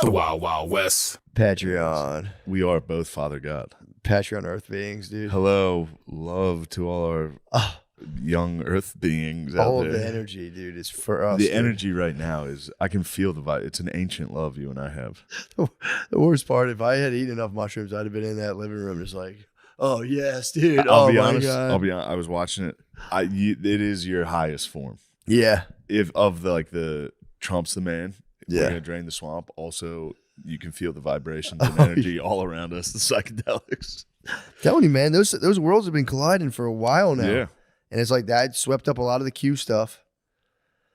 The Wild Wild West. Patreon. We are both Father God. Patreon Earth beings, dude. Hello, love to all our young Earth beings out All there. of the energy, dude, is for us. The dude. energy right now is, I can feel the vibe. It's an ancient love you and I have. The worst part, if I had eaten enough mushrooms, I'd have been in that living room just like, oh, yes, dude. I'll oh, be my honest. God. I'll be honest. I was watching it. It is your highest form. Yeah. If of the Trump's the man. Yeah. We're gonna drain the swamp. Also, you can feel the vibrations and energy all around us. The psychedelics. Telling you, man, those worlds have been colliding for a while now. Yeah. And it's like that swept up a lot of the Q stuff.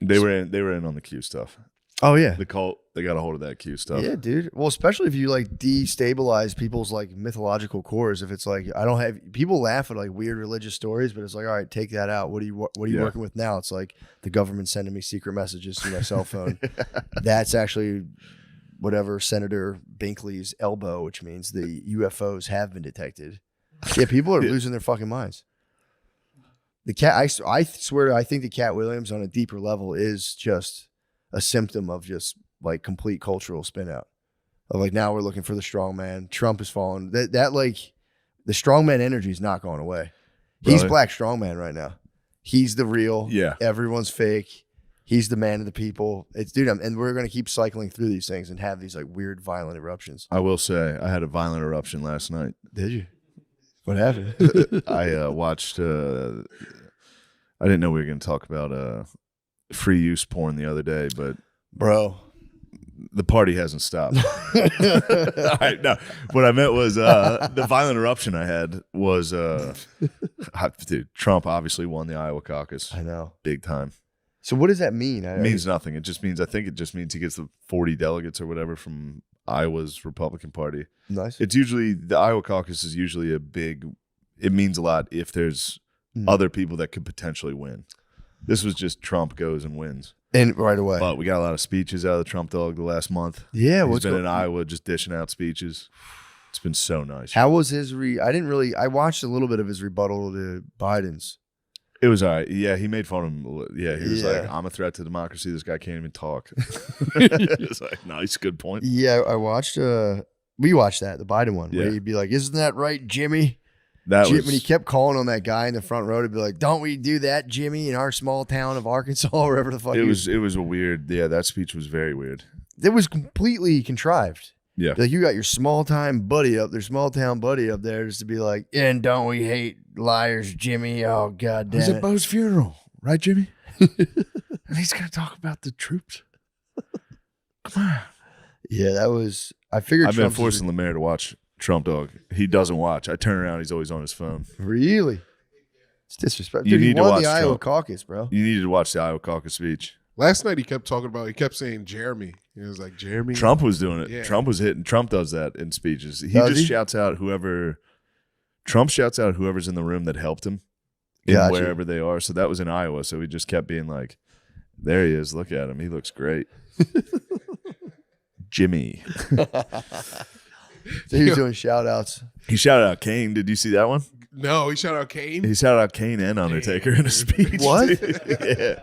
They were in on the Q stuff. Oh, yeah. The cult, they got a hold of that Q stuff. Yeah, dude. Well, especially if you like destabilize people's like mythological cores. If it's like, I don't have, people laugh at like weird religious stories, but it's like, all right, take that out. What are you working with now? It's like the government sending me secret messages to my cell phone. That's actually whatever Senator Binkley's elbow, which means the UFOs have been detected. Yeah, people are losing their fucking minds. The cat, I swear, I think the Cat Williams on a deeper level is just a symptom of just like complete cultural spin out of like, now we're looking for the strong man. Trump is falling. That like the strongman energy is not going away. He's black strongman right now. He's the real. Yeah. Everyone's fake. He's the man of the people. It's dude, and we're gonna keep cycling through these things and have these like weird violent eruptions. I will say, I had a violent eruption last night. Did you? What happened? I watched. I didn't know we were going to talk about free use porn the other day, but Bro, the party hasn't stopped. All right, no, what I meant was the violent eruption I had was, dude, Trump obviously won the Iowa caucus. I know. Big time. So what does that mean? It means nothing. It just means, I think it just means he gets the 40 delegates or whatever from Iowa's Republican Party. Nice. It's usually, the Iowa caucus is usually it means a lot if there's other people that could potentially win. This was just Trump goes and wins. And right away. But we got a lot of speeches out of the Trump dog the last month. Yeah. He's been in Iowa just dishing out speeches. It's been so nice. How was his I watched a little bit of his rebuttal to Biden's. It was all right. Yeah, he made fun of him. Yeah, he was Yeah. like, I'm a threat to democracy. This guy can't even talk. It's like, nice, good point. Yeah, I watched we watched that, the Biden one, where Yeah. he'd be like, isn't that right, Jimmy? That When was he kept calling on that guy in the front row to be like, don't we do that, Jimmy, in our small town of Arkansas, or wherever the fuck it was a weird, yeah, that speech was very weird. It was completely contrived. Yeah. Like, you got your small town buddy up there just to be like, and don't we hate liars, Jimmy? Oh, God damn He's it. at Bo's funeral, right, Jimmy? And he's gonna talk about the troops. Come on. Yeah, that was, I figured I've been Trump's forcing Lemaire to watch Trump Dog. He doesn't watch. I turn around, he's always on his phone. Really? It's disrespectful. You Dude, he need to won watch the Iowa Trump. caucus, bro. You needed to watch the Iowa caucus speech. Last night he kept saying Jeremy. He was like, Jeremy. Trump was doing it. Yeah. Trump was hitting. Trump does that in speeches. He Does just he? shouts out whoever. Trump shouts out whoever's in the room that helped him, Gotcha. wherever they are. So that was in Iowa. So he just kept being like, "There he is. Look at him. He looks great." Jimmy. So he was doing shout outs. He shouted out Kane. Did you see that one? No, he shouted out Kane. He shouted out Kane and Undertaker in a speech. What? Yeah.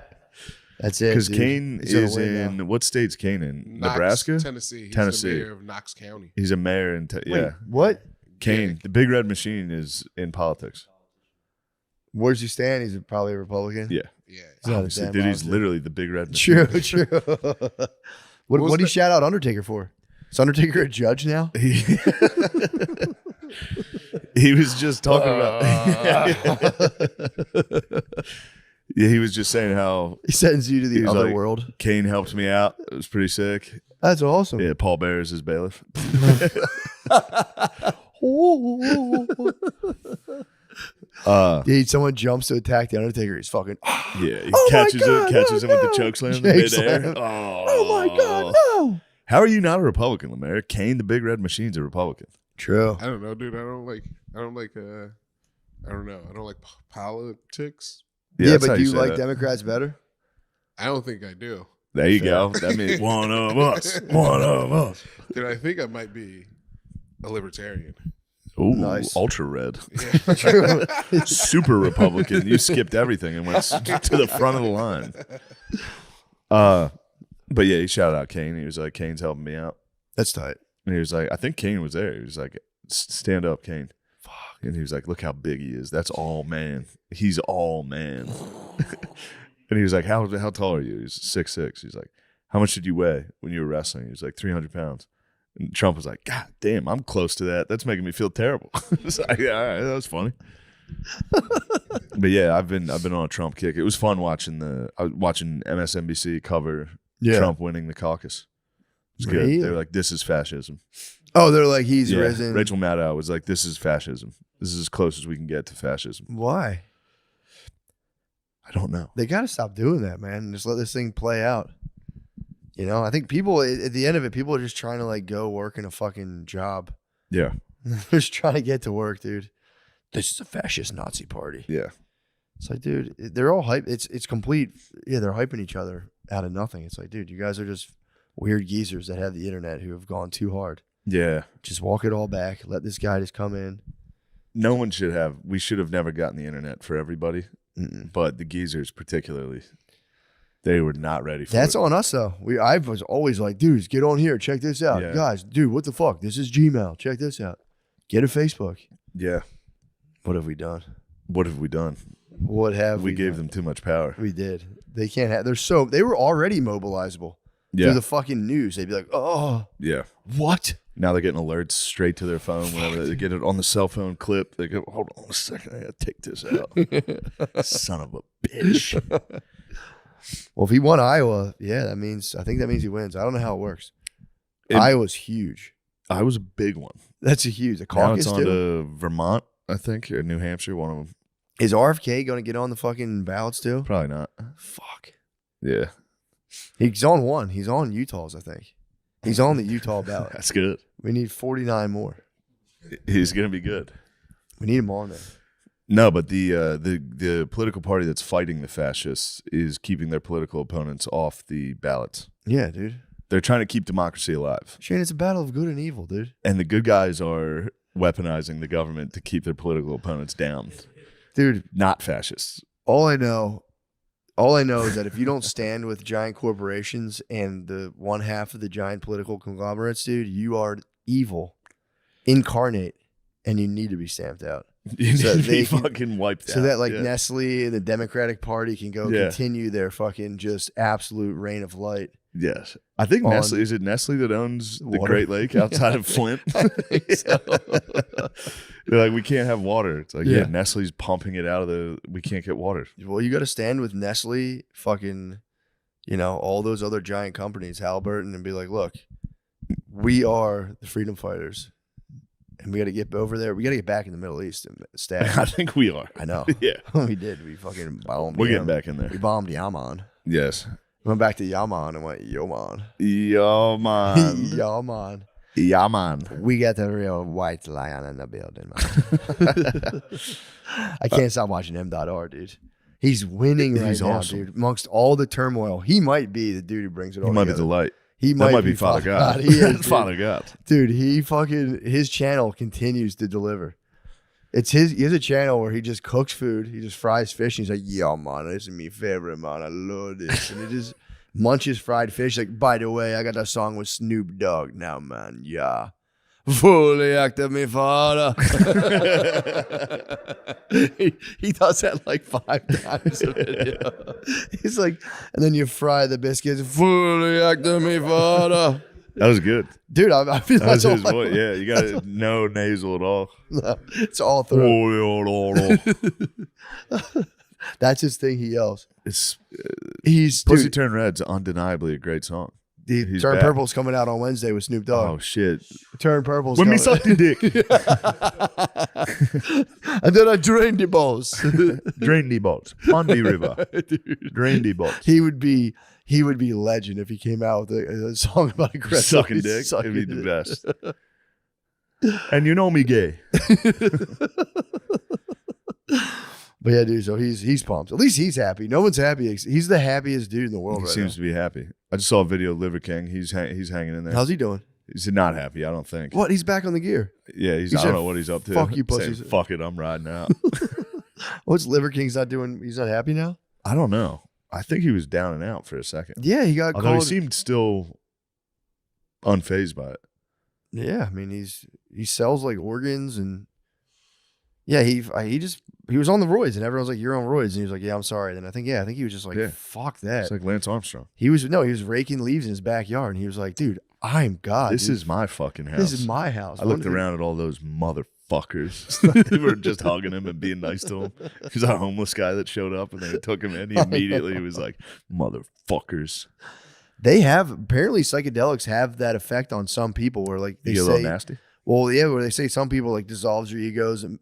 That's it. Because dude. Kane He's gonna is win in now. what state's Kane in? Knox, Nebraska? Tennessee. He's Tennessee. the mayor of Knox County. He's a mayor in Wait, yeah. what? Kane. Yeah. The big red machine is in politics. Where's he stand? He's probably a Republican. Yeah. Yeah. He's not a Obviously, damn dude, he's politician. literally the big red machine. True, true. What was did he the- shout out Undertaker for? Is Undertaker a judge now? He was just talking about. Yeah, he was just saying how He sends you to He the was other like- world. Kane helped me out. It was pretty sick. That's awesome. Yeah, Paul Bear is his bailiff. Dude, someone jumps to attack the Undertaker. He's fucking. Yeah, he Oh my catches God, him with no. the choke slam in Choke midair. slam. Oh, Oh my God, no. How are you not a Republican, Lemaire? Kane, the big red machine's a Republican. True. I don't know, dude. I don't like I don't know. I don't like politics. Yeah, that's how but do you say like that. Democrats better? I don't think I do. There you go. That means one of us. One of us. Dude, I think I might be a libertarian. Ooh, Nice. ultra red. Yeah. True. Super Republican. You skipped everything and went to the front of the line. But yeah, he shouted out Kane. He was like, Kane's helping me out. That's tight. And he was like, I think Kane was there. He was like, stand up, Kane. Fuck. And he was like, look how big he is. That's all man. He's all man. And he was like, how tall are you? He's 6'6". He's like, how much did you weigh when you were wrestling? He was like, 300 pounds. And Trump was like, God damn, I'm close to that. That's making me feel terrible. It's like, yeah, all right, that was funny. But yeah, I've been on a Trump kick. It was fun watching MSNBC cover Trump winning the caucus. It was good. They were like, this is fascism. Oh, they're like, he's risen. Rachel Maddow was like, this is fascism. This is as close as we can get to fascism. Why? I don't know. They got to stop doing that, man. And just let this thing play out. You know, I think people, at the end of it, people are just trying to like go work in a fucking job. Yeah. They're just trying to get to work, dude. This is a fascist Nazi party. Yeah. It's like, dude, they're all hype. It's complete. Yeah, they're hyping each other out of nothing. It's like, dude, you guys are just weird geezers that have the internet who have gone too hard. Yeah. Just walk it all back. Let this guy just come in. No one should have. We should have never gotten the internet for everybody. But the geezers particularly, they were not ready for it. That's on us, though. I was always like, dudes, get on here. Check this out. Yeah. Guys, dude, what the fuck? This is Gmail. Check this out. Get a Facebook. Yeah. What have we done? What have we done? What have we gave done? them too much power. We did. They can't have. They were already mobilizable. Yeah. Through the fucking news. They'd be like, oh. Yeah. What? Now they're getting alerts straight to their phone. Whenever they get it on the cell phone clip, they go, hold on a second, I gotta take this out. Son of a bitch. Well, if he won Iowa, yeah, I think that means he wins. I don't know how it works. Iowa's huge. Iowa's a big one. That's a huge. The Now caucus it's on too. to Vermont, I think, or New Hampshire, one of them. Is RFK going to get on the fucking ballots too? Probably not. Fuck. Yeah. He's on one. He's on Utah's, I think. He's on the Utah ballot. That's good. We need 49 more. He's going to be good. We need him on there. No, but the political party that's fighting the fascists is keeping their political opponents off the ballots. Yeah, dude. They're trying to keep democracy alive. Shane, it's a battle of good and evil, dude. And the good guys are weaponizing the government to keep their political opponents down. Dude, not fascists. All I know is that if you don't stand with giant corporations and the one half of the giant political conglomerates, dude, you are evil incarnate, and you need to be stamped out. You need to be fucking wiped out. So that Nestle and the Democratic Party can go continue their fucking just absolute reign of light. Yes. I think Nestle, is it Nestle that owns the Great Lake outside of Flint? So. They're like, we can't have water. It's like, yeah, Nestle's pumping it out of we can't get water. Well, you got to stand with Nestle, fucking, all those other giant companies, Halliburton, and be like, look, we are the freedom fighters. And we got to get over there. We got to get back in the Middle East and stab. I think we are. I know. Yeah. We did. We fucking bombed. We're getting back in there. We bombed Yaman. Yes. Went back to Yaman and went, yo, man. Yo, man. Yo, man. Yeah, man. We got the real white lion in the building, man. I can't stop watching M.R, dude. He's winning right now, awesome. Dude. Amongst all the turmoil, he might be the dude who brings it all together. He might be the light. He might be Father God. He is, Father God. Dude, his channel continues to deliver. He has a channel where he just cooks food. He just fries fish. And he's like, yeah, man, this is my favorite, man. I love this. And he just munches fried fish. Like, by the way, I got that song with Snoop Dogg now, man. Yeah. Fully active, me father. he does that like 5 times a video. He's like, and then you fry the biscuits. Fully active, me father. That was good. Dude, I feel that was his voice. Yeah, you got no nasal at all. No, it's all through. That's his thing. He yells. He's Pussy Turn Red's undeniably a great song. Turn Purple's coming out on Wednesday with Snoop Dogg. Oh shit! Turn Purple's when me suck the dick, and then I drain the balls. Drain the balls. Pondy River. Drain the balls. He would be legend if he came out with a song about aggressive sucking dick. It'd be the best. And you know me gay. But yeah, dude, so he's pumped. At least he's happy. No one's happy. He's the happiest dude in the world. He seems to be happy. I just saw a video of Liver King. He's hanging in there. How's he doing? He's not happy, I don't think. What? He's back on the gear. Yeah, I don't know what he's up to. Fuck you, pussies. Saying, fuck it, I'm riding out. What's Liver King's not doing? He's not happy now? I don't know. I think he was down and out for a second. Yeah, he got Although he seemed still unfazed by it. Yeah, I mean he sells like organs and yeah, he was on the roids and everyone's like, you're on roids, and he was like, yeah, I'm sorry. And I think he was just like, fuck that. It's like Lance Armstrong. He was raking leaves in his backyard and he was like, dude, I'm God. This dude. is my fucking house. This is my house. I looked around at all those motherfuckers. They were just hugging him and being nice to him. He's a homeless guy that showed up and they took him in. He immediately was like, motherfuckers. They have, apparently psychedelics have that effect on some people where like they say, a little nasty. Well, yeah, where they say some people like dissolves your ego and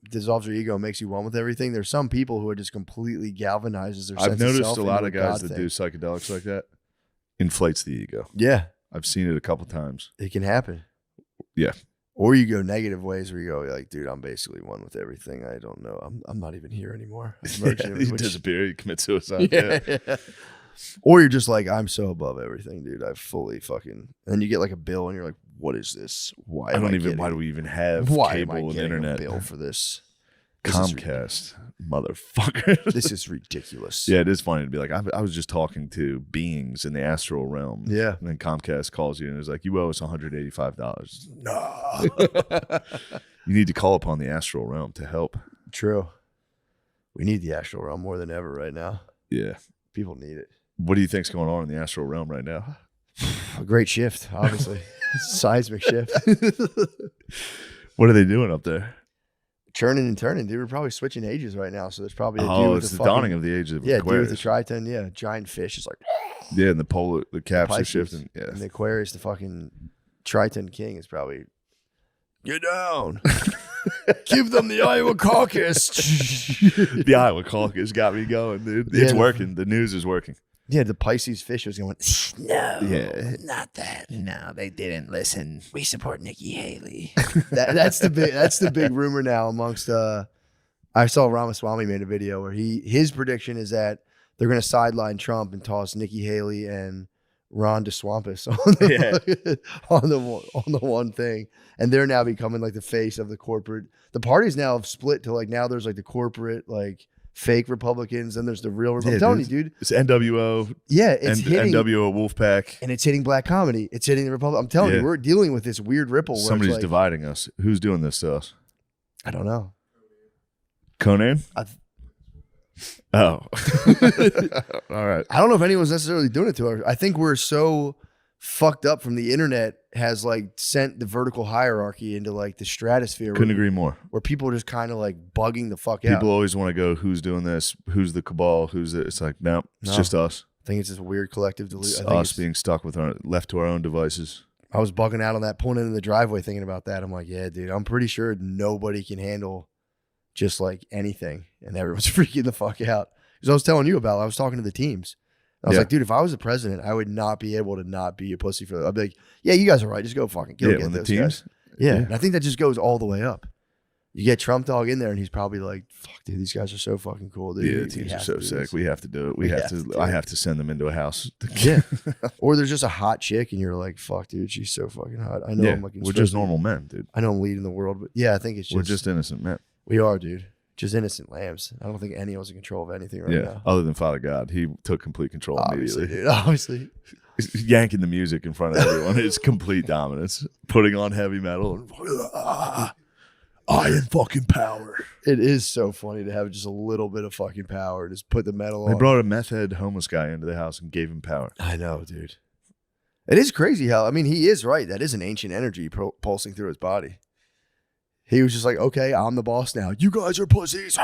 makes you one with everything. There's some people who are just completely galvanizes their sense I've noticed of self a lot of guys God that thing. do psychedelics like that inflates the ego. Yeah. I've seen it a couple times. It can happen. Yeah. Or you go negative ways where you go like, dude, I'm basically one with everything. I don't know. I'm not even here anymore. You disappear, you commit suicide. Yeah. Or you're just like, I'm so above everything, dude. I fully fucking. And then you get like a bill and you're like, what is this? Why do we even have cable and internet? A bill for this? Comcast, motherfucker. This is ridiculous. Yeah, it is funny to be like, I was just talking to beings in the astral realm. Yeah. And then Comcast calls you and is like, you owe us $185. No. You need to call upon the astral realm to help. True. We need the astral realm more than ever right now. Yeah. People need it. What do you think's going on in the astral realm right now? A great shift, obviously. Seismic shift. What are they doing up there? Churning and turning, dude. We're probably switching ages right now, so there's probably a dude with it's the fucking, dawning of the age of dude Aquarius. with the Triton, giant fish is like, Yeah, and the caps are Pisces. shifting. Yeah, and the Aquarius, the fucking Triton king is probably get down, give them the Iowa caucus. The Iowa caucus got me going, dude. It's working. The news is working. Yeah, the Pisces fish was going, no, Not that. No, they didn't listen. We support Nikki Haley. that's the big rumor now amongst I saw Ramaswamy made a video where his prediction is that they're going to sideline Trump and toss Nikki Haley and Ron DeSantis on the one thing, and they're now becoming like the face of the corporate. The parties now have split to like now there's like the corporate like fake Republicans and there's the real Republicans. I'm telling you, dude. It's NWO. Yeah, it's hitting NWO Wolfpack. and it's hitting black comedy. It's hitting the Republic. I'm telling you, we're dealing with this weird ripple. Where Somebody's it's like, dividing us. Who's doing this to us? I don't know. Conan? Oh. All right. I don't know if anyone's necessarily doing it to her. I think we're so fucked up from the internet has like sent the vertical hierarchy into like the stratosphere. Couldn't agree more. Where people are just kind of like bugging the fuck out. People always want to go, who's doing this? Who's the cabal? Who's it? It's like, no, it's just us. I think it's just a weird collective delusion. It's us being stuck with left to our own devices. I was bugging out on that, pulling into the driveway thinking about that. I'm like, yeah, dude, I'm pretty sure nobody can handle just like anything. And everyone's freaking the fuck out. Because I was telling you about, I was talking to the teams. I was like, dude, if I was the president, I would not be able to not be a pussy for that. I'd be like, yeah, you guys are right. Just go fucking kill when the teams. Guys. Yeah. And I think that just goes all the way up. You get Trump Dog in there and he's probably like, fuck, dude, these guys are so fucking cool, dude. Yeah, the teams are so sick. We have to do it. I have to send them into a house. Yeah. Or there's just a hot chick and you're like, fuck, dude, she's so fucking hot. I know I'm like, we're just normal men, dude. I know I'm leading the world, but yeah, I think it's just. We're just innocent men. We are, dude. Just innocent lambs. I don't think anyone's in control of anything right now. Other than Father God. He took complete control Obviously, immediately. dude. Obviously. Yanking the music in front of everyone. It's complete dominance. Putting on heavy metal. I am fucking power. It is so funny to have just a little bit of fucking power. Just put the metal on. They brought a meth head homeless guy into the house and gave him power. I know, dude. It is crazy how, I mean, he is right. That is an ancient energy pulsing through his body. He was just like, okay, I'm the boss now. You guys are pussies.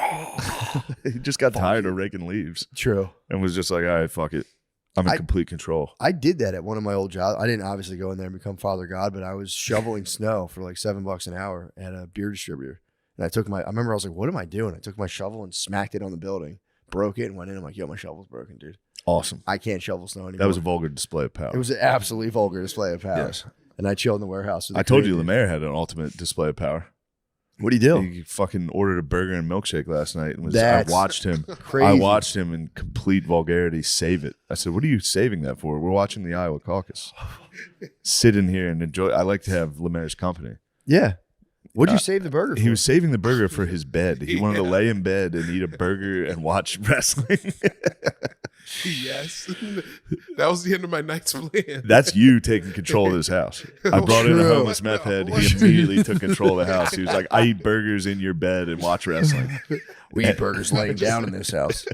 He just got tired of raking leaves. True. And was just like, all right, fuck it. I'm in complete control. I did that at one of my old jobs. I didn't obviously go in there and become Father God, but I was shoveling snow for like $7 an hour at a beer distributor. And I remember I was like, what am I doing? I took my shovel and smacked it on the building, broke it, and went in. I'm like, yo, my shovel's broken, dude. Awesome. I can't shovel snow anymore. That was a vulgar display of power. It was an absolutely vulgar display of power. Yes. And I chilled in the warehouse. I told you Lemaire had an ultimate display of power. What'd he do? He fucking ordered a burger and milkshake last night and I watched him. Crazy. I watched him in complete vulgarity save it. I said, what are you saving that for? We're watching the Iowa caucus. Sit in here and enjoy. I like to have Lemaire's company. Yeah. What'd you save the burger for? He was saving the burger for his bed. He wanted to lay in bed and eat a burger and watch wrestling. Yes. That was the end of my night's plan. That's you taking control of this house. I brought in a True. homeless meth head. He immediately took control of the house. He was like, I eat burgers in your bed and watch wrestling. We eat burgers laying down in this house.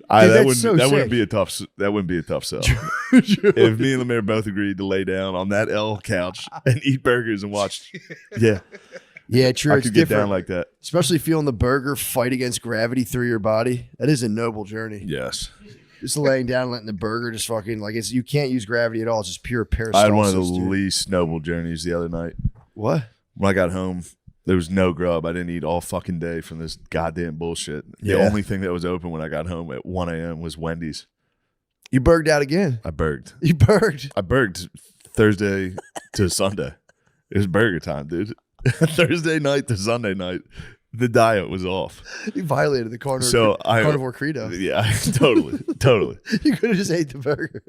That that's so wouldn't sick. be a tough sell. If me and Lemire both agreed to lay down on that L couch and eat burgers and watch, yeah, Yeah, true. I It's could get different. down like that. Especially feeling the burger fight against gravity through your body. That is a noble journey. Yes, Just laying down and letting the burger just fucking like you can't use gravity at all. It's just pure peristalsis. I had one of the dude. least noble journeys the other night. What? When I got home, there was no grub. I didn't eat all fucking day from this goddamn bullshit. The Yeah. only thing that was open when I got home at 1 a.m. was Wendy's. You burged out again. I burged. You burged. I burged Thursday to Sunday. It was burger time, dude. Thursday night to Sunday night, the diet was off. You violated the carnivore credo. Yeah, totally. You could have just ate the burger.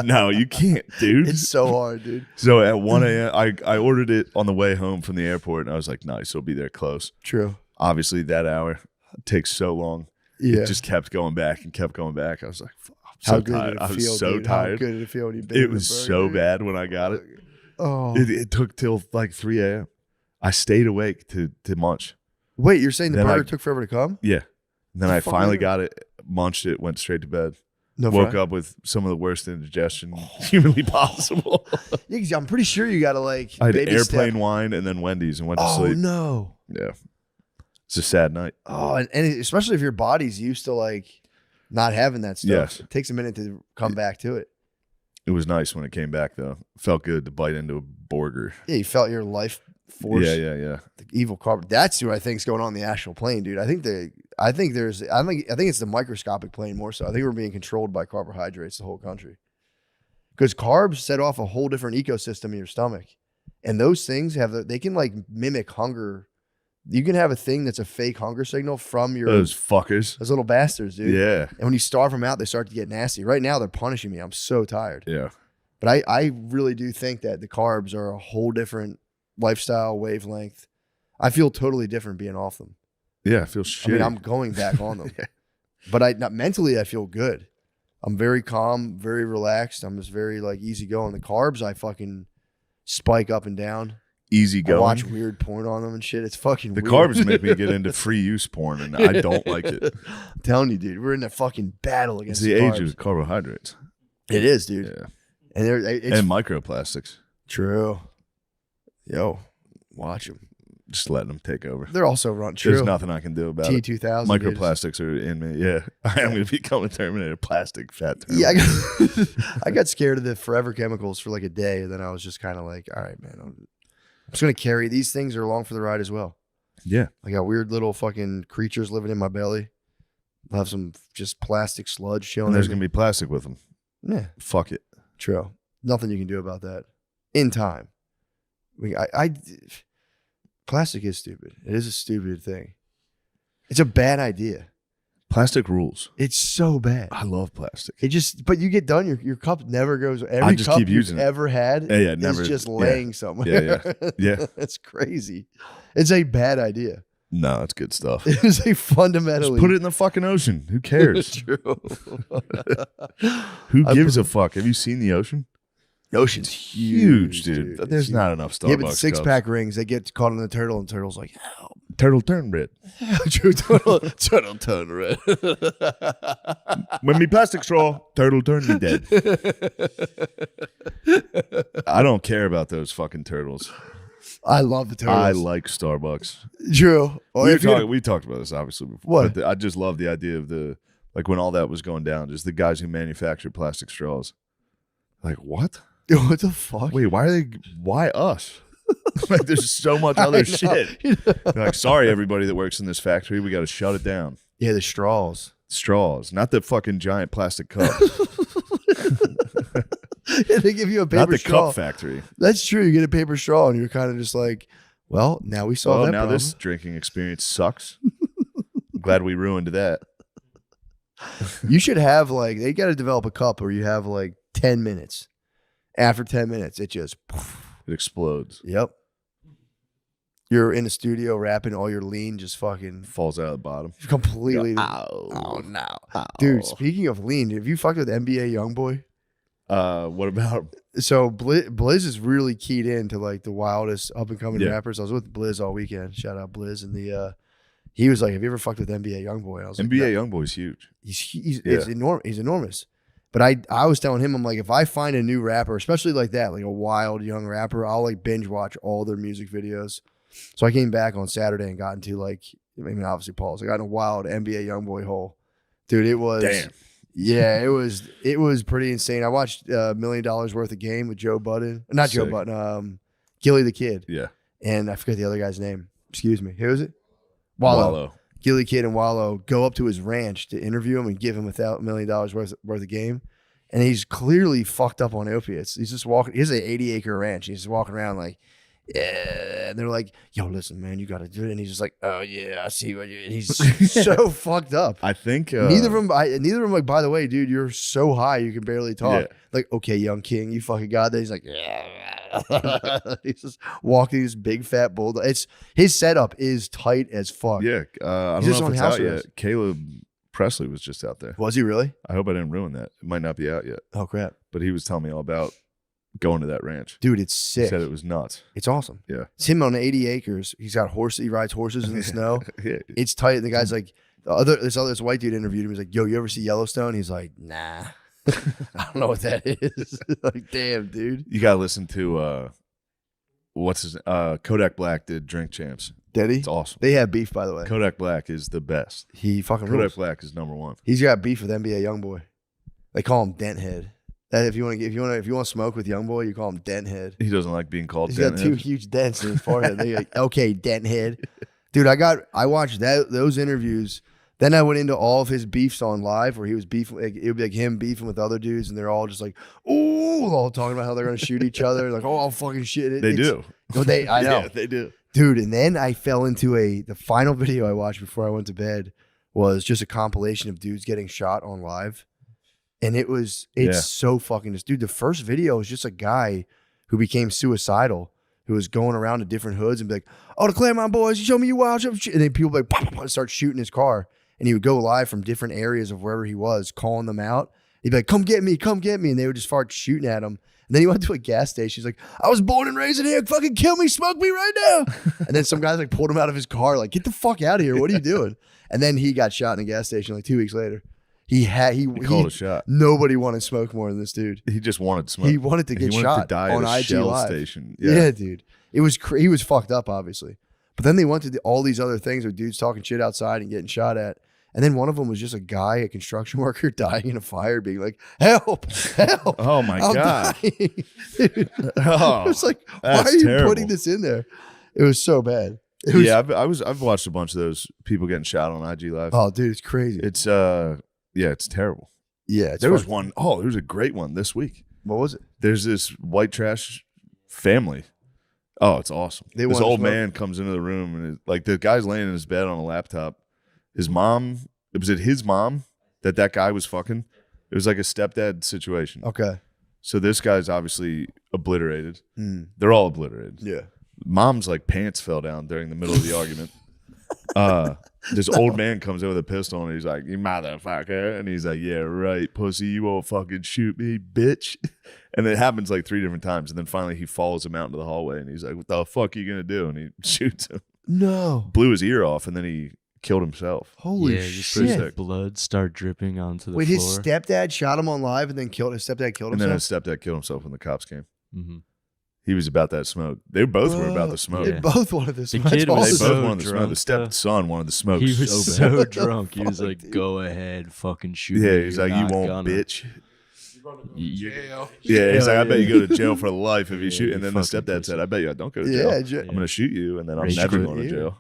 No, you can't, dude. It's so hard, dude. So at 1 a.m., I ordered it on the way home from the airport, and I was like, nice, it'll be there close. True. Obviously, that hour takes so long. Yeah. It just kept going back and kept going back. I was like, fuck, I'm How so good tired. did it I feel, was so dude? How tired. good did it feel when you bit It into was the so burger? bad when I got it. Oh. It took till like 3 a.m. I stayed awake to munch. Wait, you're saying the Then burger I- took forever to come? Yeah. And then The I fuck finally is it? got it, munched it, went straight to bed. No, Woke fry? up with some of the worst indigestion humanly possible. Yeah, 'cause I'm pretty sure you got to like. I had baby airplane step. wine and then Wendy's and went to Oh sleep. no. Yeah. It's a sad night. Oh, and especially if your body's used to like not having that stuff. Yes. It takes a minute to come back to it. It was nice when it came back, though. Felt good to bite into a burger. Yeah, you felt your life force. Yeah. The evil carbon. That's what I think is going on in the astral plane, dude. I think it's the microscopic plane more so. I think we're being controlled by carbohydrates, the whole country. Because carbs set off a whole different ecosystem in your stomach. And those things they can like mimic hunger. You can have a thing that's a fake hunger signal from your Those fuckers. those little bastards, dude. Yeah. And when you starve them out, they start to get nasty. Right now, they're punishing me. I'm so tired. Yeah. But I really do think that the carbs are a whole different lifestyle wavelength. I feel totally different being off them. Yeah. I feel shitty. I mean, I'm going back on them. But mentally, I feel good. I'm very calm, very relaxed. I'm just very like easygoing. The carbs, I fucking spike up and down. Easy I going. watch weird porn on them and shit. It's fucking The weird. carbs make me get into free use porn, and I don't like it. I'm telling you, dude, we're in a fucking battle It's against the carbs. age of carbohydrates. It is, dude. Yeah. And it's And microplastics. true. Yo, watch them. Just letting them take over. They're also run true. There's nothing I can do about it. T2000. Microplastics are in me. Yeah. I am going to become a Terminator. Plastic, fat Yeah, Terminator. I got scared of the forever chemicals for like a day, and then I was just kind of like, all right, man, I'm just gonna carry these things are along for the ride as well. Yeah. I got weird little fucking creatures living in my belly. I'll have some just plastic sludge chilling. And there's there. going to be plastic with them. Yeah, Fuck it. true. Nothing you can do about that. In time, plastic is stupid. It is a stupid thing. It's a bad idea. Plastic rules. It's so bad. I love plastic. But you get done, your cup never goes. Every just cup keep using you've it. ever had Yeah, never. is just yeah. laying somewhere. Yeah. It's crazy. It's a bad idea. No, it's good stuff. It is a fundamentally. Just put it in the fucking ocean. Who cares? True. Who gives a fuck? Have you seen the ocean? The ocean's Huge, dude. It's There's huge. not enough Starbucks Yeah, but the cups. 6-pack rings, they get caught in the turtle, and the turtle's like, help. Turtle turn red. True turtle turn red. When me plastic straw, turtle turn me dead. I don't care about those fucking turtles. I love the turtles. I like Starbucks. True. Or We talked about this obviously before. What? But I just love the idea of when all that was going down, just the guys who manufacture plastic straws. Like, what? what the fuck? Wait, why us? Like, there's so much other shit. They're like, sorry, everybody that works in this factory, we got to shut it down. Yeah, the straws. Straws, not the fucking giant plastic cup. Yeah, they give you a paper Not the straw. cup factory. That's true. You get a paper straw, and you're kind of just like, well, now we solved Oh, that now problem. this drinking experience sucks. I'm glad we ruined that. You should have they got to develop a cup where you have 10 minutes. After 10 minutes, it just, It explodes. yep. You're in a studio rapping, all your lean just fucking Falls out of the bottom. completely. Oh no. Dude, speaking of lean, have you fucked with NBA YoungBoy? What about So Blizz is really keyed into like the wildest up and coming Yeah. rappers. I was with Blizz all weekend. Shout out Blizz, and he was like, "Have you ever fucked with NBA YoungBoy?" I was like, NBA "No." YoungBoy's huge? He's Yeah. it's enormous. He's enormous. But I was telling him, I'm like, if I find a new rapper, especially like that, like a wild young rapper, I'll like binge watch all their music videos. So I came back on Saturday and got into like, I mean, obviously Paul's. I got in a wild NBA YoungBoy hole, dude. It was Damn. Yeah, it was pretty insane. I watched $1 million worth of Game with Joe Budden, not Joe Sick. Budden, Gilly the Kid, Yeah. and I forget the other guy's name. Excuse me, who is it? Wallow. Gilly Kid and Wallow go up to his ranch to interview him and give him $1 million worth of Game, and he's clearly fucked up on opiates. He's just walking. He has an 80-acre ranch. He's just walking around like, yeah. And they're like, "Yo, listen, man, you got to do it." And he's just like, "Oh yeah, I see what you." And he's so fucked up. I think Neither of them. Like, by the way, dude, you're so high you can barely talk. Yeah. Like, okay, young king, you fucking got that. He's like, yeah. He's just walking this big fat bulldog. His setup is tight as fuck. Yeah. I don't He's just know on if it's house out arrest. yet. Caleb Presley was just out there. Was he really? I hope I didn't ruin that. It might not be out yet, Oh crap, but he was telling me all about going to that ranch. dude, it's He sick. said it was nuts. It's awesome. Yeah. It's him on 80 acres. He's got horses. He rides horses in the snow. Yeah. It's tight. And the guy's like, this white dude interviewed him. He's like, "Yo, you ever see Yellowstone?" He's like, "Nah." I don't know what that is. Like, damn, dude. You gotta listen to Kodak Black did Drink Champs. Did he? It's awesome. They have beef, by the way. Kodak Black is the best. He fucking Kodak rules. Black is number one. He's got beef with NBA YoungBoy. They call him Denthead. That if you want to smoke with YoungBoy, you call him Denthead. He doesn't like being called He's got two Denthead. huge dents in his forehead. They're like, okay, Denthead. Dude, I watched those interviews. Then I went into all of his beefs on live where he was beefing. Like, it would be like him beefing with other dudes, and they're all just like, "Ooh," all talking about how they're gonna shoot each other. Like, "Oh, I'll fucking shit it." They do. No, I know. Yeah, they do. Dude, and then I fell into the final video I watched before I went to bed was just a compilation of dudes getting shot on live. And it's so fucking just, dude, the first video was just a guy who became suicidal, who was going around to different hoods and be like, "Oh, the Claremont boys, you show me you wild." And then people would like, pop, start shooting his car. And he would go live from different areas of wherever he was, calling them out. He'd be like, come get me. And they would just start shooting at him. And then he went to a gas station. He's like, "I was born and raised in here. Fucking kill me. Smoke me right now." And then some guys like pulled him out of his car. Like, "Get the fuck out of here. What are you doing?" And then he got shot in a gas station like 2 weeks later. He called a shot. Nobody wanted smoke more than this dude. He just wanted smoke. He wanted to get shot to die on at a IG Shell Live. station. Yeah, dude. It was he was fucked up, obviously. But then they went to all these other things with dudes talking shit outside and getting shot at. And then one of them was just a guy, a construction worker, dying in a fire, being like, "Help, help." Oh my I'm God. dying." Dude, Oh, I was like, "Why that's are you terrible. putting this in there?" It was so bad. It was, Yeah, I've watched a bunch of those people getting shot on IG Live. Oh, dude, it's crazy. It's it's terrible. Yeah, it's There was fucked. one. Oh, there was a great one this week. What was it? There's this white trash family. Oh, it's awesome. They This wanna old smoke? man comes into the room and like the guy's laying in his bed on a laptop. His mom, was it his mom that guy was fucking? It was like a stepdad situation. Okay. So this guy's obviously obliterated. Mm. They're all obliterated. Yeah. Mom's like pants fell down during the middle of the argument. This old man comes in with a pistol and he's like, "You motherfucker," and he's like, "Yeah, right, pussy, you won't fucking shoot me, bitch." And it happens like 3 different times, and then finally he follows him out into the hallway and he's like, "What the fuck are you gonna do?" And he shoots him, No. blew his ear off, and then he killed himself. Holy yeah, just see shit. his blood start dripping onto the Wait, floor. his stepdad shot him on live and then killed his stepdad killed And then his himself? stepdad killed himself when the cops came. hmm He was about that smoke. They both were about Whoa. the smoke. They Yeah. both wanted this. The That's kid was They awesome. so both wanted the smoke. drunk, The stepson wanted the smoke. He was so so bad. What the drunk. He was fuck, like, dude? "Go ahead, fucking shoot Yeah, me. he's You're like, "You not won't, gonna." bitch." You- Jail. Yeah, he's Hell like, "I bet yeah. you go to jail for life if you Yeah, shoot." you And then the fucking stepdad pussy. said, "I bet you I don't go to jail. Yeah, I'm going to shoot you, and then I'm Rage never quit. going to Yeah. jail."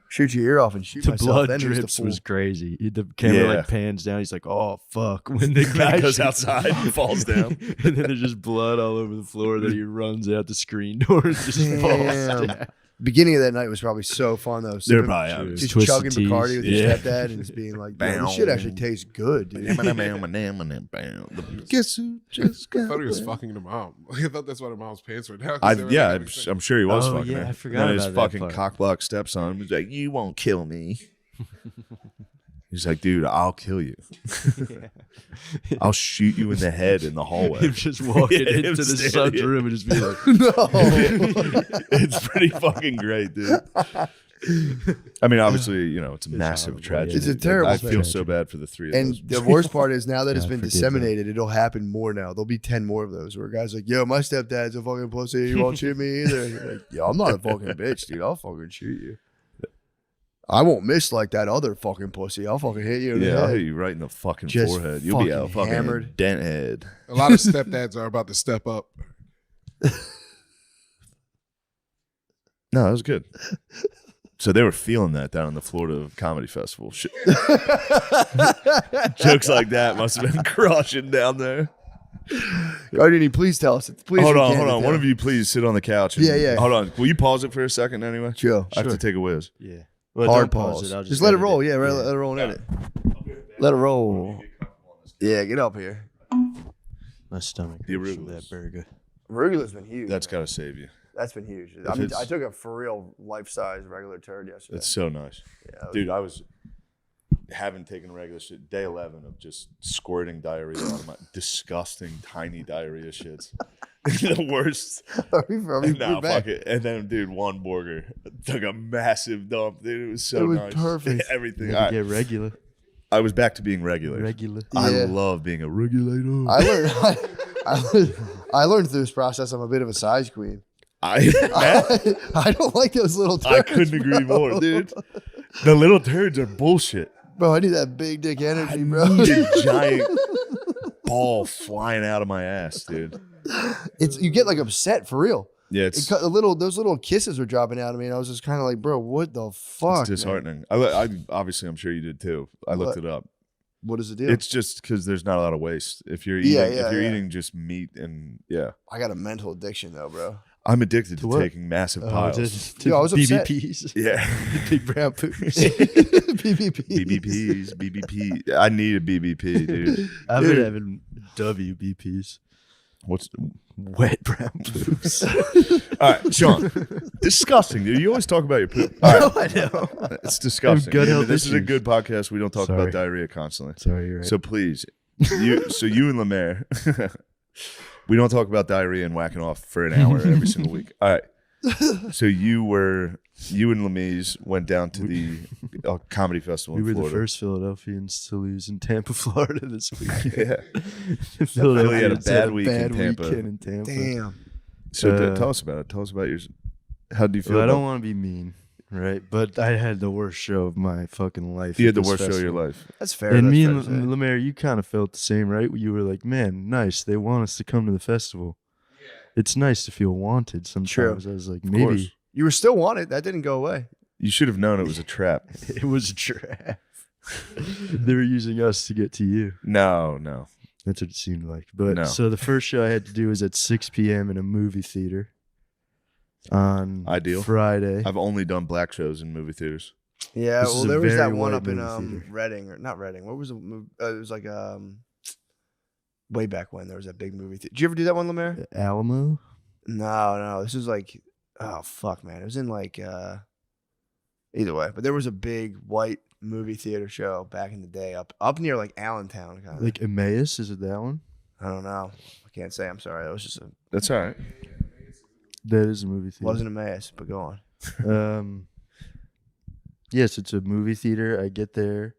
Shoot your ear off and shoot The myself. blood Then who's the drips fool? was crazy. The camera Yeah. like pans down. He's like, "Oh fuck!" When the Then guy he goes shoots outside him. and falls down. and then there's just blood all over the floor. Then he runs out the screen door and just falls Damn. down. Beginning of that night was probably so fun though. They're Sipping- probably out. just Twisted chugging teas. Bacardi with Yeah. your stepdad and just being like, "Yo, this shit actually tastes good, dude." Guess who just I got thought he was back? fucking the mom. I thought that's what her mom's pants were down. 'cause they were Yeah, like, I'm sure he was Oh, fucking yeah, her. I forgot And then his about that fucking part. cockblock stepson was like, "You won't kill me." He's like, "Dude, I'll kill you. I'll shoot you in the head in the hallway." Him just walking Yeah, him into the standing son's here. room and just be like, No. It's pretty fucking great, dude. I mean, obviously, you know, it's a massive horrible, tragedy. yeah. It's a terrible I feel thing. so bad for the three of And those. the worst part is now that it's Yeah, been forget that. disseminated, it'll happen more now. There'll be 10 more of those where a guy's like, "Yo, my stepdad's a fucking pussy. He won't shoot me either." And you're like, "Yo, I'm not a fucking bitch, dude. I'll fucking shoot you. I won't miss like that other fucking pussy. I'll fucking hit you in the Yeah, I'll head." hit you right in the fucking Just forehead. You'll be out fucking fucking hammered. dent head. A lot of stepdads are about to step up. No, that was good. So they were feeling that down in the Florida Comedy Festival. Jokes like that must have been crushing down there. Gardini, please tell us. Please Hold recant on. it, One though. of you please sit on the couch. And, Yeah, yeah. Hold on. Will you pause it for a second anyway? Chill. I have to take a whiz. yeah. Well, Hard don't pause. I'll Just let it edit roll. Yeah, let it roll and edit. Let it roll. Yeah, get up here. My stomach The hurts from arugulas. that burger. Arugula's been huge. That's got to save you. That's been huge. If I mean, it's- I took a for real life size regular turd yesterday. It's so nice. Yeah, Dude, I was having taken regular shit, day 11 of just squirting diarrhea out of my disgusting, tiny diarrhea shits. The worst. we're No, back. fuck it. And then, dude, one burger took a massive dump, dude. It was so It was nice. perfect. Everything. You I, gotta get regular. I was back to being regular. Regular. I Yeah. love being a regulator. I learned through this process I'm a bit of a size queen. I I don't like those little turds. I couldn't agree bro. more, dude. The little turds are bullshit. Bro, I need that big dick energy, I bro. need a giant ball flying out of my ass, dude. It's you get like upset for real. Yeah, It it's, cut those little kisses were dropping out of me, and I was just kind of like, bro, what the fuck? it's man? disheartening. I obviously, I'm sure you did too. I looked What? it up. What is the deal? It's just because there's not a lot of waste. If you're eating, Yeah, if you're yeah. eating just meat and I got a mental addiction though, bro. I'm addicted to what? taking massive piles. Yo, I was upset. BBPs. Yeah, Big brown poops. BBP. BBPs, BBP. I need a BBP, dude. I've been having WBPs. What's Wet brown poops. all right, Sean? Disgusting, dude. You always talk about your poop. All right. I know. It's disgusting. gut Yeah, health this is a issues. good podcast. We don't talk Sorry. about diarrhea constantly. Sorry, you're right. So please, you and Lemaire, we don't talk about diarrhea and whacking off for an hour every single week. All right. So you and Lemise went down to the comedy festival we in were Florida. the first Philadelphians to lose in Tampa, Florida this week. Yeah. Philadelphia had a bad week in bad Tampa. weekend in Tampa. Damn. So Uh, tell us about it. Tell us about yours. How do you feel? Well, I about don't want to be mean, right? But I had the worst show of my fucking life. You at had the this worst show of festival. your life. That's fair. And that's me fair and to say. Lemaire, you kind of felt the same, right? You were like, man, nice. They want us to come to the festival. It's nice to feel wanted sometimes. True. I was like, course. maybe You were still wanted. That didn't go away. You should have known it was a trap. it was a trap. They were using us to get to you. No. That's what it seemed like. But No. so the first show I had to do was at 6 p.m. in a movie theater on Ideal. Friday. I've only done black shows in movie theaters. Yeah, This well, is a there was that very one white up in movie theater. Reading, or not Reading. What was the movie? It was like way back when there was that big movie. Did you ever do that one, Lemaire? Alamo? No. This was like, oh fuck, man. It was in like either way, but there was a big white movie theater show back in the day up near like Allentown, kind of. Like Emmaus? Is it that one? I don't know. I can't say. I'm sorry. That was just That's all right. That is a movie theater. wasn't a mess. But go on. Yes, it's a movie theater. I get there.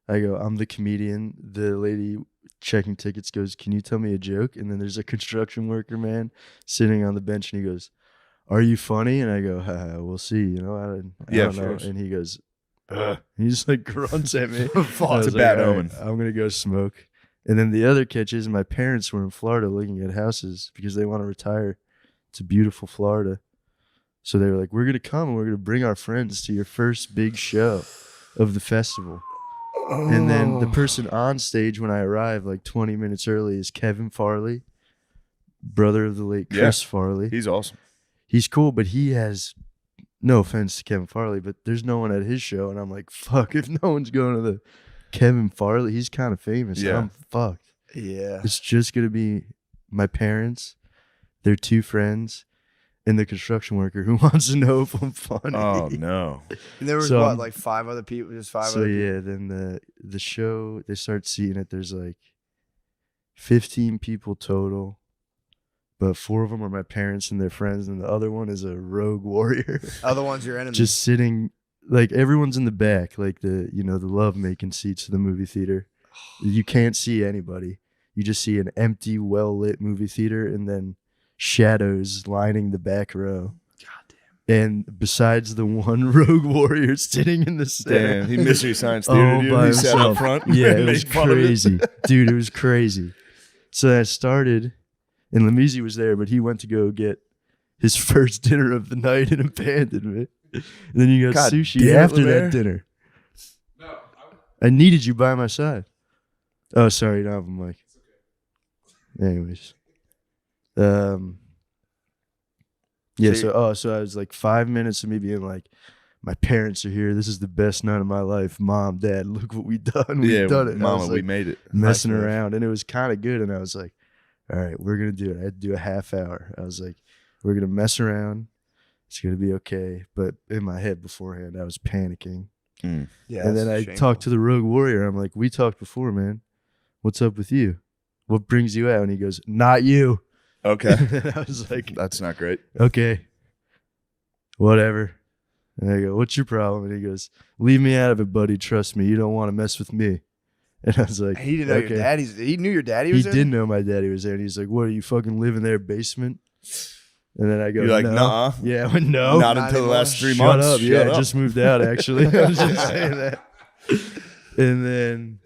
I go, I'm the comedian. The lady checking tickets goes, can you tell me a joke? And then there's a construction worker man sitting on the bench and he goes, are you funny? And I go, we'll see. You know, I Yeah, don't know. of course. And he goes, ugh. And he just like grunts at me. I It's was a bad "All right, omen." I'm going to go smoke. And then the other catch is my parents were in Florida looking at houses because they want to retire to beautiful Florida. So they were like, we're going to come and we're going to bring our friends to your first big show of the festival. And then the person on stage when I arrived, like 20 minutes early, is Kevin Farley, brother of the late Chris Farley. He's awesome. He's cool, but he has no offense to Kevin Farley, but there's no one at his show, and I'm like, fuck, if no one's going to the Kevin Farley, he's kind of famous. Yeah. I'm fucked. Yeah. It's just gonna be my parents, their 2 friends, and the construction worker who wants to know if I'm funny. Oh no. And there was So, what, like 5 other people? Just 5 So other people? yeah, then the show, they start seeing it. There's like 15 people total, but 4 of them are my parents and their friends, and the other one is a rogue warrior. Other ones your enemies. Just sitting, like everyone's in the back, like the love making seats of the movie theater. You can't see anybody. You just see an empty, well lit movie theater, and then shadows lining the back row. And besides the one rogue warrior sitting in the center. Damn, he Mystery Science Theater, dude. by He sat up himself. front. Yeah, and it was made fun of it. crazy. Dude, it was crazy. So I started, and Lamisi was there, but he went to go get his first dinner of the night and abandoned me. And then you got God sushi damn it, after Lemaire. that dinner. I needed you by my side. Oh, sorry, no, I'm like. Anyways. Yeah, so I was like 5 minutes of me being like, my parents are here. This is the best night of my life. Mom, Dad, look what we've done. We've done it. And I Mama, was, we like, made it. messing Nice, man. around, and it was kind of good. And I was like, all right, we're gonna do it. I had to do a half hour. I was like, we're gonna mess around. It's gonna be okay. But in my head beforehand, I was panicking. Yeah, And then I talked to the rogue warrior. I'm like, we talked before, man. What's up with you? What brings you out? And he goes, not you. Okay. And I was like, That's not great. okay, whatever. And I go, what's your problem? And he goes, leave me out of it, buddy. Trust me. You don't want to mess with me. And I was like, He didn't know okay. your daddy's. He knew your daddy He was there? did know my daddy was there. And he's like, what, are you fucking living in their basement? And then I go, You're like, no. nuh-uh. Yeah, I went, no. Not not until the anymore. last 3 Shut months. up. Shut Yeah, up. I just moved out, actually. I was just saying that. And then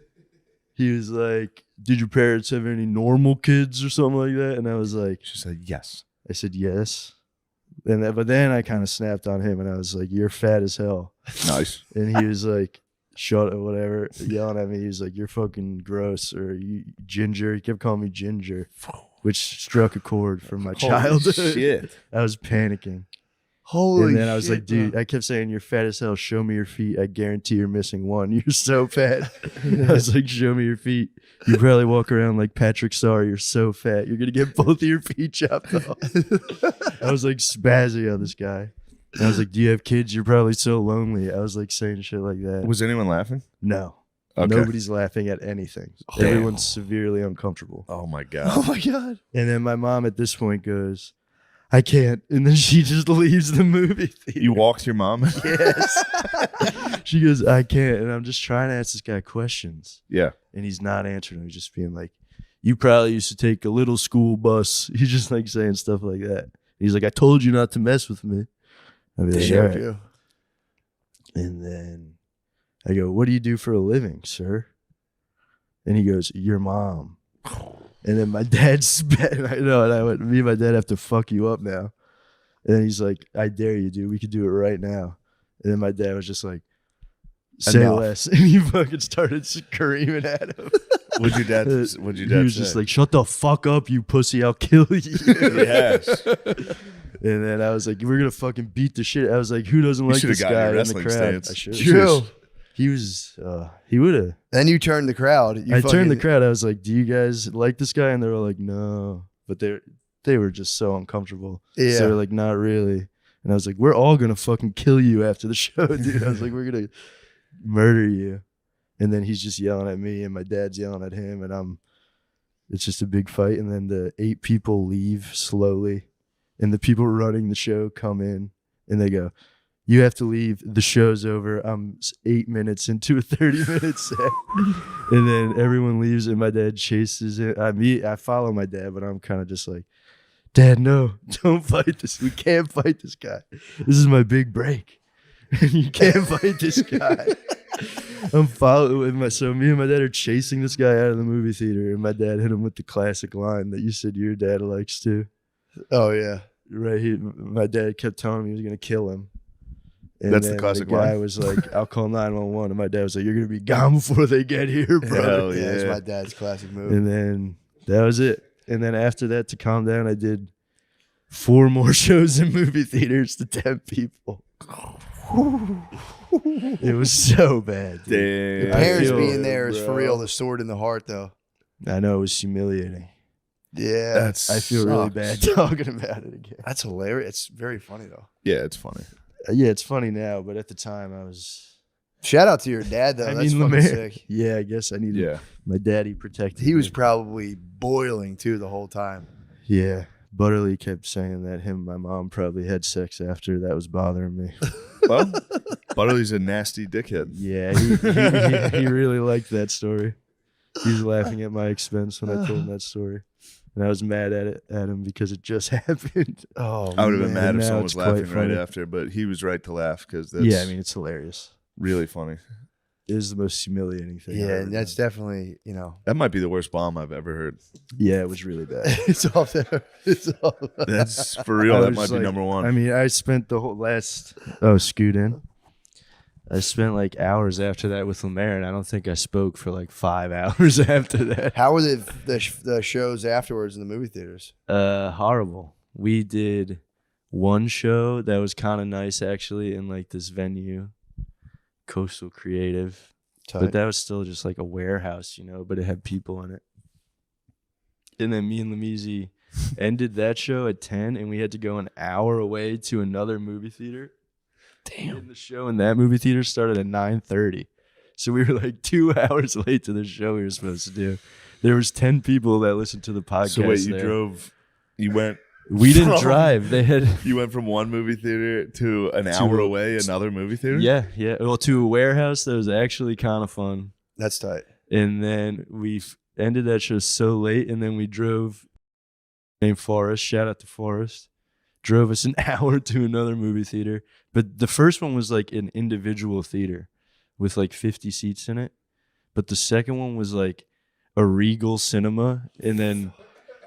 he was like, did your parents have any normal kids or something like that? And I was like, She said yes. I said, yes. But then I kind of snapped on him, and I was like, you're fat as hell. Nice. And he was like, shut up, whatever, yelling at me. He was like, you're fucking gross, or you ginger. He kept calling me ginger, which struck a chord from my childhood. Shit. I was panicking. Holy And then I was shit, like, dude, bro. I kept saying, you're fat as hell. Show me your feet. I guarantee you're missing one. You're so fat. I was like, show me your feet. You probably walk around like Patrick Star. You're so fat. You're going to get both of your feet chopped off. I was like spazzing on this guy. And I was like, do you have kids? You're probably so lonely. I was like saying shit like that. Was anyone laughing? No. Okay. Nobody's laughing at anything. Damn. Everyone's severely uncomfortable. Oh my Oh God. my God. And then my mom at this point goes, I can't. And then she just leaves the movie theater. You walked your mom? Yes. She goes, I can't. And I'm just trying to ask this guy questions. Yeah. And he's not answering. He's just being like, you probably used to take a little school bus. He's just like saying stuff like that. He's like, I told you not to mess with me. I'd be like, all right. And then I go, what do you do for a living, sir? And he goes, your mom. And then my dad spat. And I know. And I went, me and my dad have to fuck you up now. And then he's like, I dare you, dude. We could do it right now. And then my dad was just like, say Enough. less. And he fucking started screaming at him. What'd your dad He was say? just like, shut the fuck up, you pussy. I'll kill you. Yes. And then I was like, we're going to fucking beat the shit. I was like, who doesn't You like should've this gotten your guy in the wrestling crowd? stance. I should. True. He was, he would have. Then you turned the crowd. I turned the crowd. I was like, do you guys like this guy? And they were like, no. But they were just so uncomfortable. Yeah. So they were like, not really. And I was like, we're all going to fucking kill you after the show, dude. I was like, we're going to murder you. And then he's just yelling at me, and my dad's yelling at him, and it's just a big fight. And then the 8 people leave slowly, and the people running the show come in, and they go, you have to leave. The show's over. I'm 8 minutes into a 30-minute set. And then everyone leaves, and my dad chases it. I follow my dad, but I'm kind of just like, Dad, no, don't fight this. We can't fight this guy. This is my big break. You can't fight this guy. I'm following so me and my dad are chasing this guy out of the movie theater, and my dad hit him with the classic line that you said your dad likes to. Oh, yeah. Right. My dad kept telling me he was going to kill him. And That's the then classic the guy line. was like, I'll call 911. And my dad was like, you're going to be gone before they get here, brother. Hell Yeah, it's yeah. my dad's classic move. And then that was it. And then after that, to calm down, I did 4 more shows in movie theaters to 10 people. It was so bad. Dude. Damn. Parents feel being it, there is for bro. real the sword in the heart, though. I know it was humiliating. Yeah, I feel really sucks. bad talking about it again. that's hilarious. It's very funny though. Yeah, it's funny. Yeah, it's funny now, but at the time I was. Shout out to your dad though. That's fucking Lemaire- sick. Yeah, I guess I needed Yeah. my daddy protected. He was me. probably boiling too the whole time. Yeah, Butterly kept saying that him and my mom probably had sex after. That was bothering me. Well, Butterly's a nasty dickhead. Yeah, he really liked that story. He was laughing at my expense when I told him that story, and I was mad at him because it just happened. Oh, I would have been man. mad if Now someone it's was quite laughing right funny. after, but he was right to laugh because that's Yeah, I mean it's hilarious. really funny. It is the most humiliating thing. I've Yeah, ever and that's done. definitely That might be the worst bomb I've ever heard. Yeah, it was really bad. it's all there. It's all That's for real. I That was might be like- number one. I mean, I spent the whole last. Oh, scoot in. I spent like hours after that with Lemaire, and I don't think I spoke for like 5 hours after that. How were the shows afterwards in the movie theaters? Horrible. We did one show that was kind of nice actually in like this venue, Coastal Creative, but that was still just like a warehouse, but it had people in it. And then me and Lamisi ended that show at 10, and we had to go an hour away to another movie theater. Damn. And the show in that movie theater started at 9:30. So we were like 2 hours late to the show we were supposed to do. There was 10 people that listened to the podcast. So wait, you there. drove? You went? We didn't from- drive. They had You went from one movie theater to an hour away, another movie theater? yeah. Well, to a warehouse that was actually kind of fun. That's tight. And then we ended that show so late, and then we drove. Named Forrest. Shout out to Forrest. Drove us an hour to another movie theater. But the first one was like an individual theater with like 50 seats in it. But the second one was like a Regal cinema. And then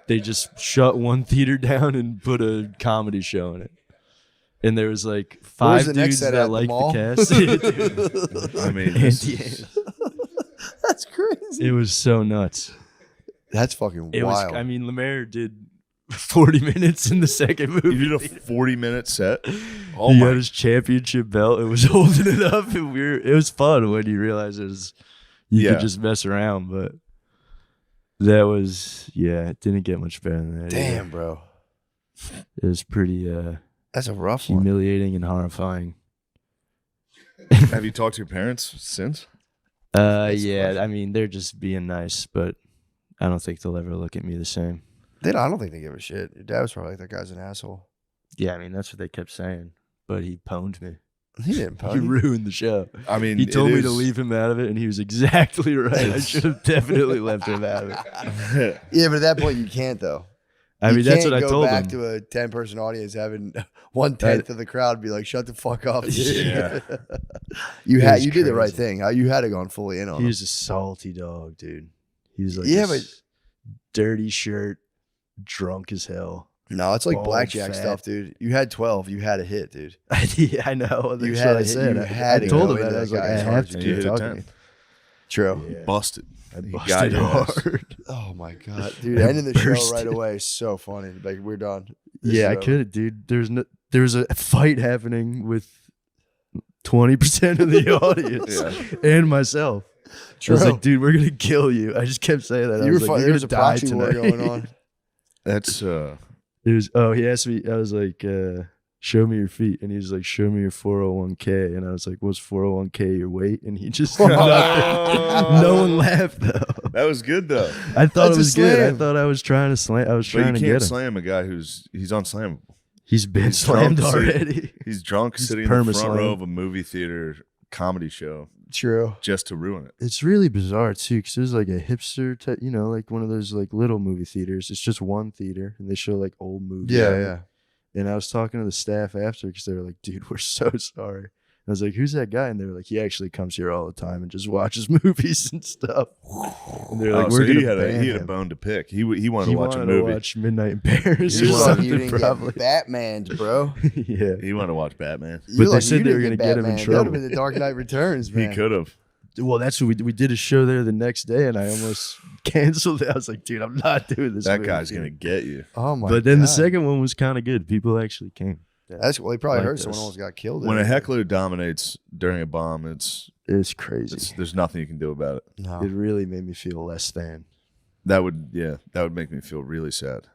they just shut one theater down and put a comedy show in it. And there was like What was 5 the next dudes set at, that the liked mall? the cast. I mean, That's crazy. It was so nuts. That's fucking It wild. was. I mean, Lemaire did 40 minutes in the second movie. you did a 40-minute set. Oh He my! got his championship belt. It was holding it up, and it was fun when you realize you Yeah. could just mess around. But that was it didn't get much better than that. Damn, either. bro. It was pretty That's a rough one. humiliating and horrifying. Have you talked to your parents since? Yeah, I mean they're just being nice, but I don't think they'll ever look at me the same. I don't think they give a shit. Your dad was probably like, that guy's an asshole. Yeah, I mean that's what they kept saying, but he pwned me. He didn't He pony. ruined the show. I mean, He told it me to is- leave him out of it, and he was exactly right. I should have definitely left him out of it. Yeah, but at that point you can't though. I mean, that's what I go told back him. to a 10-person audience having 1/10 of the crowd be like, "Shut the fuck up." dude." Yeah. you It was did the right crazy. thing. You had to gone fully in on He him. was a salty dog, dude. He was like, Yeah, this dirty shirt, drunk as hell. No, it's like bald, blackjack fat. stuff, dude. You had 12. You had a hit, dude. I know. You That's had what I to- said. you I had to told go him that. into I was that like, I guy's have heart, to dude. You keep hit a talking. 10. True. Yeah. Busted. I He busted got your ass. hard. Oh my god, dude! I Ending the show bursted. right away is so funny. Like we're done. This Yeah, I is over. could, dude. There was a fight happening with 20% of the audience and myself. I was True. like, dude, we're gonna kill you. I just kept saying that. I You was were like, fine. you're There was a gonna die proxy war tonight. going on. That's It was he asked me, I was like, show me your feet, and he was like, show me your 401k, and I was like, what's 401k, your weight? And he just no one laughed though. that was good though. I thought That's it a was good. I slam. thought I was trying to slam. I was But you trying to can't get him. slam a guy he's unslamable. He's been He's slammed drunk sitting- already. He's drunk He's sitting in the front perma-slammed. row of a movie theater comedy show True. just to ruin it. It's really bizarre too, because there's like a hipster, like one of those like little movie theaters. It's just one theater, and they show like old movies. Yeah. And I was talking to the staff after because they were like, dude, we're so sorry. I was like, who's that guy? And they were like, he actually comes here all the time and just watches movies and stuff. And they're like, So we're he gonna had ban he had a him. bone to pick. He wanted He to watch wanted a movie. to watch Midnight in Paris You're or lucky you something, didn't probably. get Batman's, bro. yeah. He wanted to watch Batman. You're they lucky said you they were didn't gonna get him in Batman. That would have trouble. been the Dark Knight Returns, man. He could have. Well, that's what we did a show there the next day, and I almost canceled it. I was like, dude, I'm not doing this. That movie guy's again. gonna get you. Oh my! But then the God. second one was kind of good. People actually came. That's well. He probably like heard this. someone almost got killed. When in a it. heckler dominates during a bomb, it's crazy. there's nothing you can do about it. No. It really made me feel less than. That would make me feel really sad.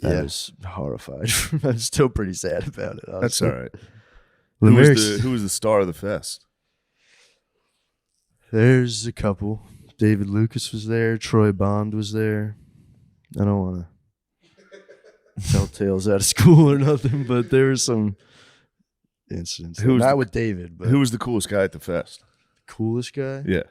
I was horrified. I'm still pretty sad about it. That's honestly. all right. Well, Who was the star of the fest? There's a couple. David Lucas was there. Troy Bond was there. I don't want to tell tales out of school or nothing, but there were some incidents. Who was Not the- with David, but Who was the coolest guy at the fest? coolest guy? Yeah.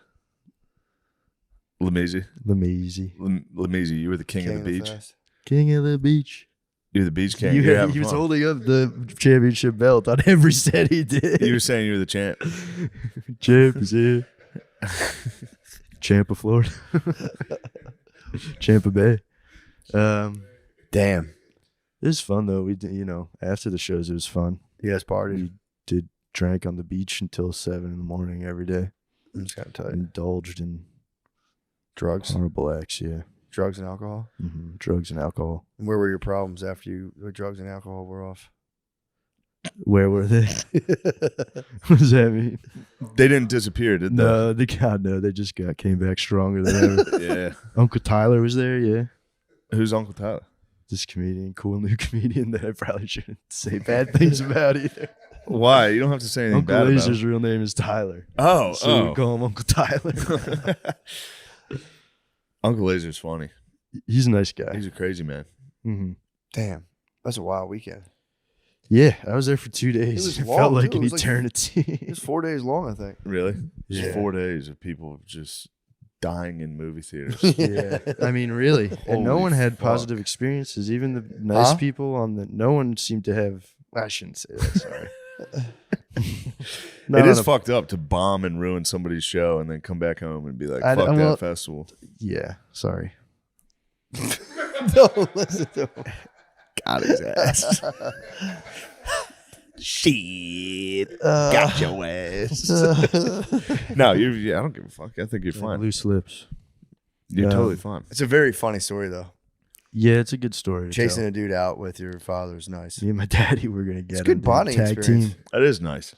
Lemezi. Lemezi. You were the king of the beach. fest. King of the beach. You're the beach king. He You're having was fun. holding up the championship belt on every set he did. You were saying you were the champ. Champ is here. Champ of Florida. Champ of Bay. Damn. It was fun though. We did, after the shows, it was fun. You guys partied. We drank on the beach until 7 in the morning every day. I'm just kind of tight. Indulged in Drugs, horrible acts. Yeah, drugs and alcohol. drugs and alcohol. And where were your problems after the drugs and alcohol were off? Where were they? What does that mean? They didn't disappear, did they? No, they just came back stronger than ever. Yeah. Uncle Tyler was there. Yeah, Who's Uncle Tyler? this cool new comedian that I probably shouldn't say bad things about either. Why? You don't have to say anything Uncle bad about Laser's him. real name is Tyler. Oh, So we call him Uncle Tyler. Uncle Laser's funny. He's a nice guy. He's a crazy man. Mm-hmm. Damn, that's a wild weekend. Yeah, I was there for 2 days. was It long, felt like too. an It was like- eternity. It was 4 days long, I think. Really? Yeah. Just 4 days of people just dying in movie theaters. Yeah, I mean, really, and no Holy one had fuck. positive experiences. Even the nice Huh? people no one seemed to have. I shouldn't say that. Sorry. It is fucked up to bomb and ruin somebody's show and then come back home and be like, I- fuck I'm that not- festival. Yeah, sorry. Don't listen to him. Got his ass. Shit. Got your ass. No, I don't give a fuck. I think you're fine. Loose lips. You're totally fine. It's a very funny story, though. Yeah, it's a good story. to Chasing tell. a dude out with your father is nice. Me and my daddy were gonna get It's good him, dude. bonding tag experience. team. That is nice.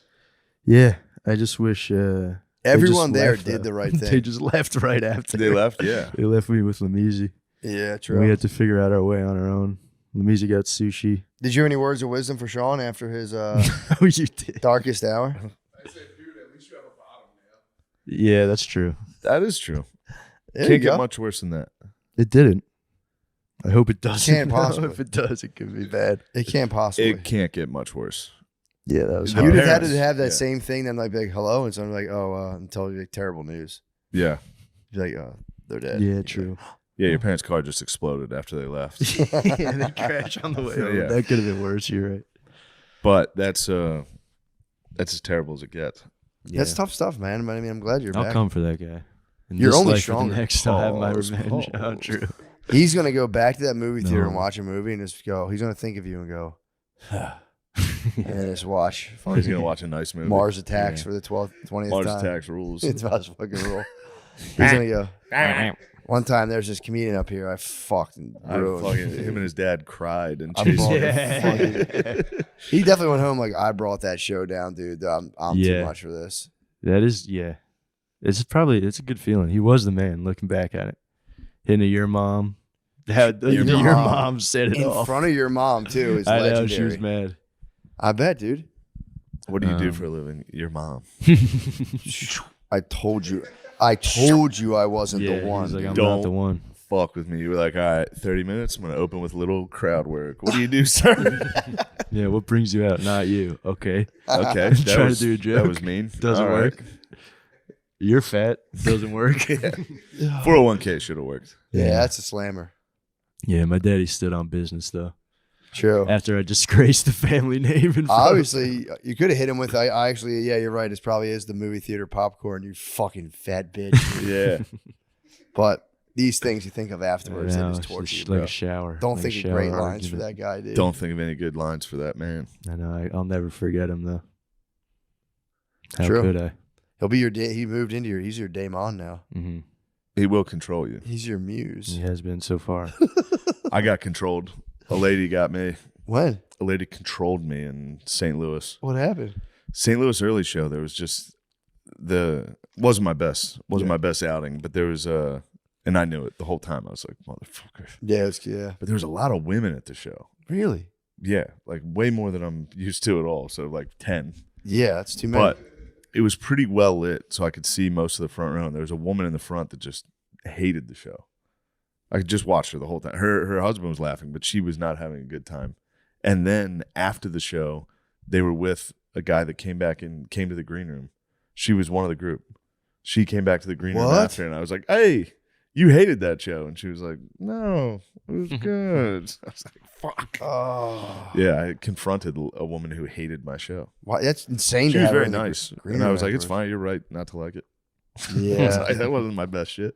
Yeah, I just wish they Everyone just there left, did though. the right They thing. just left right after. They left? Yeah. They left me with Lemezi. Yeah, We true. had to figure out our way on our own. Lemezi got sushi. Did you have any words of wisdom for Sean after his Oh, you did. darkest hour? I said, dude, at least you have a bottom now. Yeah, that's true. That is true. There you Can't go. get much worse than that. It didn't. I hope it doesn't. Can't though. possibly. If it does, it could be bad. It can't possibly. It can't get much worse. Yeah, that was My You'd hard. have had parents, to have that yeah. same thing, then like be like hello, and someone like, and tell you like terrible news. Yeah. You're like, they're dead. Yeah, true. Yeah, your parents' car just exploded after they left. Yeah, they crash on the way home. Yeah. That could have been worse. You're right. But that's as terrible as it gets. That's tough stuff, man. But I mean, I'm glad you're I'll back. come for that guy. In You're this only life or the stronger. Next, I'll have my Pause, revenge. Oh, pause. true. He's gonna go back to that movie theater and No. watch a movie and just go. He's gonna think of you and go, and then just watch He's gonna watch a nice movie. Mars Attacks Yeah. for the 20th Mars time. Attacks rules. It's about to fucking rule. He's gonna go. One time there's this comedian up here. I fucking ruined. Him and his dad cried and I chased bought him. it. He definitely went home like, I brought that show down, dude. I'm too Yeah. much for this. That is, yeah. It's a good feeling. He was the man. Looking back at it, hitting your mom. Your mom. mom said it In all. front of your mom too is I know legendary. she was mad. I bet, dude. What do you do Um, for a living? Your mom. I told you. I told you I wasn't Yeah, the one. he's like, I'm dude. not the one. Fuck with me. You were like, all right, 30 minutes. I'm gonna open with a little crowd work. What do you do, sir? Yeah, what brings you out? Not you. Okay, Okay, Trying to was, do a That joke. was mean. Doesn't All right. work. You're fat. Doesn't work. 401k should have worked. Yeah, that's a slammer. Yeah, my daddy stood on business though. True. After I disgraced the family name in front of- Obviously, you could have hit him with. I actually, yeah, you're right. It probably is the movie theater popcorn. You fucking fat bitch. Yeah. But these things you think of afterwards, they No, just it's torture you, just bro. like a shower. Don't like think a of shower great lines for argument. that guy, dude. Don't think of any good lines for that man. I know. I'll never forget him though. How True. could I? He'll be your day. He moved into he's your daemon now. Mm-hmm. He will control you. He's your muse. He has been so far. I got controlled. A lady got me. When? A lady controlled me in St. Louis. What happened? St. Louis early show. There was just wasn't my best outing, but there was and I knew it the whole time. I was like, motherfucker. Yeah. But there was a lot of women at the show. Really? Yeah, like way more than I'm used to at all. So like 10. Yeah, that's too many. But it was pretty well lit, so I could see most of the front row. And there was a woman in the front that just hated the show. I could just watch her the whole time. Her husband was laughing, but she was not having a good time. And then after the show, they were with a guy that came to the green room. She was one of the group. She came back to the green room after, and I was like, "Hey, you hated that show?" And she was like, "No, it was good." I was like, "Fuck." Oh. Yeah, I confronted a woman who hated my show. Why? That's insane. She to was have her very in the nice, green and I room was like, "It's afterwards. fine. You're right not to like it." Yeah, That wasn't my best shit.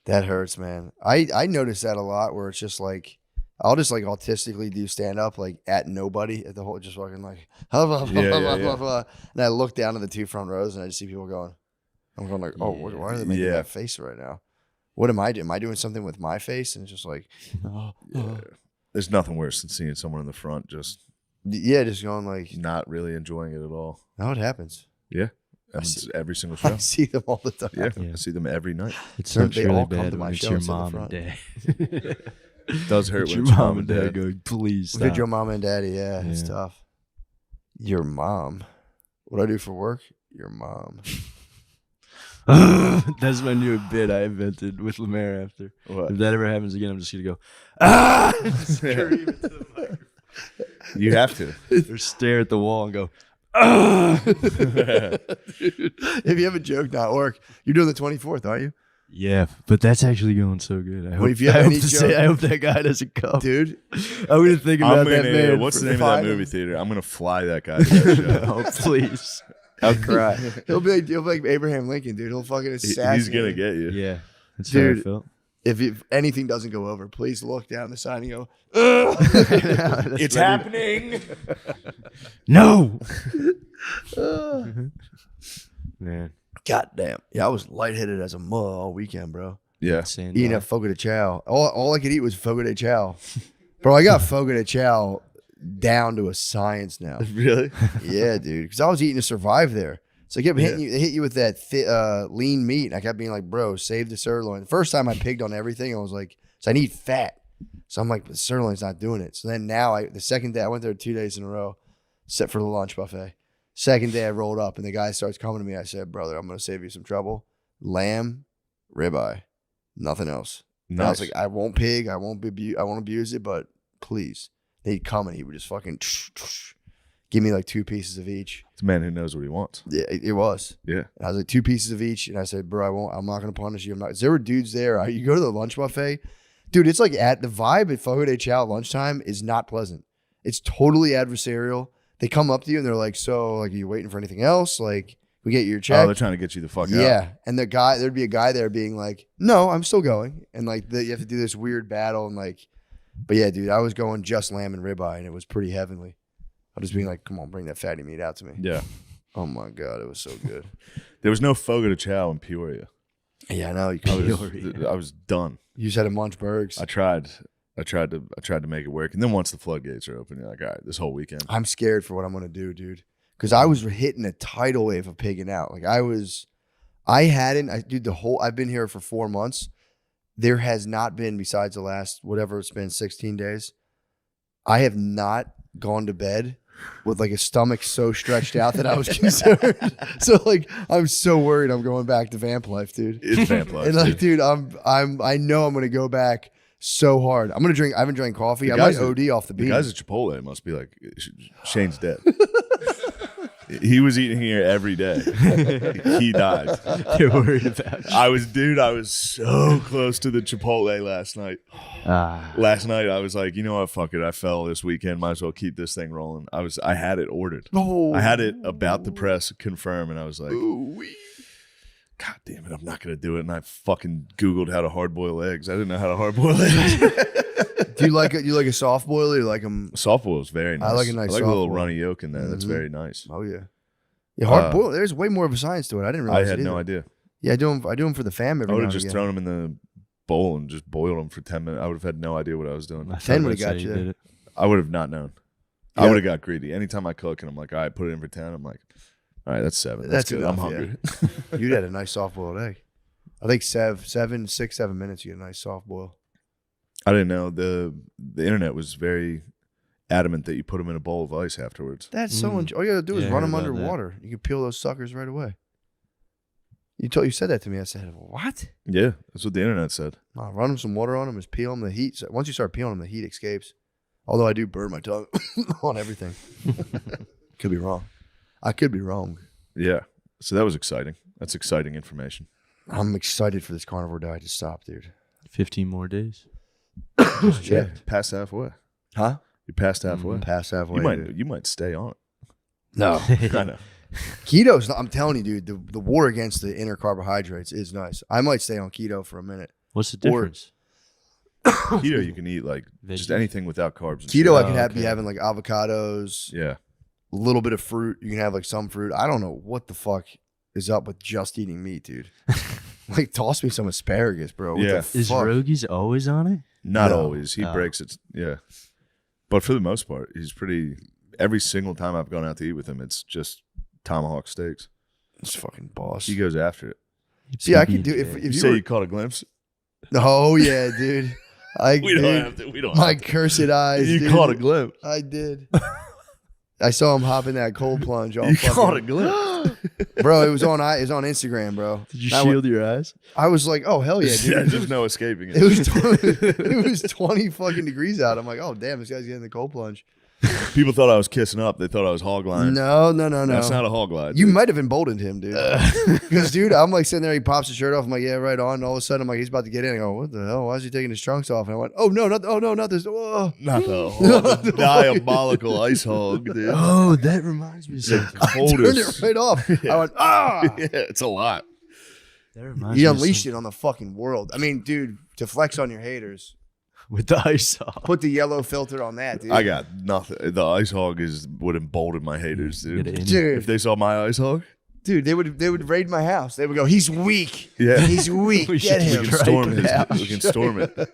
that hurts, man. I notice that a lot where it's just like I'll just like autistically do stand up like at nobody at the whole just fucking like blah, blah, blah, Yeah, blah, yeah, blah, yeah. blah. And I look down at the two front rows and I just see people going. I'm going like, oh, why are they making Yeah. that face right now? What am I doing? Am I doing something with my face? And it's just like, Yeah. There's nothing worse than seeing someone in the front just yeah, just going like, not really enjoying it at all. now it happens. Yeah, happens every single show. I see them all the time. Yeah, Yeah. I see them every night. It They're- sucks they really all come bad to my when it's show your and sit in the mom and front. dad. It does hurt It's when your it's mom and dad go, please Look at stop. your mom and daddy. Yeah, it's Yeah. tough. Your mom. What I do for work? Your mom. That's my new bit I invented with Lemaire after. What? If that ever happens again, I'm just going to go, ah! Scream into the microphone. You have to. Or stare at the wall and go, ah! If you have a joke not work, you're doing the 24th, aren't you? Yeah, but that's actually going so good. I hope, if you have any joke- I hope that guy doesn't come. Dude, I'm going to think about that man. What's the for name of that 5 movie theater? I'm gonna fly that guy to that show. Oh, please. I'll cry. He'll be like Abraham Lincoln, dude. He'll fucking assassinate. He's gonna get you. Yeah, that's Dude. how I felt. If anything doesn't go over, please look down the side and go, It's happening. No. Man, God damn. Yeah, I was lightheaded as a mud all weekend, bro. Yeah. Eating a fogo de chao. All I could eat was fogo de chao. Bro, I got fogo de chao down to a science now. Really? Yeah, dude. Because I was eating to survive there. So I kept hitting you, they hit you with that lean meat. And I kept being like, bro, save the sirloin. The first time I pigged on everything, I was like, so I need fat. So I'm like, the sirloin's not doing it. So then now, the second day, I went there 2 days in a row, except for the lunch buffet. Second day I rolled up and the guy starts coming to me. I said, brother, I'm going to save you some trouble. Lamb, ribeye, nothing else. And I was like, I won't pig. I won't abuse it, but please. He'd come and he would just fucking give me like 2 pieces of each. It's a man who knows what he wants. Yeah, it was. Yeah. And I was like 2 pieces of each, and I said, "Bro, I'm not gonna punish you. I'm not." There were dudes there. You go to the lunch buffet, dude. It's like at the vibe at Fogo de Chao at lunchtime is not pleasant. It's totally adversarial. They come up to you and they're like, "So, like, are you waiting for anything else? Like, we get your check." Oh, they're trying to get you the fuck out. Yeah, and there'd be a guy there being like, "No, I'm still going," and like you have to do this weird battle and like, but yeah, dude, I was going just lamb and ribeye, and it was pretty heavenly. I was being like, "Come on, bring that fatty meat out to me." Yeah. Oh my god, it was so good. There was no Fogo de Chao in Peoria. Yeah, I know. I was done. You just had to munch burgers. I tried to make it work, and then once the floodgates are open, you're like, all right, this whole weekend. I'm scared for what I'm gonna do, dude. Because I was hitting a tidal wave of pigging out. Like I've been here for 4 months. There has not been, besides the last whatever it's been, 16 days. I have not gone to bed with like a stomach so stretched out that I was concerned. So like I'm so worried I'm going back to vamp life, dude. It's vamp life. And like, dude, I know I'm gonna go back so hard. I'm gonna drink. I haven't drank coffee. I guys might OD off the The bean. guys at Chipotle must be like, Shane's dead. He was eating here every day. He died. They're worried about you. I was so close to the Chipotle last night. Last night I was like, you know what, fuck it. I fell this weekend. Might as well keep this thing rolling. I had it ordered. Oh. I had it about to press confirm, and I was like, God damn it, I'm not gonna do it. And I fucking Googled how to hard boil eggs. I didn't know how to hard boil eggs. Do you like a soft boil or you like them? Soft boil is very nice. I like a nice a soft little boil. runny yolk in there. That's Mhm. very nice. Oh yeah. Yeah, hard boiled. There's way more of a science to it. I didn't I realize. had it no either. idea. Yeah, I do them for the fam every I would now have and just again. thrown them in the bowl and just boiled them for 10 minutes. I would have had no idea what I was doing. I thought 10 would've that's how got you there. did it. I would have not known. Yeah. I would have got greedy. Anytime I cook and I'm like, all right, put it in for 10. I'm like, all right, that's 7. That's good. enough, I'm hungry. You'd had a nice soft boiled egg. I think 7 minutes you get a nice soft boil. I didn't know. The internet was very adamant that you put them in a bowl of ice afterwards. That's so much. All you gotta do is Yeah, I run heard them about that. underwater. You can peel those suckers right away. You said that to me. I said, what? Yeah, that's what the internet said. No, run them some water on them, just peel them. The heat. Once you start peeling them, the heat escapes. Although I do burn my tongue on everything. Could be wrong. I could be wrong. Yeah. So that was exciting. That's exciting information. I'm excited for this carnivore diet to stop, dude. 15 more days. Yeah. Past halfway. Huh? You passed halfway. Past halfway. dude. You might stay on it. No. I know. Keto's, I'm telling you, dude, the war against the inner carbohydrates is nice. I might stay on keto for a minute. What's the difference? Keto, you can eat like just Veggies? anything without carbs. And Keto, I shit. can be okay. having like avocados, Yeah. a little bit of fruit. You can have like some fruit. I don't know what the fuck is up with just eating meat, dude. Like, toss me some asparagus, bro. What Yeah. the Is fuck? Rogies always on it? Not No. always. He Oh. breaks it. Yeah. But for the most part, he's pretty. Every single time I've gone out to eat with him, it's just tomahawk steaks. It's fucking boss. He goes after it. See, I could do if You you say were, you caught a glimpse? oh yeah, dude. We don't have to. We don't My have to. cursed eyes. You dude. caught a glimpse. I did. I saw him hop in that cold plunge. All You fucking- caught a glimpse. bro. It was on Instagram, bro. Did you That shield your eyes? I was like, oh hell yeah, Yeah, dude. there's no escaping it. It was 20, it was 20 fucking degrees out. I'm like, oh damn, this guy's getting the cold plunge. People thought I was kissing up. They thought I was hog lying. No. That's not a hog lie. You dude. might have emboldened him, dude. Because, dude, I'm like sitting there, he pops his shirt off. I'm like, yeah, right on. And all of a sudden, I'm like, he's about to get in. I go, what the hell? Why is he taking his trunks off? And I went, oh, no, not this. Oh. Not the hog, the diabolical ice hog, dude. Oh, that reminds me of The something. Turned coldest. it right off. I went, ah. Yeah, it's a lot. That reminds He me of unleashed something. it on the fucking world. I mean, dude, to flex on your haters, With the ice off. put the yellow filter on that, dude. I got nothing. The ice hog would embolden my haters, dude. Get it in. Dude, If they saw my ice hog, dude, they would raid my house. They would go, he's weak. yeah, He's weak. We Get should him. we can storm Right his. now. We can storm it.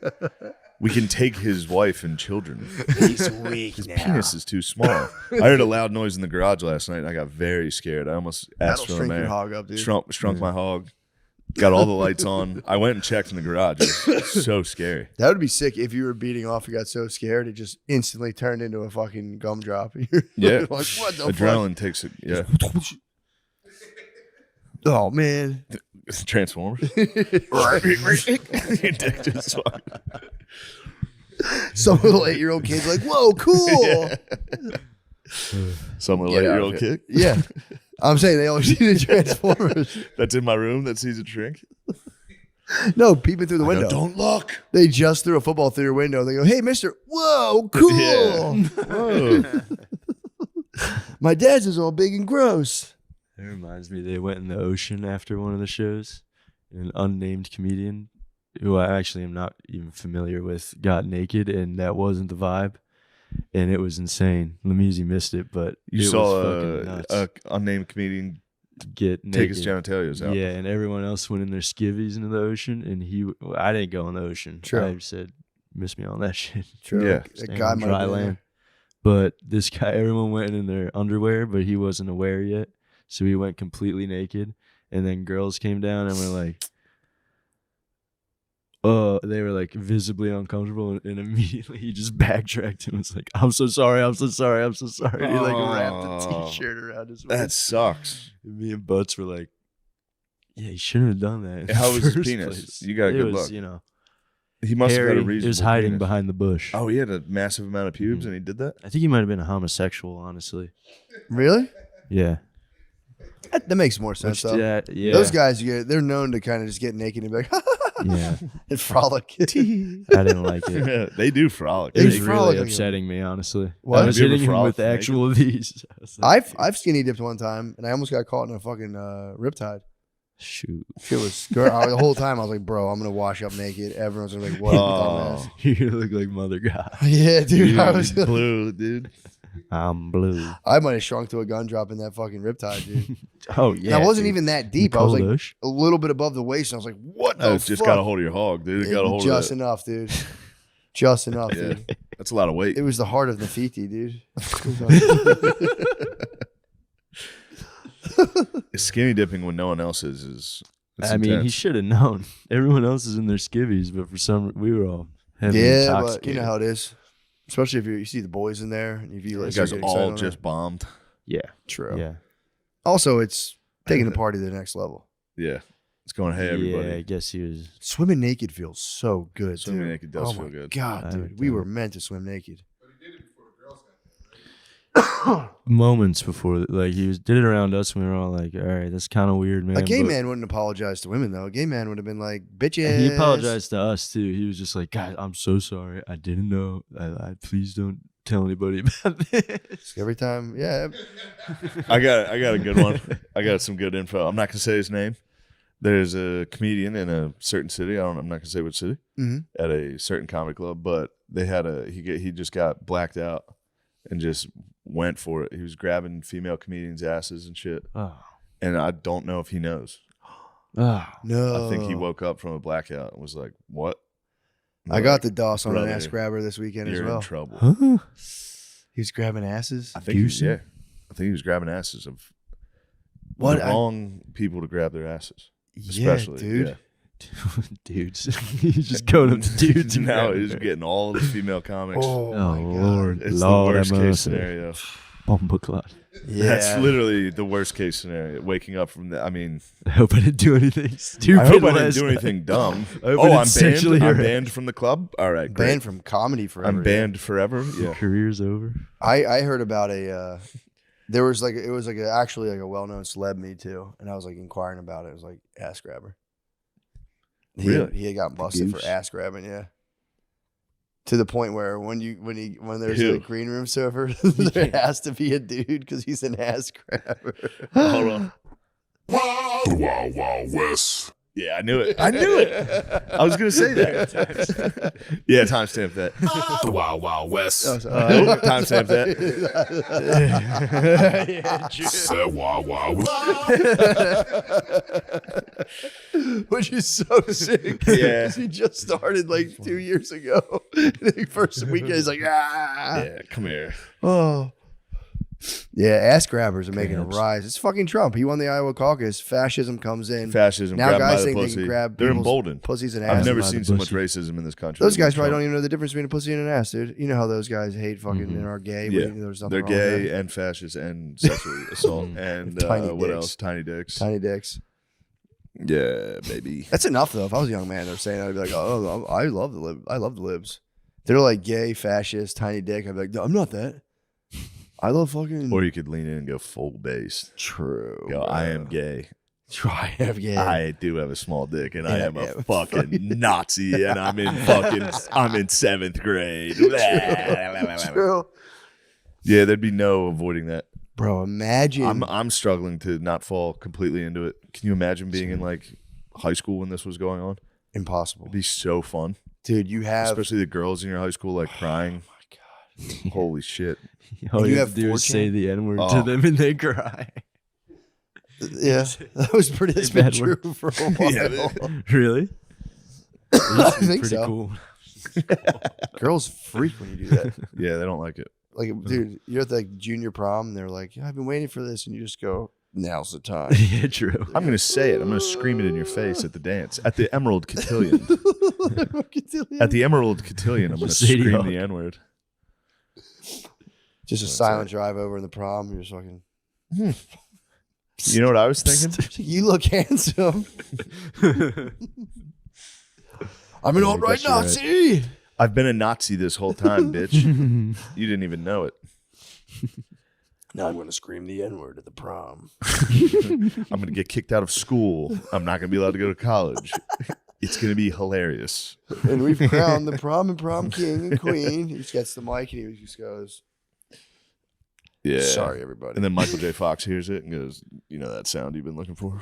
We can take his wife and children. He's weak His now. penis is too small. I heard a loud noise in the garage last night, and I got very scared. I almost asked That'll for a shrink your mayor. hog up, dude. Shrunk my hog. Got all the lights on. I went and checked in the garage. It was so scary. That would be sick if you were beating off. You got so scared it just instantly turned into a fucking gumdrop. You're Yeah. like, what the Adrenaline takes it. Yeah. fuck? Oh man. Transformers. Some little 8-year-old kid's like, whoa, cool. Some little Get out 8-year-old of it. kid. Yeah. I'm saying they always see the Transformers. That's in my room that sees a shrink. No, peeping through the I window. go, don't look. They just threw a football through your window. They go, hey, mister. Whoa, cool. Yeah. Oh. My dad's is all big and gross. That reminds me, they went in the ocean after one of the shows. An unnamed comedian, who I actually am not even familiar with, got naked, and that wasn't the vibe. And it was insane. Lamisi missed it, but You it saw was fucking nuts. a unnamed comedian to get naked. take his genitalias out. Yeah, and everyone else went in their skivvies into the ocean, and I didn't go in the ocean. True. I said, miss me on that shit. True. Yeah. A Staying guy on might dry have been land. But this guy, everyone went in their underwear, but he wasn't aware yet. So he went completely naked. And then girls came down and were like, they were like visibly uncomfortable. And immediately he just backtracked and was like, I'm so sorry. I'm so sorry. I'm so sorry. And he like wrapped the Oh. t-shirt around his That waist. sucks. And me and Butts were like, yeah, he shouldn't have done that. in How the was his first penis? place. You got a It good was, look. you know, He must have hairy. had a reason. It was hiding behind the bush. Oh, he had a massive amount of pubes, and he did that. I think he might have been a homosexual, honestly. Really? Yeah. That makes more sense, though. Yeah. Those guys, they're known to kind of just get naked and be like, Yeah. and frolic. I didn't like it. Yeah, they do frolic. It They was frolic. really upsetting me, honestly. What? I was Have you ever hitting him with frolicked actual of these. I was like, I've skinny dipped one time and I almost got caught in a fucking riptide. Shoot. Shit was the whole time I was like, bro, I'm gonna wash up naked. Everyone's gonna be like, what? dumbass. You look like Mother God. Yeah, dude. I was blue, dude. I'm blue. I might have shrunk to a gun drop in that fucking riptide, dude. Oh, And yeah. I wasn't dude. even that deep. I was like Nicole-ish. a little bit above the waist. And I was like, what the It's just fuck? got a hold of your hog, dude. It got a hold Just of that. enough, dude. Just enough, Yeah. dude. That's a lot of weight. It was the heart of Nefiti, dude. Skinny dipping when no one else is. I mean, he should have known. Everyone else is in their skivvies, but for some, we were all heavily Yeah, but intoxicated. you know how it is. Especially if you see the boys in there. And if you You like, guys start getting excited all on just that. bombed. Yeah. True. Yeah. Also, it's taking the party to the next level. Yeah. It's going, hey, everybody. Yeah, I guess he was. Swimming naked feels so good, Swimming dude. naked does oh feel my good. God, I dude. would We too. were meant to swim naked. Moments before, like he did it around us, and we were all like, "All right, that's kind of weird, man." A gay but- man wouldn't apologize to women, though. A gay man would have been like, bitches. And he apologized to us too. He was just like, "Guys, I'm so sorry. I didn't know. I please don't tell anybody about this." Every time, yeah. I got a good one. I got some good info. I'm not gonna say his name. There's a comedian in a certain city. I'm not gonna say which city. Mhm. At a certain comedy club, but they had he just got blacked out and just went for it. He was grabbing female comedians' asses and shit. Oh, And I don't know if he knows. oh. No. I think he woke up from a blackout and was like, "What?" I got the DOS on an brother, ass grabber this weekend as You're well. in trouble. Huh? He was grabbing asses. I think he was, Goosey? yeah. I think he was grabbing asses of What? the wrong people to grab their asses. Yeah, Especially, dude. yeah. Dudes, he's just going up to dudes and now grabbing he's their- getting all the female comics. Oh, Oh my God. Lord, It's Lord the worst have case mercy. scenario. Bumbleclot. Yeah. That's literally the worst case scenario. Waking up from that. I mean, I hope I didn't do anything stupid. I hope I didn't last do night. anything dumb. I hope I Oh, didn't I'm sexually banned. I'm harass- banned from the club. All right, great. Banned from comedy forever. I'm yeah. banned forever. Your Yeah. career's over. I heard about there was like, it was like actually like a well-known celeb Me Too. And I was like inquiring about it. It was like ass grabber. Really? He had gotten busted for goose? ass grabbing, yeah. To the point where when there's Ew. a green room server, there has to be a dude because he's an ass grabber. Hold on. The Wild Wild West. Yeah, I knew it. I knew it. I was gonna say that. Yeah, timestamp that. The Wild Wild West. Oh, sorry. Nope, timestamp that. Said Wild Wild West. Which is so sick. Yeah. 'Cause he just started like 2 years ago. The first weekend, he's like, ah. Yeah, come here. Oh. Yeah, ass grabbers are making a Crabs. rise. It's fucking Trump. He won the Iowa caucus. Fascism comes in. Fascism. Now grab guys by the think they pussy. can grab They're people's emboldened. pussies and I've asses. never by the seen so much pussy. racism in this country. Those guys Trump. probably don't even know the difference between a pussy and an ass, dude. You know how those guys hate fucking and are gay. But Yeah, even though there's nothing they're wrong with gay that. and fascist and sexually assault and Tiny what dicks. else? Tiny dicks. Tiny dicks. Yeah, baby. That's enough though. If I was a young man, they're saying I'd be like, oh, I love the lib. I love the libs. They're like gay, fascist, tiny dick. I'd be like, no, I'm not that. I love fucking. Or you could lean in and go full based. True. Go, I am gay. Try have gay. I do have a small dick, and I Yeah, am a yeah, fucking Nazi, and I'm in 7th grade. True. Yeah, there'd be no avoiding that. Bro, imagine. I'm struggling to not fall completely into it. Can you imagine being in like high school when this was going on? Impossible. It'd be so fun, Dude, you have. especially the girls in your high school like crying. Holy shit! All you you have have to do is 4chan? say the N word Oh. to them and they cry. Yeah. That was pretty. That's been Bad true word. for a while. Yeah. Really? I think Pretty so. cool. Girls freak when you do that. Yeah, they don't like it. Like, dude, you're at like junior prom and they're like, yeah, I've been waiting for this. And you just go, now's the time. Yeah, true. I'm gonna say it. I'm gonna scream it in your face at the dance at the Emerald Cotillion. At the Emerald Cotillion, I'm gonna Sadie scream Hawk. the N word. Just a silent drive over in the prom. You're just fucking, You know what I was thinking? you look handsome. I'm an I alt-right guess you're right. Nazi. I've been a Nazi this whole time, bitch. You didn't even know it. Now I'm going to scream the N-word at the prom. I'm gonna get kicked out of school. I'm not gonna be allowed to go to college. It's gonna be hilarious. And we've crowned the prom and prom king and queen. He just gets the mic and he just goes, Yeah. Sorry, everybody. And then Michael J. Fox hears it and goes, "You know that sound you've been looking for?"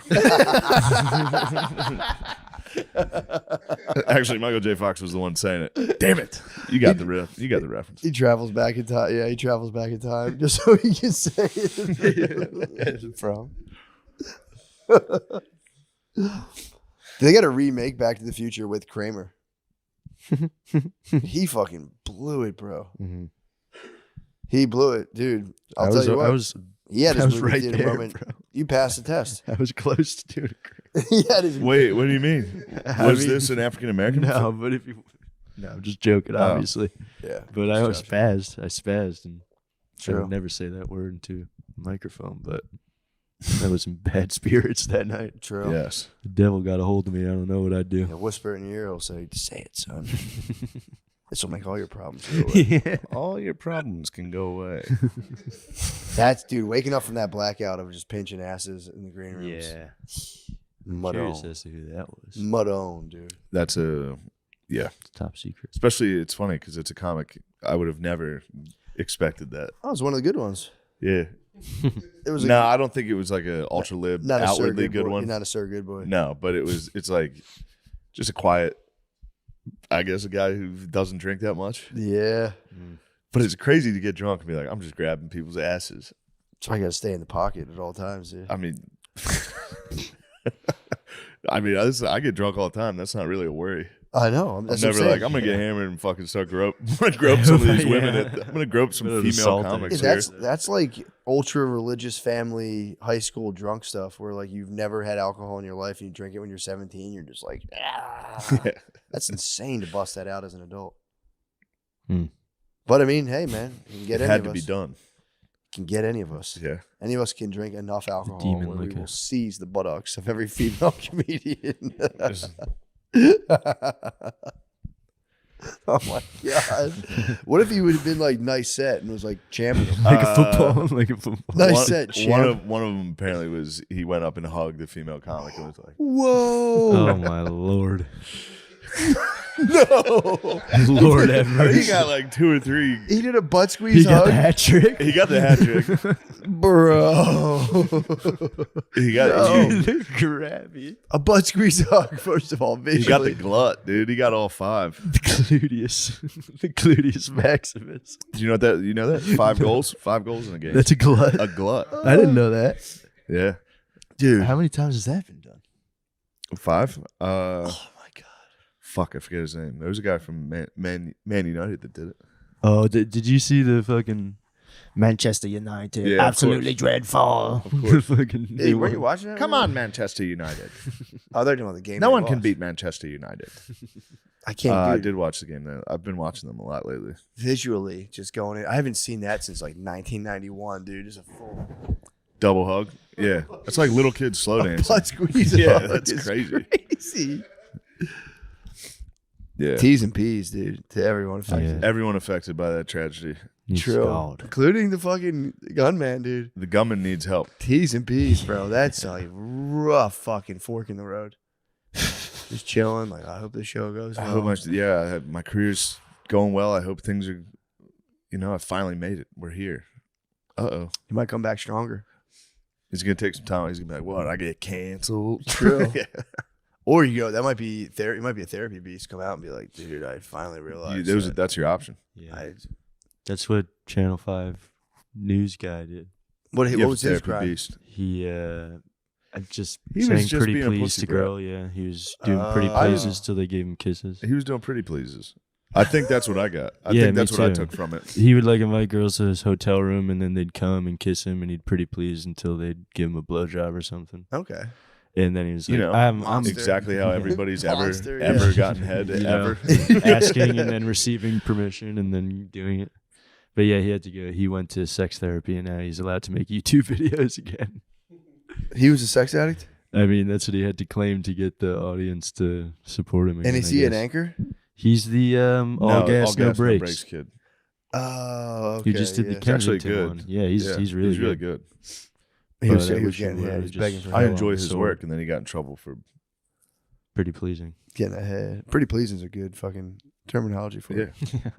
Actually, Michael J. Fox was the one saying it. Damn it! You got the reference. He travels back in time. Yeah, he travels back in time just so he can say it. From. They got a remake Back to the Future with Kramer. He fucking blew it, bro. Mm-hmm. He blew it, dude. I'll tell you what. He had his movie right theater there, moment. bro. You passed the test. I was close to doing it. He had his Wait, what do you mean? Was this an African American? No, but if you, no, I'm just joking, obviously. Yeah, But I was spazzed. I spazzed, and I True. would never say that word into a microphone. But I was in bad spirits that night. true. Yes. The devil got a hold of me. I don't know what I'd do. Yeah, whisper in your ear. He'll say, "Say it, son. This will make all your problems go away." Yeah. All your problems can go away. That's dude. Waking up from that blackout of just pinching asses in the green rooms. Yeah. Mud Curious on. as to who that was. Mud on, dude. That's It's top secret. especially it's funny because it's a comic. I would have never expected that. Oh, it was one of the good ones. Yeah. It was No, I don't think it was like a ultra lib, not a Sir outwardly good boy. one. You're not a Sir Good boy. No, but it's like just a quiet, I guess, a guy who doesn't drink that much. Yeah. But it's crazy to get drunk and be like, I'm just grabbing people's asses. So I got to stay in the pocket at all times, dude. I mean, I get drunk all the time. That's not really a worry. I know. I'm That's what never saying. like, I'm going to get hammered and fucking start grope. I'm going to grope some of these women. Yeah. I'm going to grope some Bit of female assaulting. comics Yeah, here. that's like ultra religious family high school drunk stuff where like you've never had alcohol in your life and you drink it when you're 17. You're just like, Yeah. That's insane to bust that out as an adult. Hmm. But I mean, hey man, you can get It any had of to us. be done. Can get any of us. Yeah. Any of us can drink enough alcohol demon where we liquor. will seize the buttocks of every female comedian. Just- Oh my god! What if he would have been like nice set and was like champion? Like a football. Like a football. Nice one, set, one champ. of them apparently was he went up and hugged the female comic and was like, Whoa! Oh my lord. No! Lord have he mercy. got like 2 or 3. He did a butt He squeeze got hug, the hat trick. He got the hat trick. bro. He got The grabby. A butt squeeze hug. First of all, he visually. got the glut, dude. He got all 5. The gluteus. The gluteus maximus. Do you know what that? You know that 5 goals, 5 goals in a game. That's a glut. A glut. I didn't know that. Yeah, dude. How many times has that been done? 5. Oh my god. Fuck, I forget his name. There was a guy from Man United that did it. Oh, did you see the fucking Manchester United, Yeah, of absolutely dreadful. the fucking Hey, were you watching that? Come on, Manchester United. Oh, they're doing the game. No they one can lost. beat Manchester United. I can't. I Dude, did watch the game. Though. I've been watching them a lot lately. visually, just going in. I haven't seen that since like 1991, dude. Just a full Double hug. Yeah, it's like little kids slow dancing. butt squeeze. Yeah, hug that's is crazy. Crazy. Yeah, T's and P's, dude. To everyone affected. Yeah. everyone affected by that tragedy. True. Including the fucking gunman, dude. The gunman needs help. T's and P's, bro. That's a rough fucking fork in the road. Just chilling. Like, I hope the show goes I well. hope my career's going well. I hope things are, I finally made it. We're here. You might come back stronger. He's gonna take some time. He's gonna be like, "What? I get canceled." True. Yeah. Or you go, that might be it might be a therapy beast. Come out and be like, dude, I finally realized That's your option. Yeah. That's what Channel 5 news guy did. what You have was a his therapy crime? beast. He just He was saying just pretty being a please pussy to bro. girl. Yeah, he was doing pretty I pleases till they gave him kisses. He was doing pretty pleases. I think that's what I got. I Yeah, think me that's what I too. took from it. He would like invite girls to his hotel room, and then they'd come and kiss him, and he'd pretty please until they'd give him a blowjob or something. Okay. And then he was like, I'm monster. exactly how everybody's Monster, ever yeah. gotten head you know, ever. asking and then receiving permission and then doing it. But yeah, he had to go. He went to sex therapy, and now he's allowed to make YouTube videos again. He was a sex addict? I mean, that's what he had to claim to get the audience to support him. And again, is I he an guess. anchor? He's the all gas, no brakes. kid. Oh, okay. He just did the It's actually Kensington good. one. Yeah, he's really good. He was, But I he was wish he getting would've head. He was just- begging for I help. enjoy his sword. work, and then he got in trouble for. Pretty pleasing. Getting ahead. Pretty pleasing is a good fucking terminology for it. Yeah.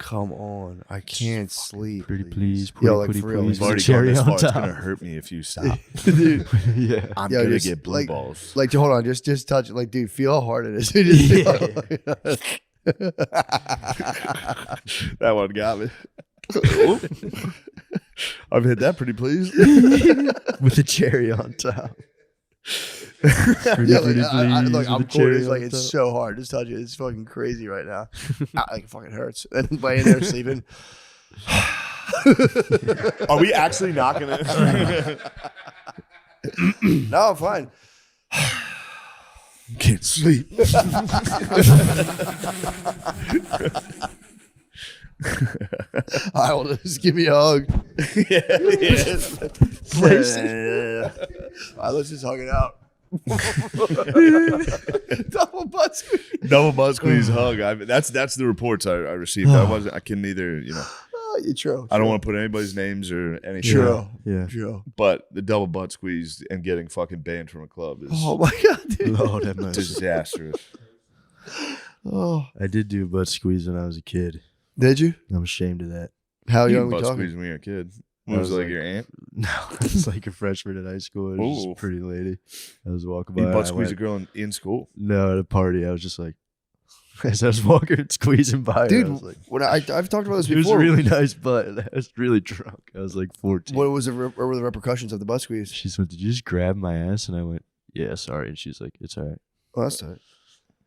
Come on. I can't sleep. Pretty please, Yo, pretty, like, pretty for real, please. You've with already a gone cherry this on far. It's top. gonna hurt me if you stop. Dude, Yeah. I'm yo, gonna just, get blue like, balls. like, hold on, just touch it. Like, dude, feel how hard it is. Just That one got me. I've hit that pretty please. With a cherry on top. Pretty, Yeah, pretty like, please. like, I'm with a cool. cherry It's like on it's top. so hard. Just touch it. It's fucking crazy right now. Like, it fucking hurts. And laying there sleeping. Are we actually not gonna? No, I'm fine. Can't sleep. I will just give me a hug. Please. All right, let's just hug it out. Double butt squeeze. Double butt squeeze hug. That's the reports I received. I can neither. Oh, you're true. I don't want to put anybody's names or anything. True. Yeah. True. But the double butt squeeze and getting fucking banned from a club is Oh my god, dude. Lord have mercy. disastrous. Oh, I did do butt squeeze when I was a kid. did you? I'm ashamed of that. How You young we butt talking? squeeze when you're a kid. I It was was like like- your aunt. No, I was like a freshman in high school. It was just Ooh. a pretty lady. I was walking by. You and butt I squeeze a went- girl in school. No, at a party. I was just like, as I was walking and squeezing by her, I Dude, was like, when I've talked about this it was before. really nice butt. And I was really drunk. I was like 14. What was what were the repercussions of the butt squeeze? She went, did you just grab my ass? And I went, yeah, sorry. And she's like, it's all right. Oh, that's tight.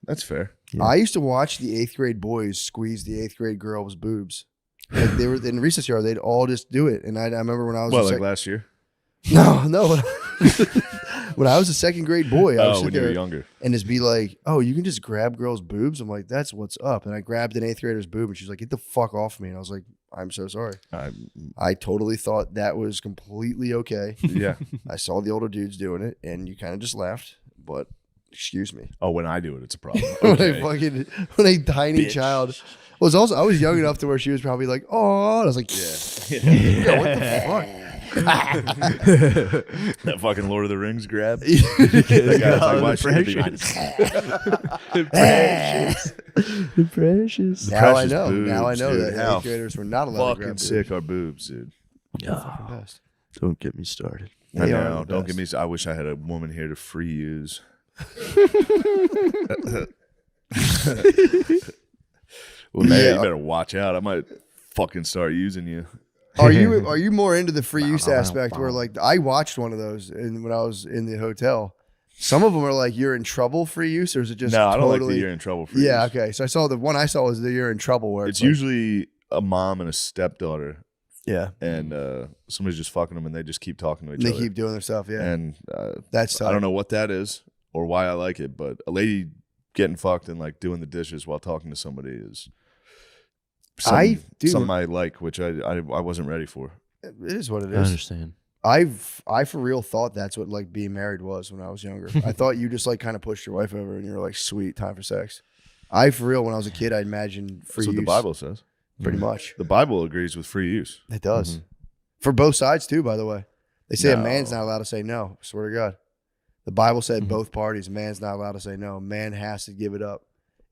That's fair. Yeah. I used to watch the 8th grade boys squeeze the 8th grade girls' boobs. Like they were in recess yard, they'd all just do it. And I remember when I was Well, a like sec- last year. no. When I was a 2nd grade boy, I was Oh, when sit you were there younger. and just be like, "Oh, you can just grab girls' boobs." I'm like, "That's what's up." And I grabbed an 8th grader's boob, and she's like, "Get the fuck off me!" And I was like, "I'm so sorry." I totally thought that was completely okay. Yeah. I saw the older dudes doing it, and you kind of just laughed. But excuse me, Oh, when I do it, it's a problem. when Okay. when a tiny child was also, I was young enough to where she was probably like, "Oh," and I was like, "Yeah, what the fuck." That fucking Lord of the Rings grab. That guy's like, why shouldn't it be The precious. Now I Precious know. Now I boobs, know dude. that How 8th graders were not allowed to fucking grab sick are boobs, dude. Oh, Best. don't get me started. I They are know. the Don't get best. me. I wish I had a woman here to free use. Well, man, Yeah. you better watch out. I might fucking start using you. Are you more into the free use aspect where like I watched one of those when I was in the hotel. Some of them are like you're in trouble free use, or is it just No, I don't like totally? the you're in trouble for Yeah, use. okay. So I saw the one I saw was the you're in trouble where It's like, usually a mom and a stepdaughter, yeah, and somebody's just fucking them, and they just keep talking to each they other. keep doing their stuff. Yeah, And that's tough. I don't know what that is or why I like it, but a lady getting fucked and like doing the dishes while talking to somebody is something I like, which I wasn't ready for. It is what it I is. understand. I for real thought that's what like being married was when I was younger. I thought you just like kind of pushed your wife over and you were like, sweet, time for sex. I for real when I was a kid, I imagined free That's what use. the Bible says. pretty much. The Bible agrees with free use. It does for both sides too. By the way, they say a No. man's not allowed to say no. I swear to God, the Bible said both parties. A man's not allowed to say no. A man has to give it up.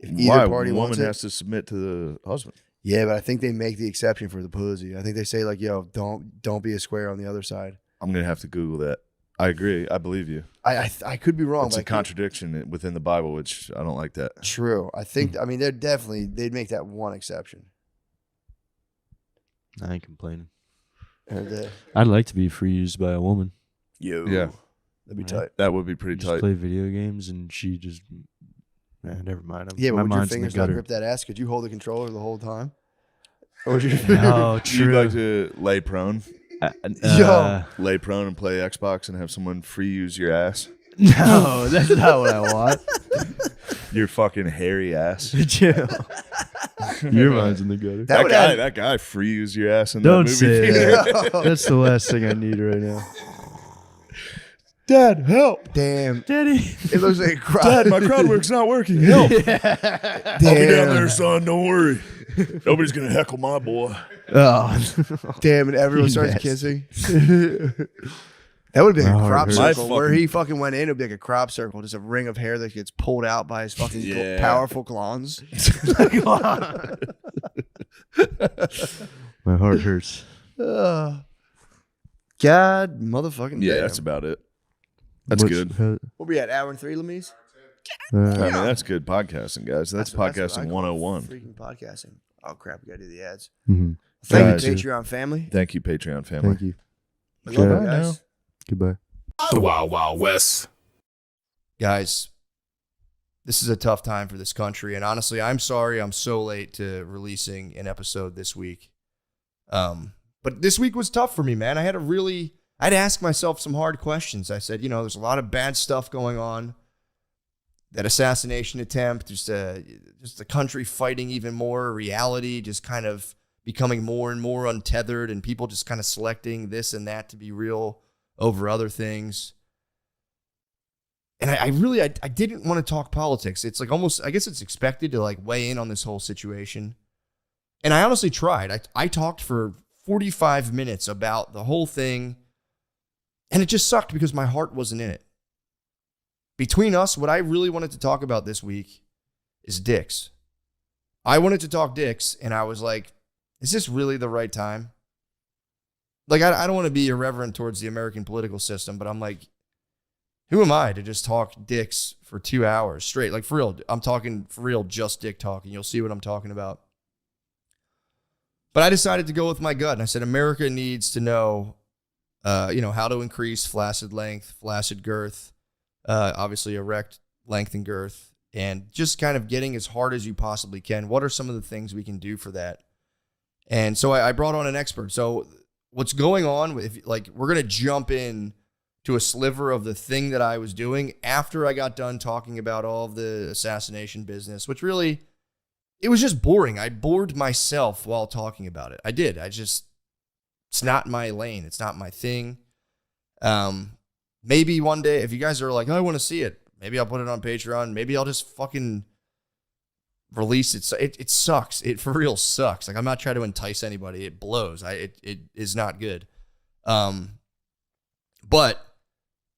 If either Why? party The wants woman it, has to submit to the husband. yeah, but I think they make the exception for the pussy. I think they say like, yo, don't be a square on the other side. I'm gonna have to Google that. I agree. I believe you. I could be wrong. It's but a I could- contradiction within the Bible, which I don't like that. True. I think. I mean, they'd make that one exception. I ain't complaining. And, I'd like to be free used by a woman. yo, Yeah. that'd be Right. tight. That would be pretty Just tight. play video games and she just, never mind. Yeah, but my would your mind's in the fingers not gutter. grip that ass? Could you hold the controller the whole time? Or would you? No, You'd true. like to lay prone, Yo. lay prone, and play Xbox, and have someone free use your ass, no, that's not what I want. your fucking hairy ass. Chill. Your mind's in the gutter. That would add- That guy free used your ass in Don't that movie say theater. that. That's the last thing I need right now. Dad, help! Damn, Daddy. it looks like a crowd. Dad, my crowd work's not working. Help! I'll be down there, Damn, son. Don't worry. Nobody's gonna heckle my boy. Oh. damn, and everyone You starts bastard. kissing. That would be a My heart crop hurts. circle. My Where fucking- he fucking went in, it would be like a crop circle, just a ring of hair that gets pulled out by his fucking Yeah. powerful claws. My heart hurts. God, motherfucking Yeah, damn. that's about it. That's What's- good. how- We'll be at hour and 3, Lemise. I mean, that's good podcasting, guys. That's what I podcasting call 101. Freaking podcasting. Oh, crap. We got to do the ads. mhm. Thank you, Guys. Patreon family. Thank you, Patreon family. Thank you. We love you Okay. guys. Goodbye. The Wild Wild West. Guys, this is a tough time for this country. And honestly, I'm sorry I'm so late to releasing an episode this week. But this week was tough for me, man. I had to ask myself some hard questions. I said, there's a lot of bad stuff going on. That assassination attempt, just the country fighting even more, reality just kind of becoming more and more untethered, and people just kind of selecting this and that to be real over other things. And I didn't want to talk politics. It's like almost, I guess it's expected to like weigh in on this whole situation. And I honestly tried. I talked for 45 minutes about the whole thing, and it just sucked because my heart wasn't in it. Between us, what I really wanted to talk about this week is dicks. I wanted to talk dicks, and I was like, is this really the right time? Like, I don't want to be irreverent towards the American political system, but I'm like, who am I to just talk dicks for 2 hours straight? Like, for real, I'm talking for real, just dick talk, and you'll see what I'm talking about. But I decided to go with my gut, and I said, America needs to know, how to increase flaccid length, flaccid girth, obviously erect length and girth, and just kind of getting as hard as you possibly can. What are some of the things we can do for that? And so I brought on an expert. So what's going on, we're going to jump in to a sliver of the thing that I was doing after I got done talking about all of the assassination business, which really, it was just boring. I bored myself while talking about it. I did. It's not my lane. It's not my thing. Maybe one day, if you guys are like, oh, I want to see it, maybe I'll put it on Patreon. Maybe I'll just fucking release it. It sucks. It for real sucks. Like, I'm not trying to entice anybody. It blows. It is not good. But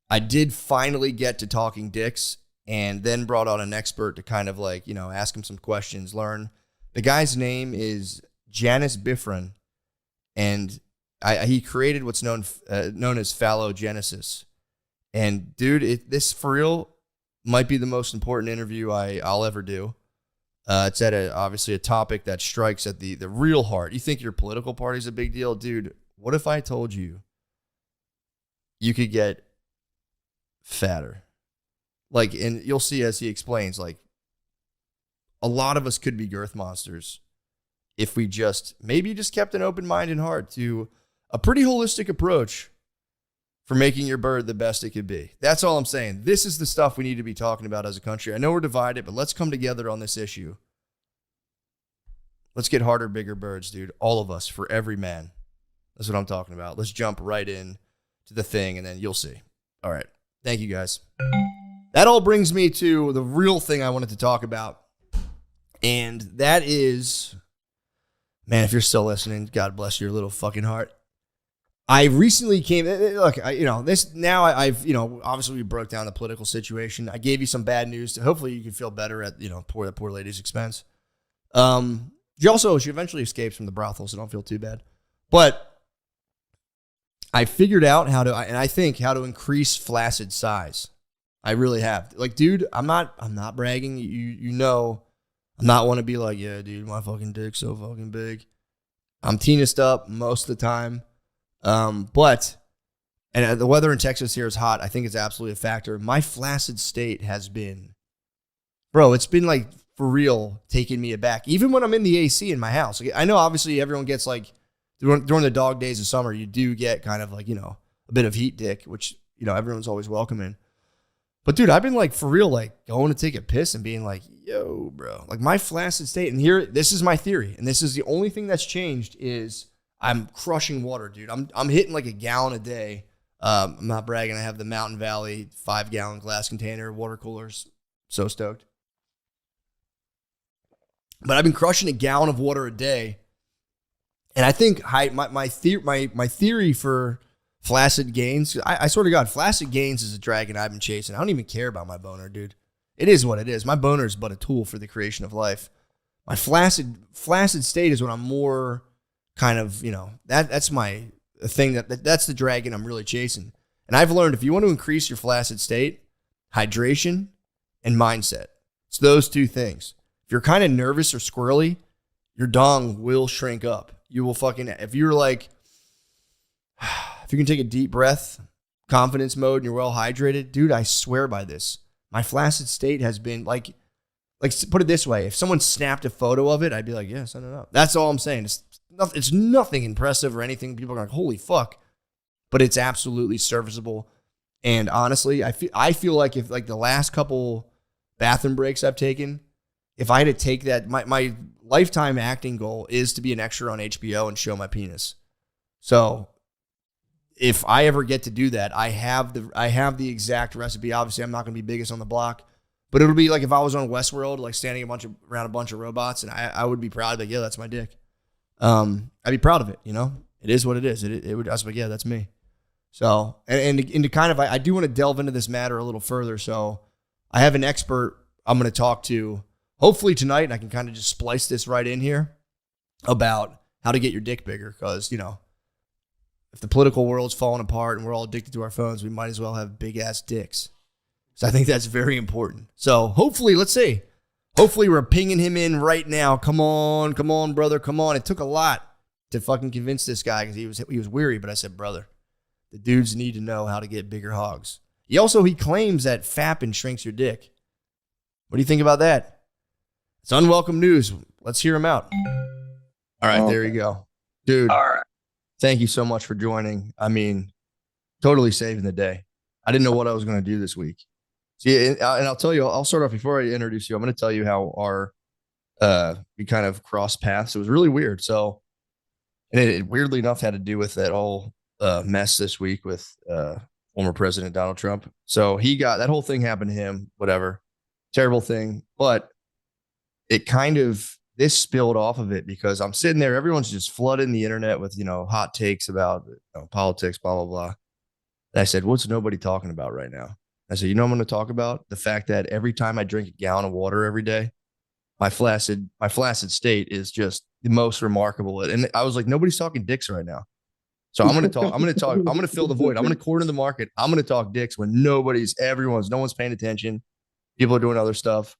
I did finally get to talking dicks, and then brought on an expert to kind of like, ask him some questions, learn. The guy's name is Janis Bifrin, and he created what's known as phylogenesis. And dude, this for real might be the most important interview I'll ever do. It's at obviously a topic that strikes at the real heart. You think your political party's a big deal? Dude, what if I told you could get fatter? Like, and you'll see as he explains, like, a lot of us could be girth monsters if we maybe kept an open mind and heart to a pretty holistic approach for making your bird the best it could be. That's all I'm saying. This is the stuff we need to be talking about as a country. I know we're divided, but let's come together on this issue. Let's get harder, bigger birds, dude. All of us, for every man. That's what I'm talking about. Let's jump right in to the thing, and then you'll see. All right. Thank you, guys. That all brings me to the real thing I wanted to talk about. And that is, man, if you're still listening, God bless your little fucking heart. I recently obviously we broke down the political situation. I gave you some bad news. Hopefully you can feel better at, poor lady's expense. She eventually escapes from the brothel, so don't feel too bad. But I figured out how to increase flaccid size. I really have. Like, dude, I'm not bragging. I'm not want to be like, yeah, dude, my fucking dick's so fucking big. I'm teenest up most of the time. But the weather in Texas here is hot. I think it's absolutely a factor. My flaccid state has been, it's been like for real taking me aback. Even when I'm in the AC in my house. Like, I know obviously everyone gets like, during the dog days of summer, you do get kind of like, a bit of heat dick, which, everyone's always welcome in. But dude, I've been like for real, like going to take a piss and being like, yo, bro, like my flaccid state. And this is my theory. And this is the only thing that's changed is I'm crushing water, dude. I'm hitting like a gallon a day. I'm not bragging. I have the Mountain Valley 5-gallon glass container water coolers. So stoked. But I've been crushing a gallon of water a day. And I think my theory for flaccid gains, I swear to God, flaccid gains is a dragon I've been chasing. I don't even care about my boner, dude. It is what it is. My boner is but a tool for the creation of life. My flaccid state is when I'm more kind of, that's my thing that's the dragon I'm really chasing. And I've learned if you want to increase your flaccid state, hydration and mindset. It's those two things. If you're kind of nervous or squirrely, your dong will shrink up. You will if you're like, if you can take a deep breath, confidence mode, and you're well hydrated, dude, I swear by this. My flaccid state has been like put it this way. If someone snapped a photo of it, I'd be like, yeah, send it up. That's all I'm saying. It's nothing impressive or anything. People are like, holy fuck. But it's absolutely serviceable. And honestly, I feel like if like the last couple bathroom breaks I've taken, if I had to take that, my lifetime acting goal is to be an extra on HBO and show my penis. So if I ever get to do that, I have the exact recipe. Obviously, I'm not going to be biggest on the block, but it'll be like if I was on Westworld, like standing around a bunch of robots, and I would be proud. Like, yeah, that's my dick. I'd be proud of it. It is what it is. It would. I was like, yeah, that's me. So, and to kind of, I do want to delve into this matter a little further. So, I have an expert I'm going to talk to hopefully tonight, and I can kind of just splice this right in here about how to get your dick bigger. Because if the political world's falling apart and we're all addicted to our phones, we might as well have big ass dicks. So I think that's very important. So hopefully, let's see. Hopefully we're pinging him in right now. Come on, brother, come on. It took a lot to fucking convince this guy because he was weary. But I said, brother, the dudes need to know how to get bigger hogs. He claims that fapping shrinks your dick. What do you think about that? It's unwelcome news. Let's hear him out. All right, there you go. Dude, all right. Thank you so much for joining. I mean, totally saving the day. I didn't know what I was going to do this week. See, and I'll tell you, I'll start off before I introduce you. I'm going to tell you how we kind of crossed paths. It was really weird. So, and it weirdly enough had to do with that whole mess this week with former President Donald Trump. So that whole thing happened to him, whatever, terrible thing. But it kind of, this spilled off of it because I'm sitting there, everyone's just flooding the internet with, hot takes about politics, blah, blah, blah. And I said, what's nobody talking about right now? I said, what I'm going to talk about? The fact that every time I drink a gallon of water every day, my flaccid state is just the most remarkable. And I was like, nobody's talking dicks right now. So I'm going to fill the void. I'm going to corner the market. I'm going to talk dicks when no one's paying attention. People are doing other stuff.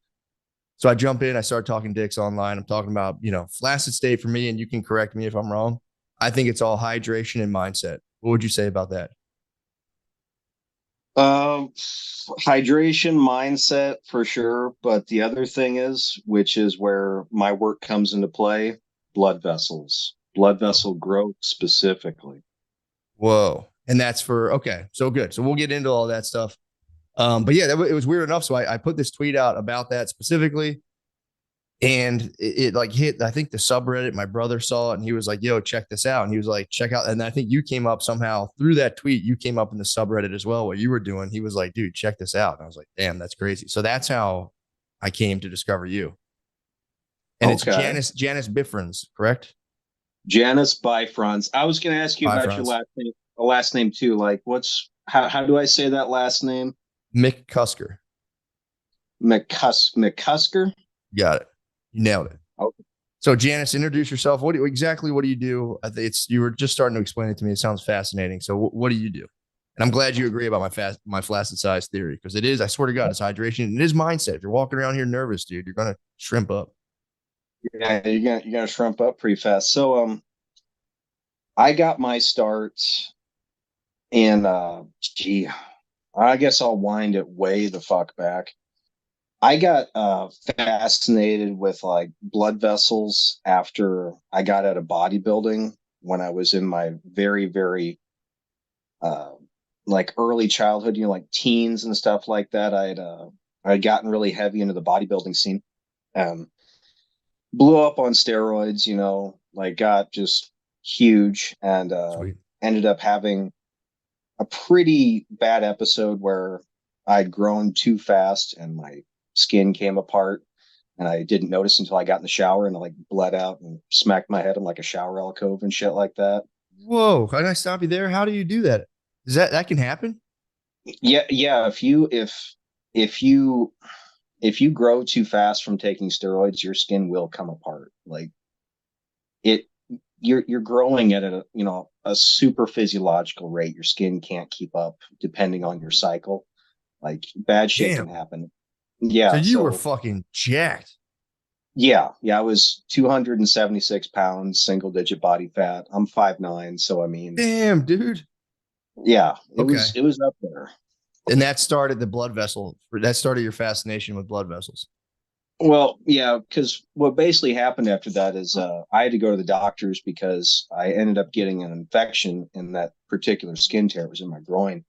So I jump in, I start talking dicks online. I'm talking about, flaccid state for me, and you can correct me if I'm wrong. I think it's all hydration and mindset. What would you say about that? Hydration, mindset for sure. But the other thing is, which is where my work comes into play, blood vessel growth specifically. Whoa. And that's okay. So good. So we'll get into all that stuff. But yeah, it was weird enough. So I put this tweet out about that specifically, and it like hit, I think the subreddit, my brother saw it and he was like, yo, check this out. And he was like, check out. And I think you came up somehow through that tweet. You came up in the subreddit as well, what you were doing. He was like, dude, check this out. And I was like, damn, that's crazy. So that's how I came to discover you. And it's Janice Bifrons, correct? Janice Bifrons. I was going to ask you about your last name too. Like how do I say that last name? McCusker. McCusker? Got it. You nailed it. Okay. So Janice, introduce yourself. What do you do? I think you were just starting to explain it to me. It sounds fascinating. So what do you do? And I'm glad you agree about my flaccid size theory, because it is, I swear to God, it's hydration. And it is mindset. If you're walking around here nervous, dude, you're going to shrimp up. Yeah, you're gonna shrimp up pretty fast. So I got my start in I guess I'll wind it way the fuck back. I got fascinated with like blood vessels after I got out of bodybuilding when I was in my very, very like early childhood, like teens and stuff like that. I'd gotten really heavy into the bodybuilding scene. Blew up on steroids, like got just huge, and ended up having a pretty bad episode where I'd grown too fast and my skin came apart, and I didn't notice until I got in the shower and I like bled out and smacked my head in like a shower alcove and shit like that. Whoa. Can I stop you there? How do you do that? That can happen? Yeah. If you if you grow too fast from taking steroids, your skin will come apart. Like it, you're growing at a super physiological rate. Your skin can't keep up depending on your cycle. Like bad shit Damn. can happen. So Yeah. you were fucking jacked. Yeah. I was 276 pounds, single digit body fat. I'm 5'9". So, I mean, Damn, dude. yeah, it Okay. was up there. And that started the blood vessel. That started your fascination with blood vessels. Well, yeah, because what basically happened after that is I had to go to the doctors because I ended up getting an infection in that particular skin tear. It was in my groin.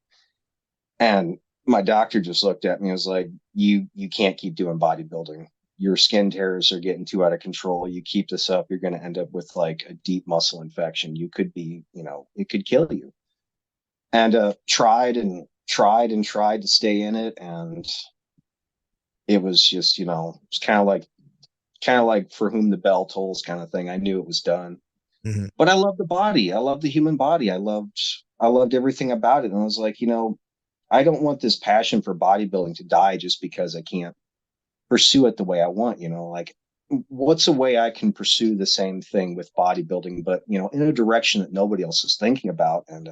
And my doctor just looked at me and was like, you can't keep doing bodybuilding. Your skin tears are getting too out of control. You keep this up, you're going to end up with like a deep muscle infection. You could be, it could kill you. And tried to stay in it. And it was just, it's kind of like for whom the bell tolls kind of thing. I knew it was done. Mhm. But I love the body. I love the human body. I loved everything about it. And I was like, I don't want this passion for bodybuilding to die just because I can't pursue it the way I want. Like what's a way I can pursue the same thing with bodybuilding, but in a direction that nobody else is thinking about. And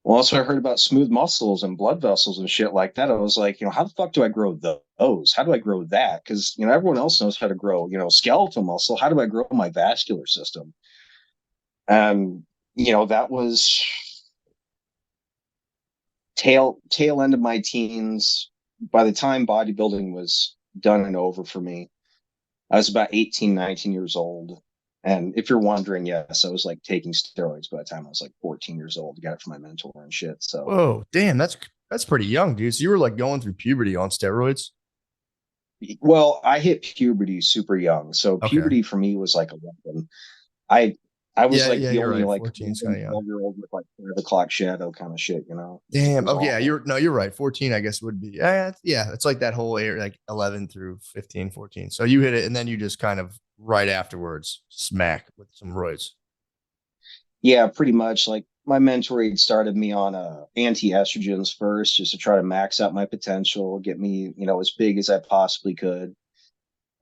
well, also I heard about smooth muscles and blood vessels and shit like that. I was like, how the fuck do I grow those? How do I grow that? Because everyone else knows how to grow, skeletal muscle. How do I grow my vascular system? And that was tail end of my teens. By the time bodybuilding was done and over for me, I was about 18, 19 years old. And if you're wondering, yes, I was like taking steroids by the time I was like 14 years old. Got it from my mentor and shit. So, Whoa, damn, that's pretty young, dude. So you were like going through puberty on steroids? well, I hit puberty super young. So Okay. puberty for me was like 11. I was like the you're only right. like 14 is kind of young. 12-year-old with like 5 o'clock shadow kind of shit, Damn. It was Okay, yeah, awful. you're right. 14, I guess, would be. Yeah, it's like that whole area, like 11 through 15, 14. So you hit it, and then you just kind of right afterwards smack with some roids. Yeah, pretty much. Like my mentor had started me on anti-estrogens first, just to try to max out my potential, get me, as big as I possibly could.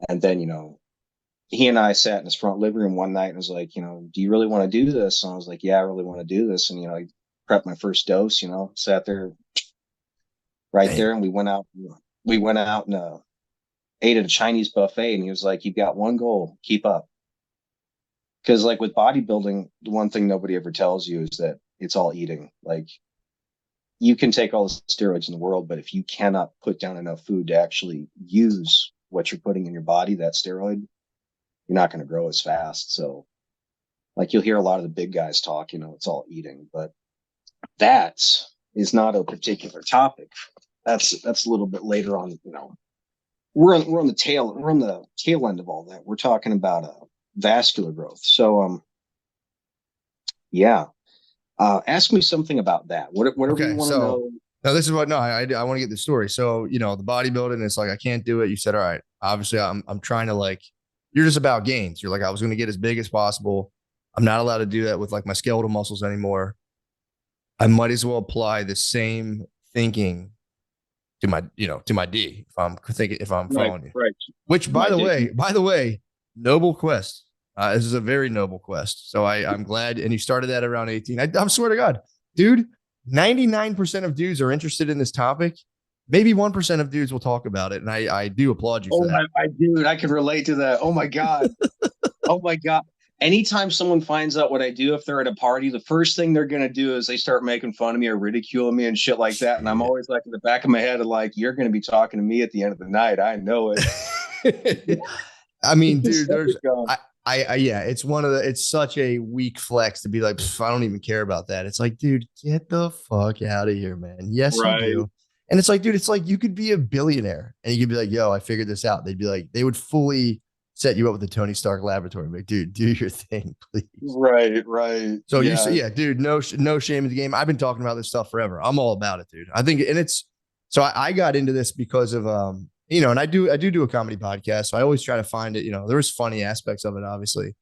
And then, he and I sat in his front living room one night and was like, do you really want to do this? And I was like, yeah, I really want to do this. And, I prepped my first dose, sat there right there. And we went out and ate at a Chinese buffet. And he was like, you've got one goal, keep up. Because like with bodybuilding, the one thing nobody ever tells you is that it's all eating. Like you can take all the steroids in the world, but if you cannot put down enough food to actually use what you're putting in your body, that steroid, you're not going to grow as fast. So like you'll hear a lot of the big guys talk, it's all eating, but that is not a particular topic. That's a little bit later on, we're on the tail end of all that. We're talking about vascular growth. So yeah. Ask me something about that. Whatever you want to know. No, this is what. No, I want to get the story. So the bodybuilding. It's like I can't do it. You said, all right. Obviously, I'm trying to like. You're just about gains. You're like I was going to get as big as possible. I'm not allowed to do that with like my skeletal muscles anymore. I might as well apply the same thinking to my D. If I'm following you. Right. Which, by the way, noble quest. This is a very noble quest. So I'm glad. And you started that around 18. I swear to God, dude, 99% of dudes are interested in this topic. Maybe 1% of dudes will talk about it. And I do applaud you for that. Dude, I can relate to that. Oh my God. Oh my God. Anytime someone finds out what I do, if they're at a party, the first thing they're going to do is they start making fun of me or ridiculing me and shit like that. And I'm always like in the back of my head, like, you're going to be talking to me at the end of the night. I know it. I mean, dude, it's such a weak flex to be like, I don't even care about that. It's like, dude, get the fuck out of here, man. Yes, you do. And it's like, dude, it's like you could be a billionaire and you could be like, yo, I figured this out. They'd be like, they would fully set you up with the Tony Stark laboratory. Like, dude, do your thing, please. Right. So you say, yeah, dude, no shame in the game. I've been talking about this stuff forever. I'm all about it, dude. I think, and it's, so I got into this because of, and I do a comedy podcast. So I always try to find it, there's funny aspects of it, obviously,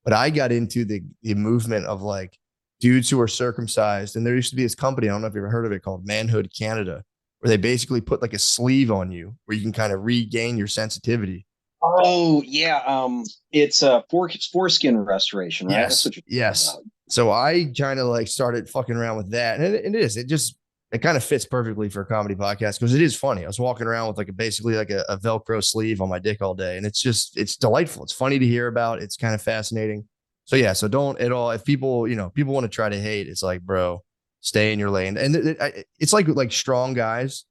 but I got into the movement of like dudes who are circumcised. And there used to be this company, I don't know if you've ever heard of it, called Manhood Canada, where where they basically put like a sleeve on you where you can kind of regain your sensitivity. Oh yeah, it's a foreskin restoration, right? That's Yes, what you're yes. talking So I kind of like started fucking around with that, and it kind of fits perfectly for a comedy podcast because it is funny. I was walking around with like basically like a Velcro sleeve on my dick all day, and it's delightful. It's funny to hear about. It's kind of fascinating. So yeah, so don't at all. If people people want to try to hate, it's like, bro, stay in your lane. And it's like strong guys.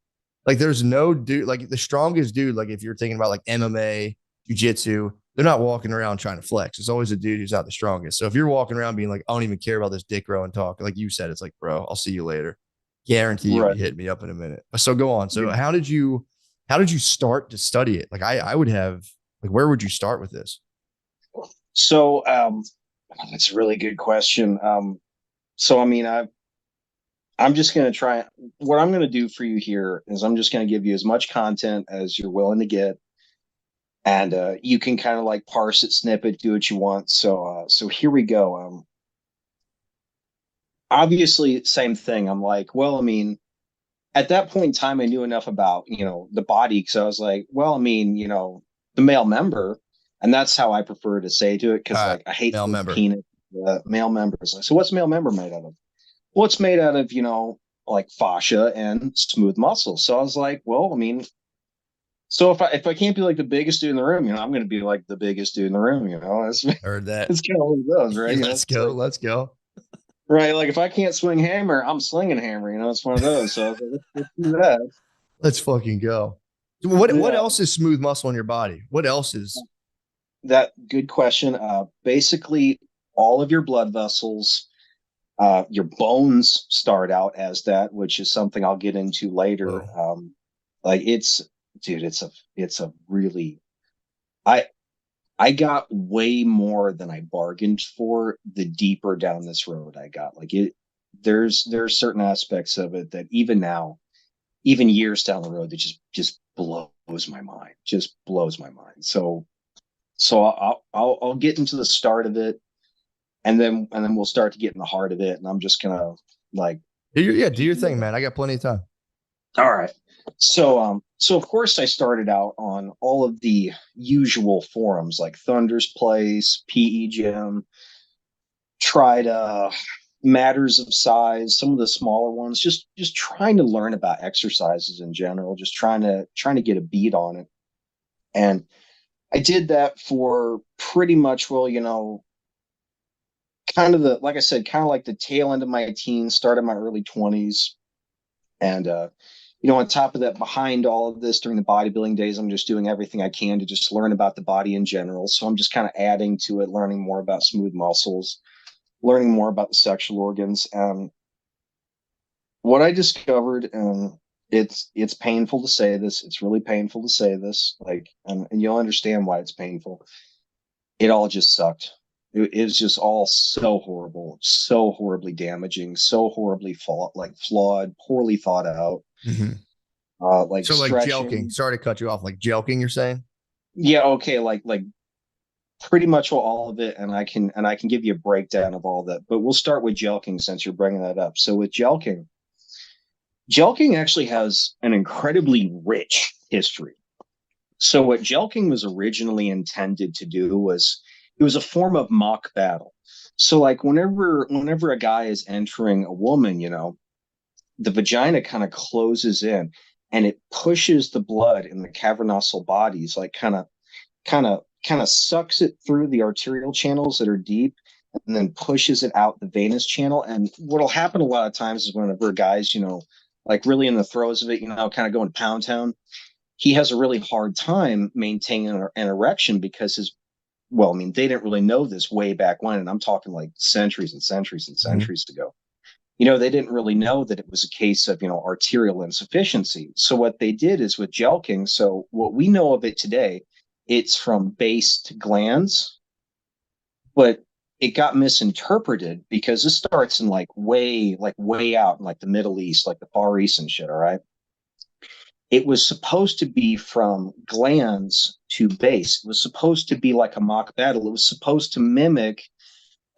Like there's no dude like the strongest dude. Like if you're thinking about like MMA, jiu-jitsu, they're not walking around trying to flex. It's always a dude who's out the strongest. So if you're walking around being like, I don't even care about this dick growing talk, like you said, it's like, bro, I'll see you later. Guarantee you'll be hitting me up in a minute. So go on. So how did you start to study it? Like I would have like, where would you start with this? So that's a really good question. So I mean, I'm just going to try. What I'm going to do for you here is I'm just going to give you as much content as you're willing to get, and you can kind of like parse it, snip it, do what you want. So here we go. Obviously, same thing. I'm like, well, I mean, at that point in time, I knew enough about the body because I was like, well, I mean, the male member, and that's how I prefer to say to it because like I hate male the member. penis. Male members. Like, so what's male member made out of? Well, it's made out of, like fascia and smooth muscle. So I was like, well, I mean, so if I can't be like the biggest dude in the room, I'm going to be like the biggest dude in the room. It's Heard that. it's kind of what it goes, right? Let's go. Like, Let's go. right. Like if I can't swing hammer, I'm slinging hammer. It's one of those. So I was like, let's do that. Let's fucking go. What Yeah. else is smooth muscle in your body? What else is That good question. Basically, all of your blood vessels, your bones start out as that, which is something I'll get into later. Like dude, it's a really, I I got way more than I bargained for the deeper down this road I got. Like there's certain aspects of it that even now, even years down the road, that just blows my mind. Just blows my mind. So I'll get into the start of it, and then we'll start to get in the heart of it, and I'm just gonna like do your thing, man. I got plenty of time. all right. So of course I started out on all of the usual forums like Thunder's Place, PE Gym, tried Matters of Size, some of the smaller ones, just trying to learn about exercises in general, just trying to get a beat on it. And I did that for pretty much, well, kind of like I said, kind of like the tail end of my teens, start of my early 20s. And on top of that, behind all of this during the bodybuilding days, I'm just doing everything I can to just learn about the body in general. So I'm just kind of adding to it, learning more about smooth muscles, learning more about the sexual organs. What I discovered, and it's painful to say this, it's really painful to say this, like, and you'll understand why it's painful. It all just sucked. It was just all so horrible, so horribly damaging, so horribly flawed, poorly thought out. Like So like stretching. jelking. Sorry to cut you off. Like jelking, you're saying? Yeah, okay, like pretty much all of it, and I can give you a breakdown of all that. But we'll start with jelking since you're bringing that up. So with jelking actually has an incredibly rich history. So what jelking was originally intended to do was it was a form of mock battle. So like whenever a guy is entering a woman, the vagina kind of closes in and it pushes the blood in the cavernosal bodies, like kind of sucks it through the arterial channels that are deep and then pushes it out the venous channel. And what'll happen a lot of times is whenever a guy's, like really in the throes of it, kind of going pound town, he has a really hard time maintaining an erection because they didn't really know this way back when, and I'm talking like centuries and centuries and centuries ago. They didn't really know that it was a case of, arterial insufficiency. So what they did is with jelking, so what we know of it today, it's from base to glands, but it got misinterpreted because this starts in way out in like the Middle East, like the Far East and shit, all right? It was supposed to be from glands to base. It was supposed to be like a mock battle. It was supposed to mimic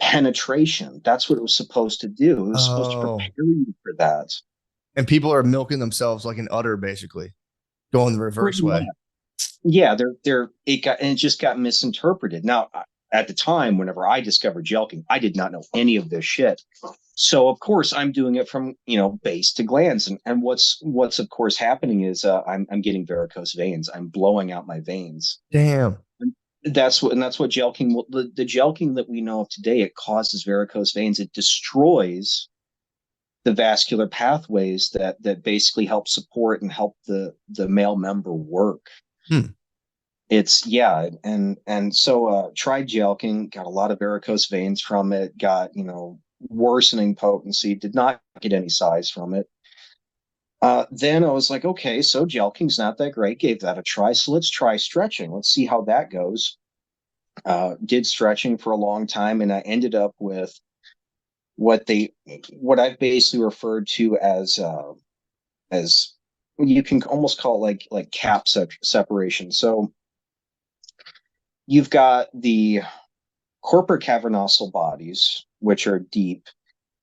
penetration. That's what it was supposed to do. It was supposed to prepare you for that. And people are milking themselves like an udder, basically, going the reverse way. Yeah, it just got misinterpreted. Now, at the time, whenever I discovered jelqing, I did not know any of this shit. So of course I'm doing it from, base to glands. And what's of course happening is I'm getting varicose veins. I'm blowing out my veins. Damn. That's what jelqing, the jelqing that we know of today, it causes varicose veins. It destroys the vascular pathways that basically help support and help the male member work. It's and so tried jelqing, got a lot of varicose veins from it, got worsening potency, did not get any size from it. Then I was like, okay, so jelqing's not that great, gave that a try, so let's try stretching, let's see how that goes. Did stretching for a long time, and I ended up with what I've basically referred to as you can almost call it like cap separation. So you've got the corporate cavernosal bodies, which are deep,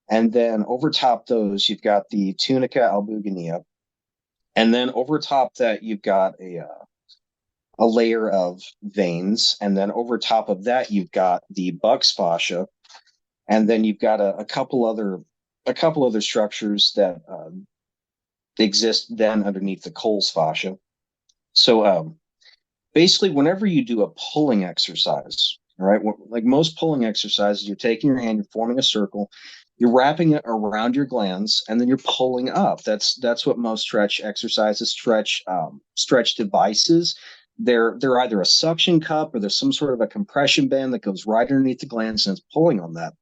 and then over top those you've got the tunica albuginea, and then over top that you've got a layer of veins, and then over top of that you've got the buccal fascia, and then you've got a couple other structures that exist then underneath the Coles fascia. So basically, whenever you do a pulling exercise, all right, like most pulling exercises, you're taking your hand, you're forming a circle, you're wrapping it around your glands, and then you're pulling up. That's what most stretch exercises, stretch devices. They're either a suction cup or there's some sort of a compression band that goes right underneath the glands and it's pulling on that.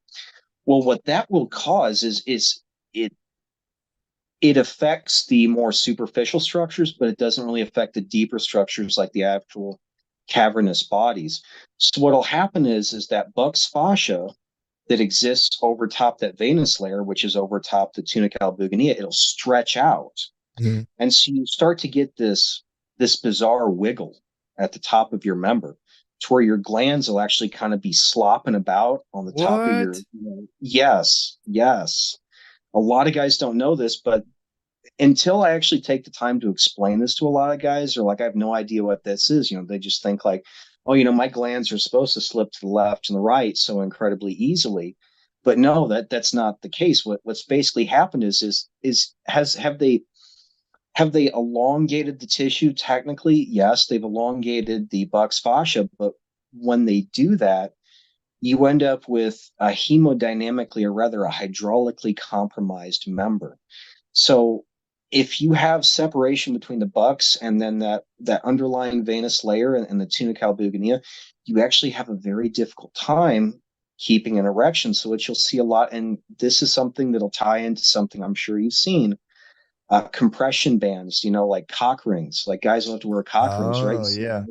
Well, what that will cause is it affects the more superficial structures, but it doesn't really affect the deeper structures like the actual cavernous bodies. So what'll happen is that buccal fascia that exists over top that venous layer, which is over top the tunica albuginea, it'll stretch out. Mm-hmm. And so you start to get this bizarre wiggle at the top of your member, to where your glands will actually kind of be slopping about on the top of your. Yes. A lot of guys don't know this, but until I actually take the time to explain this to a lot of guys, or like, I have no idea what this is, they just think like, oh, my glands are supposed to slip to the left and the right so incredibly easily. But no, that's not the case. What's basically happened is have they elongated the tissue? Technically, yes, they've elongated the buccal fascia, but when they do that, you end up with a hemodynamically, or rather a hydraulically compromised member. So if you have separation between the bucks and then that underlying venous layer and the tunica albuginea, you actually have a very difficult time keeping an erection. So what you'll see a lot, and this is something that'll tie into something I'm sure you've seen, compression bands, like cock rings, like guys will have to wear cock rings, right? Oh, yeah.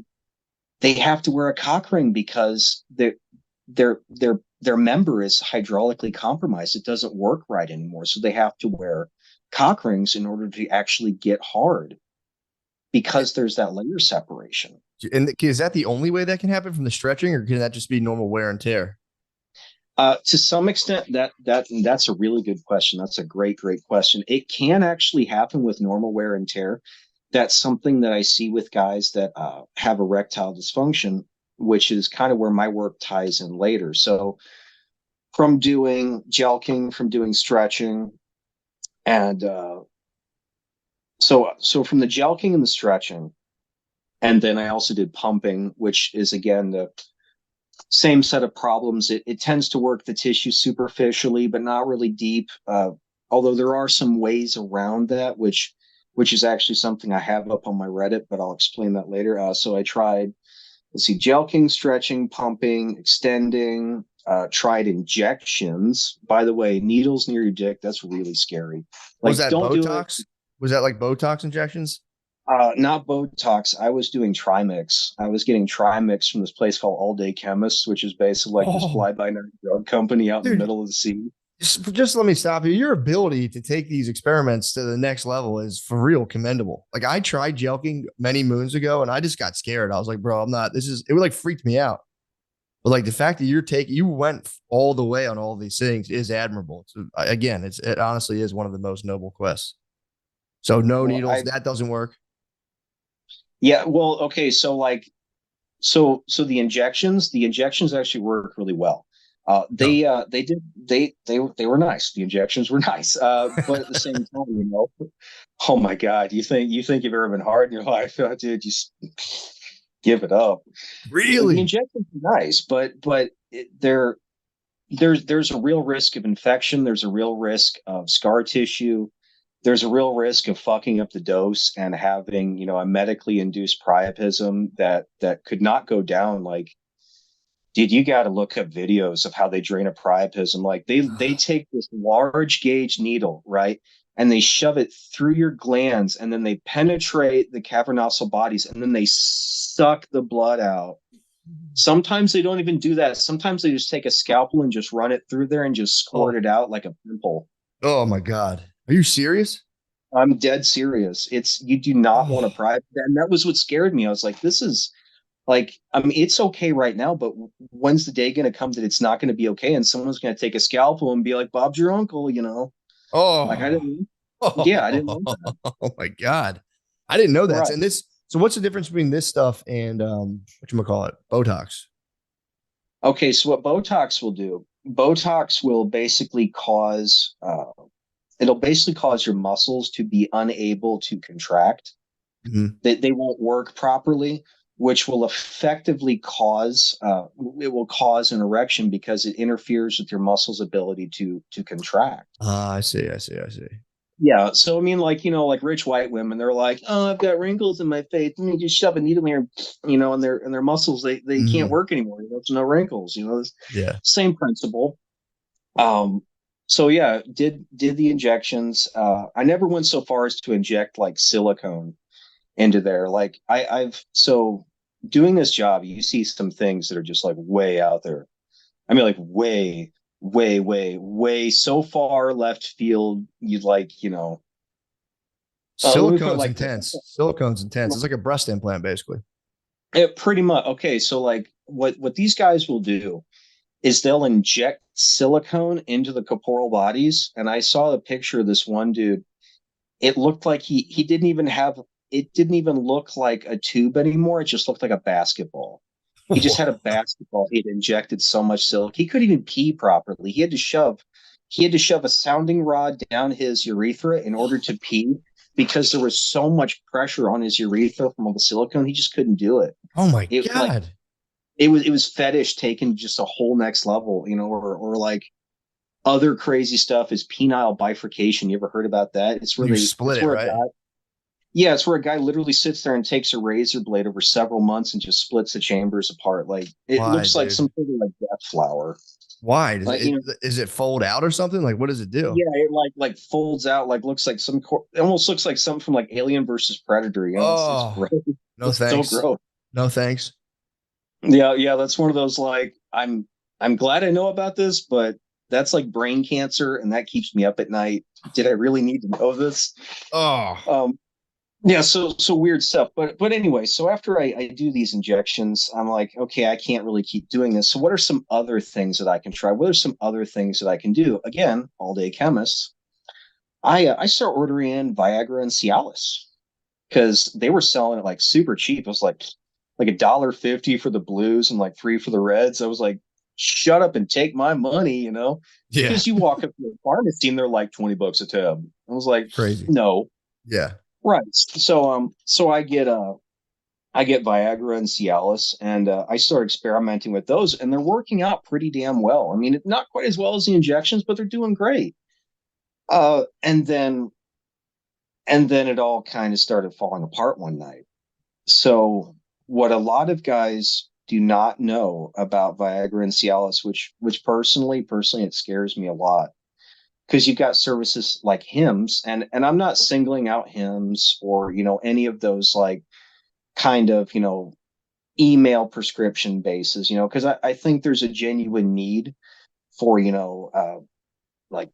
They have to wear a cock ring because their member is hydraulically compromised. It doesn't work right anymore. So they have to wear cock rings in order to actually get hard, because there's that layer separation. And is that the only way that can happen from the stretching, or can that just be normal wear and tear? To some extent, that's a really good question. That's a great question. It can actually happen with normal wear and tear. That's something that I see with guys that have erectile dysfunction, which is kind of where my work ties in later. So from doing jelqing, from doing stretching, and so from the jelqing and the stretching, and then I also did pumping, which is again the same set of problems. It tends to work the tissue superficially, but not really deep. Although there are some ways around that, which is actually something I have up on my Reddit, but I'll explain that later. So I tried, jelqing, stretching, pumping, extending, tried injections. By the way, needles near your dick, that's really scary. Was that Botox? Was that like Botox injections? Not Botox. I was doing Trimix. I was getting Trimix from this place called All Day Chemists, which is basically like this fly-by-night drug company out in the middle of the sea. Just let me stop you. Your ability to take these experiments to the next level is for real commendable. Like, I tried jelqing many moons ago and I just got scared. I was like, bro, it would like freaked me out. But like the fact that you went all the way on all these things is admirable. So, again, it honestly is one of the most noble quests. So no Well, needles, that doesn't work. yeah, well, okay, so like so the injections actually work really well. They were nice. The injections were nice. But at the same time, oh my God, you think you've ever been hard in your life? Oh, dude, just give it up. The Really? injections are nice, but there's a real risk of infection. There's a real risk of scar tissue. There's a real risk of fucking up the dose and having, a medically induced priapism that could not go down. Like, dude, you got to look up videos of how they drain a priapism. Like they take this large gauge needle, right? And they shove it through your glands, and then they penetrate the cavernosal bodies, and then they suck the blood out. Sometimes they don't even do that. Sometimes they just take a scalpel and just run it through there and just squirt it out like a pimple. Oh my God. Are you serious? I'm dead serious. You do not want to Oh. pry. And that was what scared me. I was like, this is like, I mean, it's okay right now, but when's the day going to come that it's not going to be okay? And someone's going to take a scalpel and be like, Bob's your uncle, Like, I Oh. didn't, yeah, I didn't know that. Oh my God. I didn't know that. Right. And this, so what's the difference between this stuff and whatchamacallit, Botox? Okay, so what Botox will do, Botox will basically it'll basically cause your muscles to be unable to contract. Mhm. They won't work properly, which will effectively cause it will cause an erection because it interferes with your muscles' ability to contract. I see. Yeah, so I mean, like like rich white women, they're like, "Oh, I've got wrinkles in my face. Let me just shove a needle here, and their muscles they can't Mhm. work anymore. There's no wrinkles. Yeah. Same principle. Um, so yeah, did the injections. I never went so far as to inject like silicone into there. Like I've so doing this job, you see some things that are just like way out there. I mean, like way, way, way, way so far left field. You'd like, let me put it Silicone's like intense. Silicone's intense. It's like a breast implant, basically. it pretty much. Okay, so like what these guys will do is they'll inject silicone into the corporeal bodies. And I saw the picture of this one dude. It looked like he didn't even have it didn't even look like a tube anymore. It just looked like a basketball. He just had a basketball. He'd injected so much silicone. He couldn't even pee properly. He had to shove a sounding rod down his urethra in order to pee because there was so much pressure on his urethra from all the silicone. He just couldn't do it. Oh my It like God. it was fetish taken just a whole next level, or like other crazy stuff is penile bifurcation. You ever heard about that? You split It's it, where a right? guy, yeah, it's where a guy literally sits there and takes a razor blade over several months and just splits the chambers apart. Like it Why, looks like dude? some sort of like death flower. Why? Does Like it, is it fold out or something? Like, what does it do? yeah, it like folds out, like looks like it almost looks like something from like Alien versus Predator. It's Oh, gross. no It's so thanks. gross. No thanks. Yeah, that's one of those like I'm glad I know about this, but that's like brain cancer, and that keeps me up at night. Did I really need to know this? Oh, Um, yeah, so weird stuff. But anyway, so after I do these injections, I'm like, okay, I can't really keep doing this. So what are some other things that I can try? What are some other things that I can do? Again, all day chemists. I start ordering in Viagra and Cialis because they were selling it like super cheap. It was like $1.50 for the blues and like free for the reds. I was like, shut up and take my money, yeah. because you walk up to a pharmacy and they're like $20 a tab. I was like, Crazy. no, Yeah. right. So I get Viagra and Cialis, and I start experimenting with those, and they're working out pretty damn well. I mean, not quite as well as the injections, but they're doing great. And then it all kind of started falling apart one night. So what a lot of guys do not know about Viagra and Cialis, which personally it scares me a lot, because you've got services like Hims, and I'm not singling out Hims or any of those like kind of email prescription basis, because I think there's a genuine need for like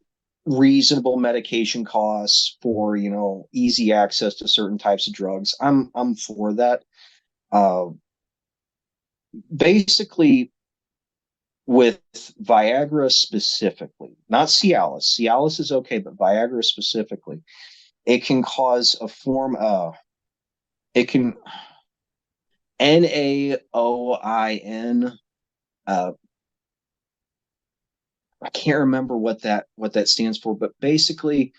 reasonable medication costs for easy access to certain types of drugs. I'm for that. uh Basically, with Viagra specifically, not Cialis. Cialis is okay, but Viagra specifically, it can cause a form of, it can NAOIN. I can't remember what that stands for, but basically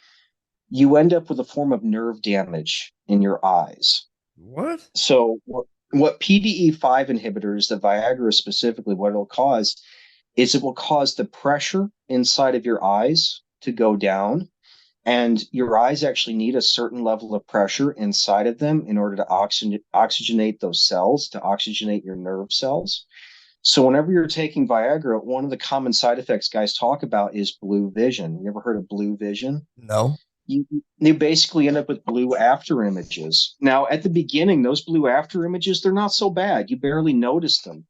you end up with a form of nerve damage in your eyes. What? So what PDE5 inhibitors, the Viagra specifically, what it'll cause is it will cause the pressure inside of your eyes to go down. And your eyes actually need a certain level of pressure inside of them in order to oxygenate those cells, to oxygenate your nerve cells. So whenever you're taking Viagra, one of the common side effects guys talk about is blue vision. You ever heard of blue vision? No. You basically end up with blue after images. Now, at the beginning, those blue after images, they're not so bad. You barely notice them.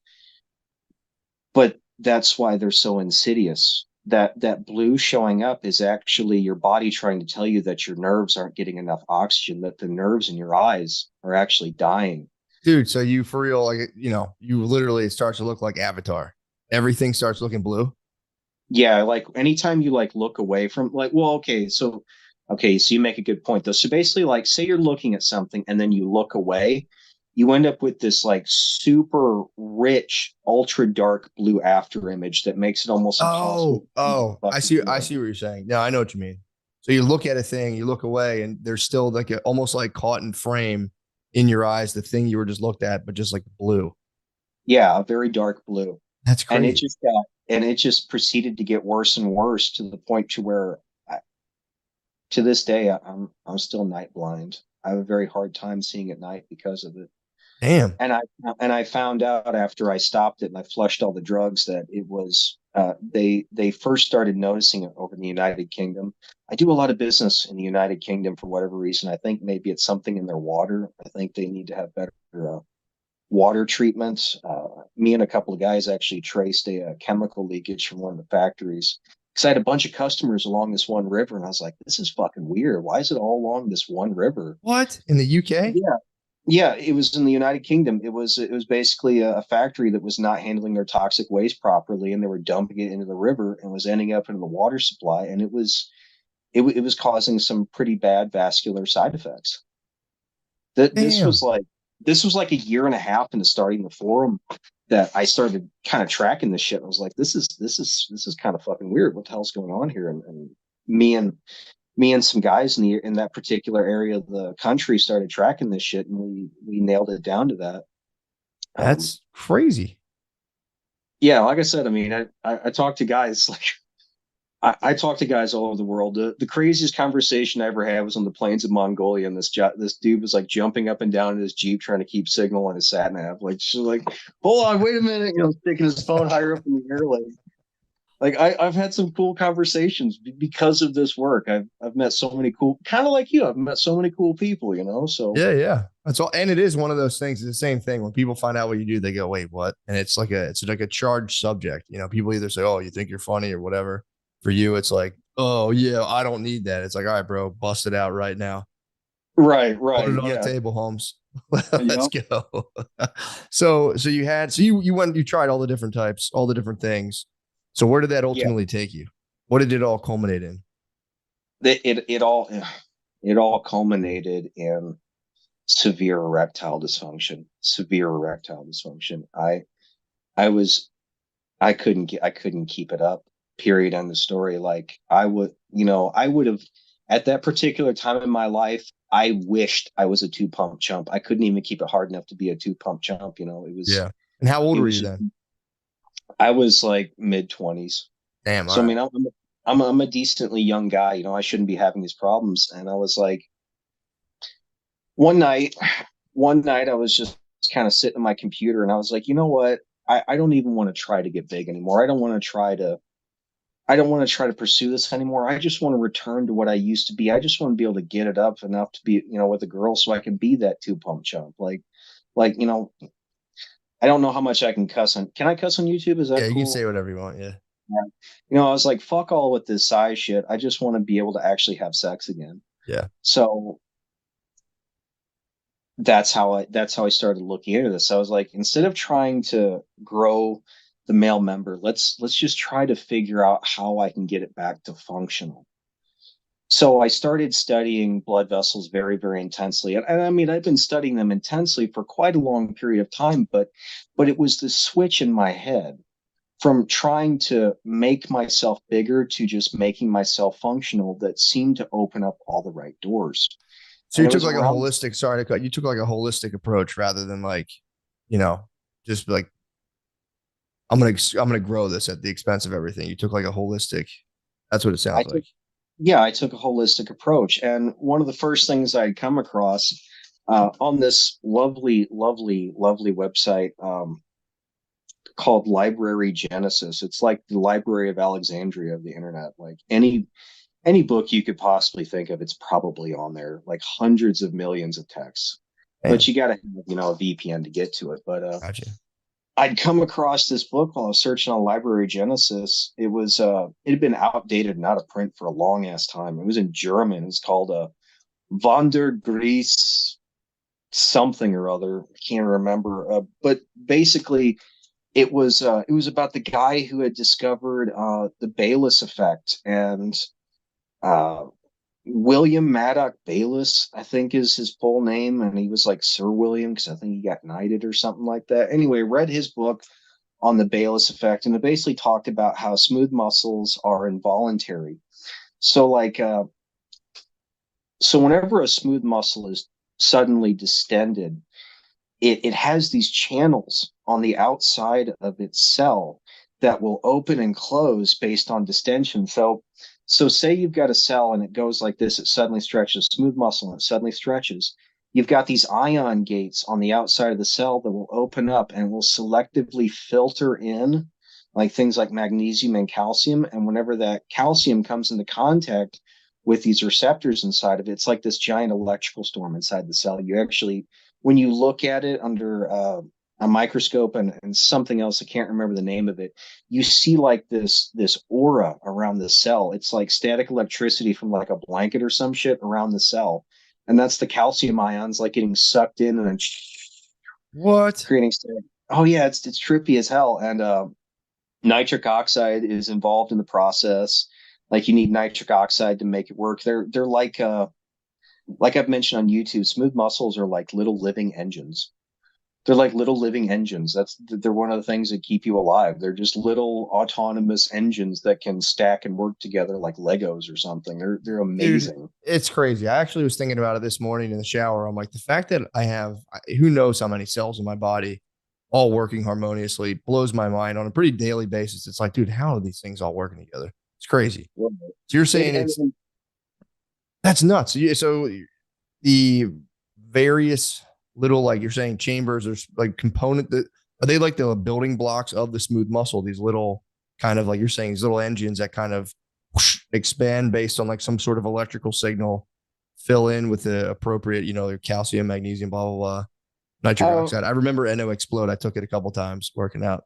But that's why they're so insidious. That blue showing up is actually your body trying to tell you that your nerves aren't getting enough oxygen, that the nerves in your eyes are actually dying. Dude, so you for real, like, you literally, it starts to look like Avatar. Everything starts looking blue. Yeah, like anytime you like look away from so you make a good point though. So basically, like, say you're looking at something and then you look away, you end up with this like super rich, ultra dark blue after image that makes it almost impossible. I see what you're saying. No, I know what you mean. So you look at a thing, you look away, and there's still like almost like caught in frame in your eyes, the thing you were just looked at, but just like blue. Yeah, a very dark blue. That's crazy. And it just proceeded to get worse and worse to the point to where to this day I'm still night blind. I have a very hard time seeing at night because of it. Damn. And I found out after I stopped it and I flushed all the drugs that it was they first started noticing it over in the United Kingdom. I do a lot of business in the United Kingdom for whatever reason. I think maybe it's something in their water. I think they need to have better water treatments. Me and a couple of guys actually traced a chemical leakage from one of the factories. Because I had a bunch of customers along this one river, and I was like, "This is fucking weird. Why is it all along this one river?" What? In the UK? Yeah, it was in the United Kingdom. It was basically a factory that was not handling their toxic waste properly, and they were dumping it into the river and was ending up into the water supply, and it was causing some pretty bad vascular side effects. This was like a year and a half into starting the forum that I started kind of tracking this shit. I was like, this is kind of fucking weird. What the hell's going on here? And me and some guys in that particular area of the country started tracking this shit, and we nailed it down to that. That's crazy. Yeah, like I said, I mean, I talk to guys like I talk to guys all over the world. The craziest conversation I ever had was on the plains of Mongolia, and this dude was like jumping up and down in his Jeep trying to keep signal on his sat nav. Like, she's like, hold on, wait a minute, sticking his phone higher up in the air. Like I've had some cool conversations because of this work. I've met so many cool, kind of like you. I've met so many cool people, So yeah, that's all. And it is one of those things. It's the same thing when people find out what you do, they go, "Wait, what?" And it's like a charged subject. People either say, "Oh, you think you're funny" or whatever. For you, it's like, "Oh yeah, I don't need that." It's like, "All right, bro, bust it out right now." Right. Put it on the table, Holmes. Let's go. So you tried all the different types, all the different things. So where did that ultimately take you? What did it all culminate in? It all culminated in severe erectile dysfunction. Severe erectile dysfunction. I couldn't keep it up. Period. End of story. Like I would have at that particular time in my life, I wished I was a 2-pump chump. I couldn't even keep it hard enough to be a 2-pump chump. It was. Yeah. And how old were you then? I was like mid-20s. Damn. So I mean, I'm a decently young guy. I shouldn't be having these problems. And I was like, one night I was just kind of sitting at my computer, and I was like, you know what? I don't even want to try to get big anymore. I don't want to try to pursue this anymore. I just want to return to what I used to be. I just want to be able to get it up enough to be, with a girl so I can be that 2-pump chump. Like, I don't know how much I can cuss on. Can I cuss on YouTube? Is that cool? You can say whatever you want. Yeah. I was like, fuck all with this size shit. I just want to be able to actually have sex again. Yeah. So that's how I started looking into this. I was like, instead of trying to grow the male member, let's just try to figure out how I can get it back to functional. So I started studying blood vessels very, very intensely. And I mean, I've been studying them intensely for quite a long period of time, but it was the switch in my head from trying to make myself bigger to just making myself functional that seemed to open up all the right doors. So And you it took was like a around, holistic, sorry to cut, you took like a holistic approach rather than like, you know, just like I'm gonna grow this at the expense of everything. You took like a holistic. That's what it I sounds took, like. yeah, I took a holistic approach. And one of the first things I'd come across on this lovely, lovely, lovely website called Library Genesis. It's like the Library of Alexandria of the internet. Like any book you could possibly think of, it's probably on there. Like hundreds of millions of texts. But Damn, you got to have, a VPN to get to it. But gotcha. I'd come across this book while I was searching on Library Genesis. It had been outdated and out of print for a long ass time. It was in German. It's called Wander Greece something or other. I can't remember. But basically, it was about the guy who had discovered the Bayliss effect, and uh, William Maddox Bayliss, I think is his full name, and he was like Sir William because I think he got knighted or something like that. Anyway, read his book on the Bayliss effect, and it basically talked about how smooth muscles are involuntary. So so whenever a smooth muscle is suddenly distended, it has these channels on the outside of its cell that will open and close based on distension. So say you've got a cell and it goes like this, it suddenly stretches, smooth muscle, and it suddenly stretches. You've got these ion gates on the outside of the cell that will open up and will selectively filter in like things like magnesium and calcium. And whenever that calcium comes into contact with these receptors inside of it, it's like this giant electrical storm inside the cell. You actually, when you look at it under a microscope and something else, I can't remember the name of it, you see like this aura around the cell. It's like static electricity from like a blanket or some shit around the cell, and that's the calcium ions like getting sucked in and then What? creating static. Oh yeah, it's trippy as hell. And nitric oxide is involved in the process. Like you need nitric oxide to make it work. They're like I've mentioned on YouTube, smooth muscles are like little living engines. They're like little living engines. They're one of the things that keep you alive. They're just little autonomous engines that can stack and work together like Legos or something. They're Dude, amazing. it's crazy. I actually was thinking about it this morning in the shower. I'm like, the fact that who knows how many cells in my body all working harmoniously blows my mind on a pretty daily basis. It's like, dude, how are these things all working together? It's crazy. So you're saying that's nuts. So the various little, like you're saying, chambers or like component that are they like the building blocks of the smooth muscle? These little kind of like you're saying, these little engines that kind of whoosh, expand based on like some sort of electrical signal, fill in with the appropriate, their calcium, magnesium, blah blah blah, nitric Oh, oxide. I remember NO Explode. I took it a couple times working out.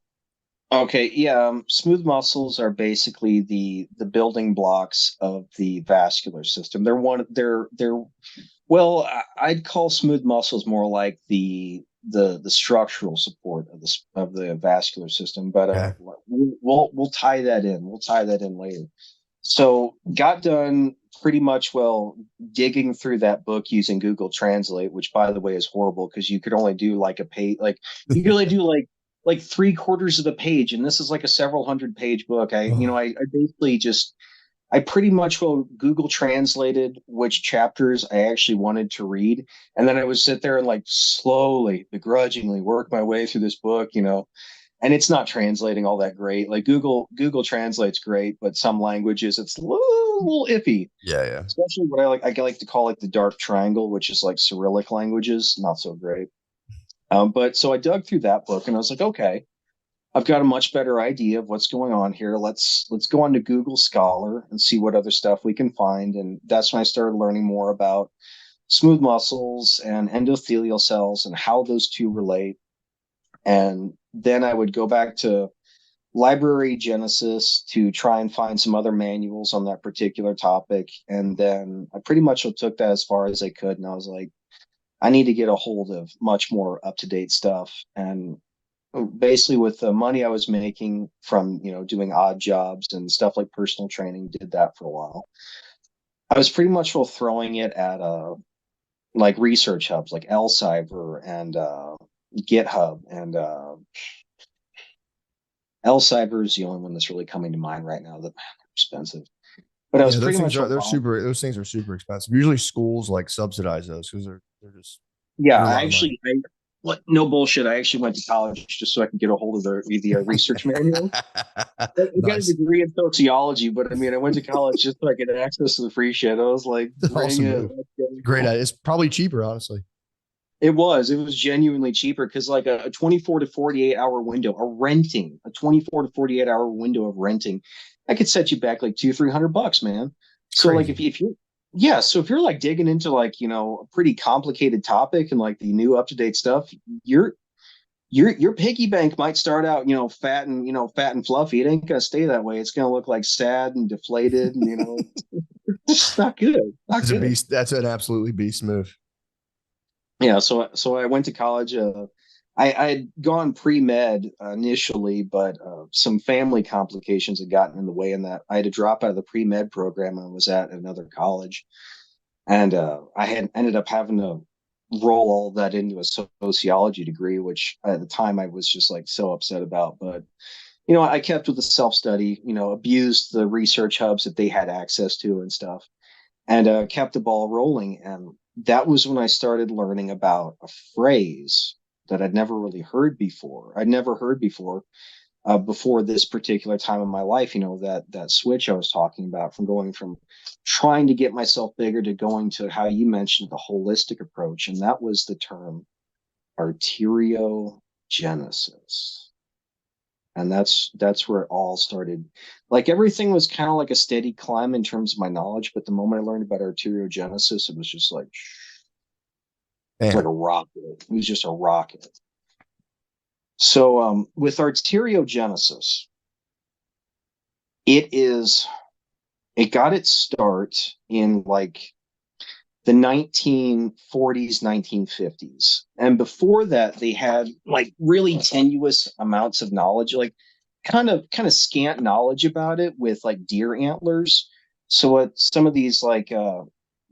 okay. Yeah. Smooth muscles are basically the building blocks of the vascular system. They're well, I'd call smooth muscles more like the structural support of the vascular system. But Okay. we'll tie that in. We'll tie that in later. So got done pretty much well digging through that book using Google Translate, which by the way is horrible because you could only do like a page, like you could only do like three quarters of the page, and this is like a several hundred page book. I basically just I pretty much will Google translated which chapters I actually wanted to read. And then I would sit there and like slowly, begrudgingly work my way through this book. And it's not translating all that great. Like Google translates great, but some languages it's a little iffy. Yeah, yeah. Especially what I like to call like the dark triangle, which is like Cyrillic languages, not so great. But so I dug through that book and I was like, okay, I've got a much better idea of what's going on here. Let's go on to Google Scholar and see what other stuff we can find. And that's when I started learning more about smooth muscles and endothelial cells and how those two relate. And then I would go back to Library Genesis to try and find some other manuals on that particular topic. And then I pretty much took that as far as I could. And I was like, I need to get a hold of much more up to date stuff. And basically with the money I was making from doing odd jobs and stuff like personal training, did that for a while. I was pretty much throwing it at like research hubs like Elsevier and GitHub, and Elsevier is the only one that's really coming to mind right now. That they're expensive, but I was Yeah, pretty much those things are super expensive. Usually schools like subsidize those because they're just Yeah, they're a I lot of money. actually, no bullshit. I actually went to college just so I could get a hold of the research manual. I got a Nice. degree in sociology, but I mean, I went to college just so I could access to the free shit. I was like, bring Awesome it. move. Let's go. Great idea. It's probably cheaper, honestly. It was genuinely cheaper because like a 24 to 48 hour window, a 24 to 48 hour window of renting, I could set you back like $200-300, man. So like Crazy. if you yeah, so if you're like digging into like, a pretty complicated topic and like the new up to date stuff, your your piggy bank might start out, fat and fluffy. It ain't gonna stay that way. It's gonna look like sad and deflated, and it's not good. Not That's a good. beast. That's an absolutely beast move. Yeah, so I went to college. I had gone pre-med initially, but some family complications had gotten in the way, and that I had to drop out of the pre-med program I was at another college, and I had ended up having to roll all that into a sociology degree, which at the time I was just like so upset about. But I kept with the self-study, abused the research hubs that they had access to and stuff, and kept the ball rolling. And that was when I started learning about a phrase that I'd never really heard before. I'd never heard before this particular time in my life. That switch I was talking about, from going from trying to get myself bigger to going to how you mentioned the holistic approach, and that was the term arteriogenesis. And that's where it all started. Like everything was kind of like a steady climb in terms of my knowledge, but the moment I learned about arteriogenesis, it was just like it's like Man, a rocket. It was just a rocket. So with arteriogenesis, it got its start in like the 1940s, 1950s. And before that, they had like really tenuous amounts of knowledge, like kind of scant knowledge about it with like deer antlers. So what some of these like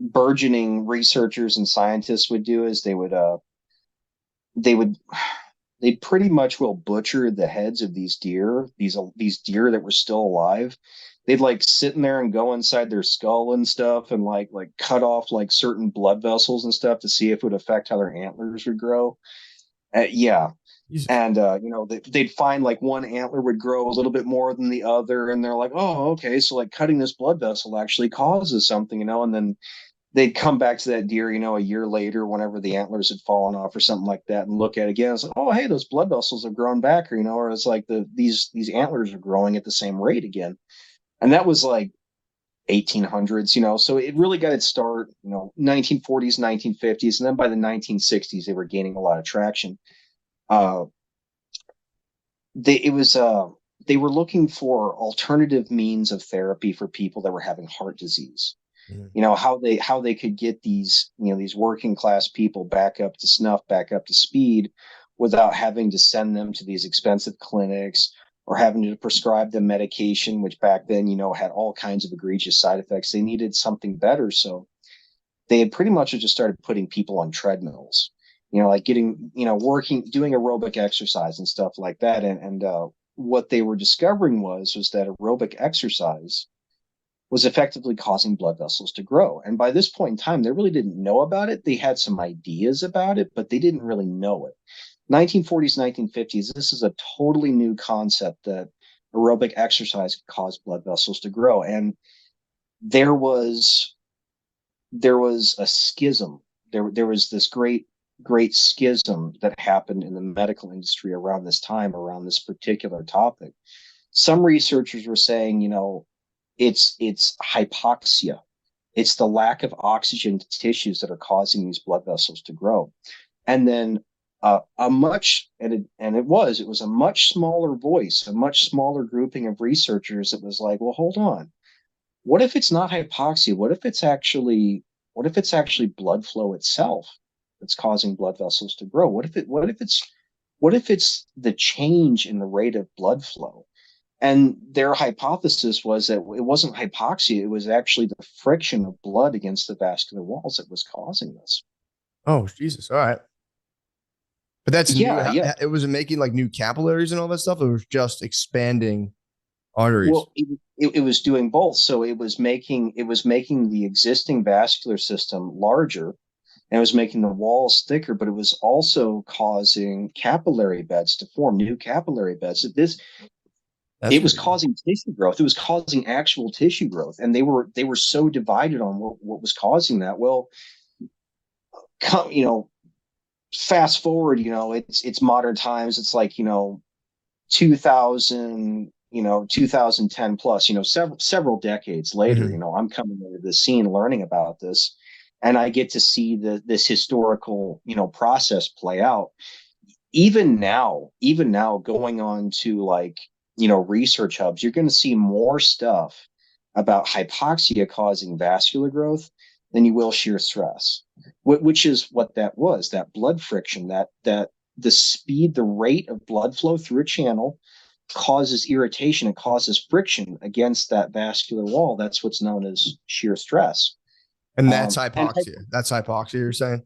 burgeoning researchers and scientists would do is they would they pretty much will butcher the heads of these deer that were still alive. They'd like sit in there and go inside their skull and stuff, and like cut off like certain blood vessels and stuff to see if it would affect how their antlers would grow. Yeah. Jesus. And they'd find like one antler would grow a little bit more than the other, and they're like, oh, okay, so like cutting this blood vessel actually causes something, and then they'd come back to that deer, a year later, whenever the antlers had fallen off or something like that, and look at it again. It's like, oh, hey, those blood vessels have grown back, or it's like these antlers are growing at the same rate again. And that was like 1800s, so it really got its start, 1940s, 1950s, and then by the 1960s, they were gaining a lot of traction. Uh, they were looking for alternative means of therapy for people that were having heart disease. Mhm. How they could get these working class people back up to snuff, back up to speed, without having to send them to these expensive clinics or having to prescribe them medication, which back then had all kinds of egregious side effects. They needed something better, so they had pretty much just started putting people on treadmills, like getting working, doing aerobic exercise and stuff like that. And what they were discovering was that aerobic exercise was effectively causing blood vessels to grow. And by this point in time, they really didn't know about it. They had some ideas about it, but they didn't really know it. 1940s, 1950s, this is a totally new concept that aerobic exercise could cause blood vessels to grow. And there was a schism. There was this great schism that happened in the medical industry around this time, around this particular topic. Some researchers were saying, it's hypoxia. It's the lack of oxygen to tissues that are causing these blood vessels to grow. And then it was a much smaller voice, a much smaller grouping of researchers that was like, well, hold on. What if it's not hypoxia? What if it's actually blood flow itself that's causing blood vessels to grow? What if it's the change in the rate of blood flow? And their hypothesis was that it wasn't hypoxia, it was actually the friction of blood against the vascular walls that was causing this. Oh, Jesus. All right. But that's new. Yeah, yeah. It was making like new capillaries and all that stuff. It was just expanding arteries. Well, it was doing both. So it was making the existing vascular system larger, and it was making the walls thicker, but it was also causing capillary beds to form, new capillary beds. It was causing tissue growth. It was causing actual tissue growth, and they were so divided on what was causing that. Well, fast forward, it's modern times. It's like 2000, 2010 plus. Several decades later. Mhm. I'm coming into the scene, learning about this, and I get to see this historical process play out. Even now, going on to like research hubs, you're going to see more stuff about hypoxia causing vascular growth than you will shear stress, which is what that was, that blood friction, that the speed, the rate of blood flow through a channel causes irritation and causes friction against that vascular wall. That's what's known as shear stress. And that's And hypoxia. That's hypoxia, you're saying?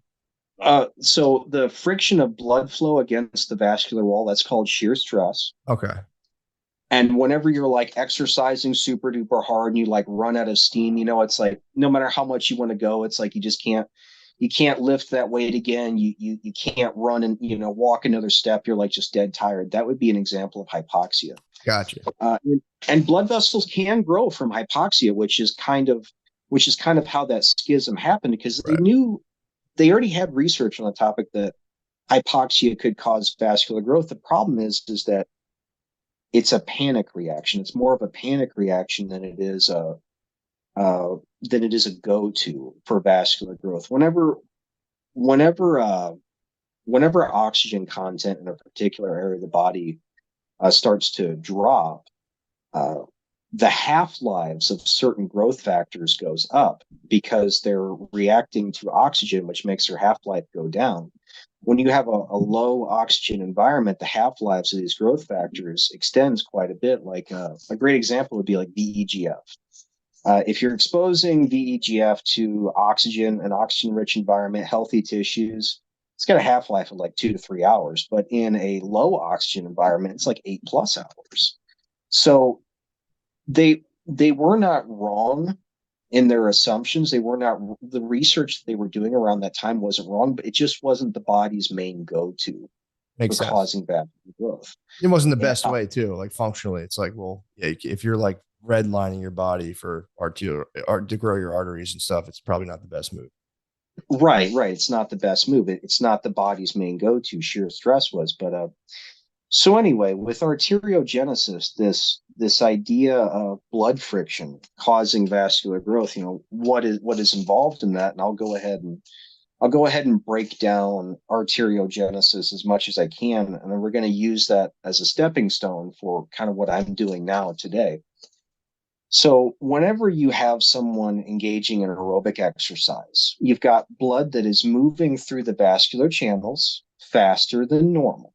so the friction of blood flow against the vascular wall, that's called shear stress. Okay. And whenever you're like exercising super duper hard and you like run out of steam, it's like no matter how much you want to go, it's like you just can't lift that weight again. You can't run and walk another step. You're like just dead tired. That would be an example of hypoxia. Gotcha. And blood vessels can grow from hypoxia, which is kind of how that schism happened, because they already had research on the topic that hypoxia could cause vascular growth. The problem is that it's a panic reaction. It's more of a panic reaction than it is a go-to for vascular growth. Whenever oxygen content in a particular area of the body starts to drop, the half-lives of certain growth factors goes up because they're reacting to oxygen, which makes their half-life go down. When you have a low oxygen environment, the half-lives of these growth factors extends quite a bit. Like a great example would be like VEGF. If you're exposing VEGF to oxygen, an oxygen-rich environment, healthy tissues, it's got a half-life of like 2 to 3 hours. But in a low oxygen environment, it's like 8+ hours. So they were not wrong in their assumptions. The research they were doing around that time wasn't wrong, but it just wasn't the body's main go-to for causing vascular growth. It wasn't the best way too. Like functionally, it's like, well, yeah, if you're like redlining your body for to grow your arteries and stuff, it's probably not the best move. Right. It's not the best move. It's not the body's main go-to. Shear stress was, but so anyway, with arteriogenesis, this idea of blood friction causing vascular growth, what is involved in that, and I'll go ahead and break down arteriogenesis as much as I can, and then we're going to use that as a stepping stone for kind of what I'm doing now today. So whenever you have someone engaging in aerobic exercise, you've got blood that is moving through the vascular channels faster than normal.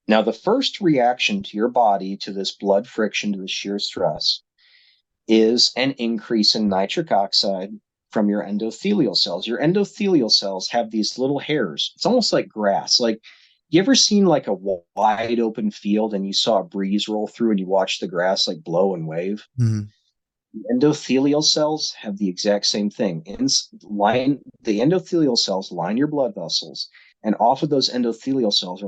Now, the first reaction to your body to this blood friction, to the shear stress, is an increase in nitric oxide from your endothelial cells. Your endothelial cells have these little hairs. It's almost like grass. Like, you ever seen like a wide open field and you saw a breeze roll through and you watch the grass like blow and wave? Mm-hmm. Endothelial cells have the exact same thing. The endothelial cells line your blood vessels, and off of those endothelial cells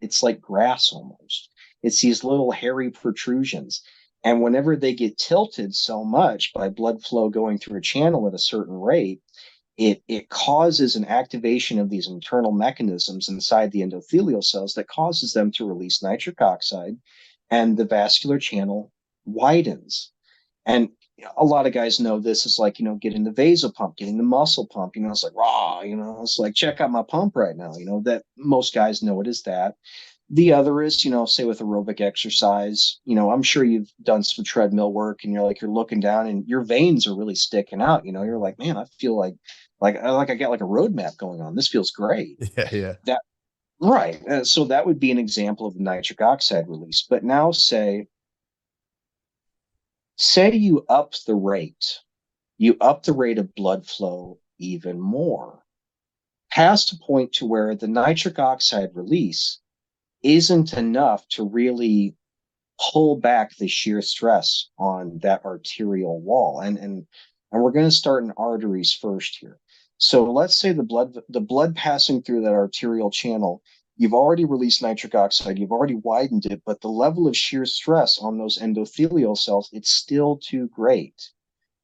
it's like grass almost. It's these little hairy protrusions. And whenever they get tilted so much by blood flow going through a channel at a certain rate, it causes an activation of these internal mechanisms inside the endothelial cells that causes them to release nitric oxide, and the vascular channel widens. And a lot of guys know this is like, getting the vasopump, getting the muscle pump, it's like, raw, it's like, check out my pump right now, that most guys know it as that. The other is, say with aerobic exercise, I'm sure you've done some treadmill work and you're looking down and your veins are really sticking out. You're like, man, I feel like I got like a roadmap going on. This feels great. Yeah. Right. So that would be an example of nitric oxide release. But now say Say you up the rate of blood flow even more, past a point to where the nitric oxide release isn't enough to really pull back the shear stress on that arterial wall. And we're going to start in arteries first here. So let's say the blood passing through that arterial channel, you've already released nitric oxide, you've already widened it, but the level of shear stress on those endothelial cells, it's still too great.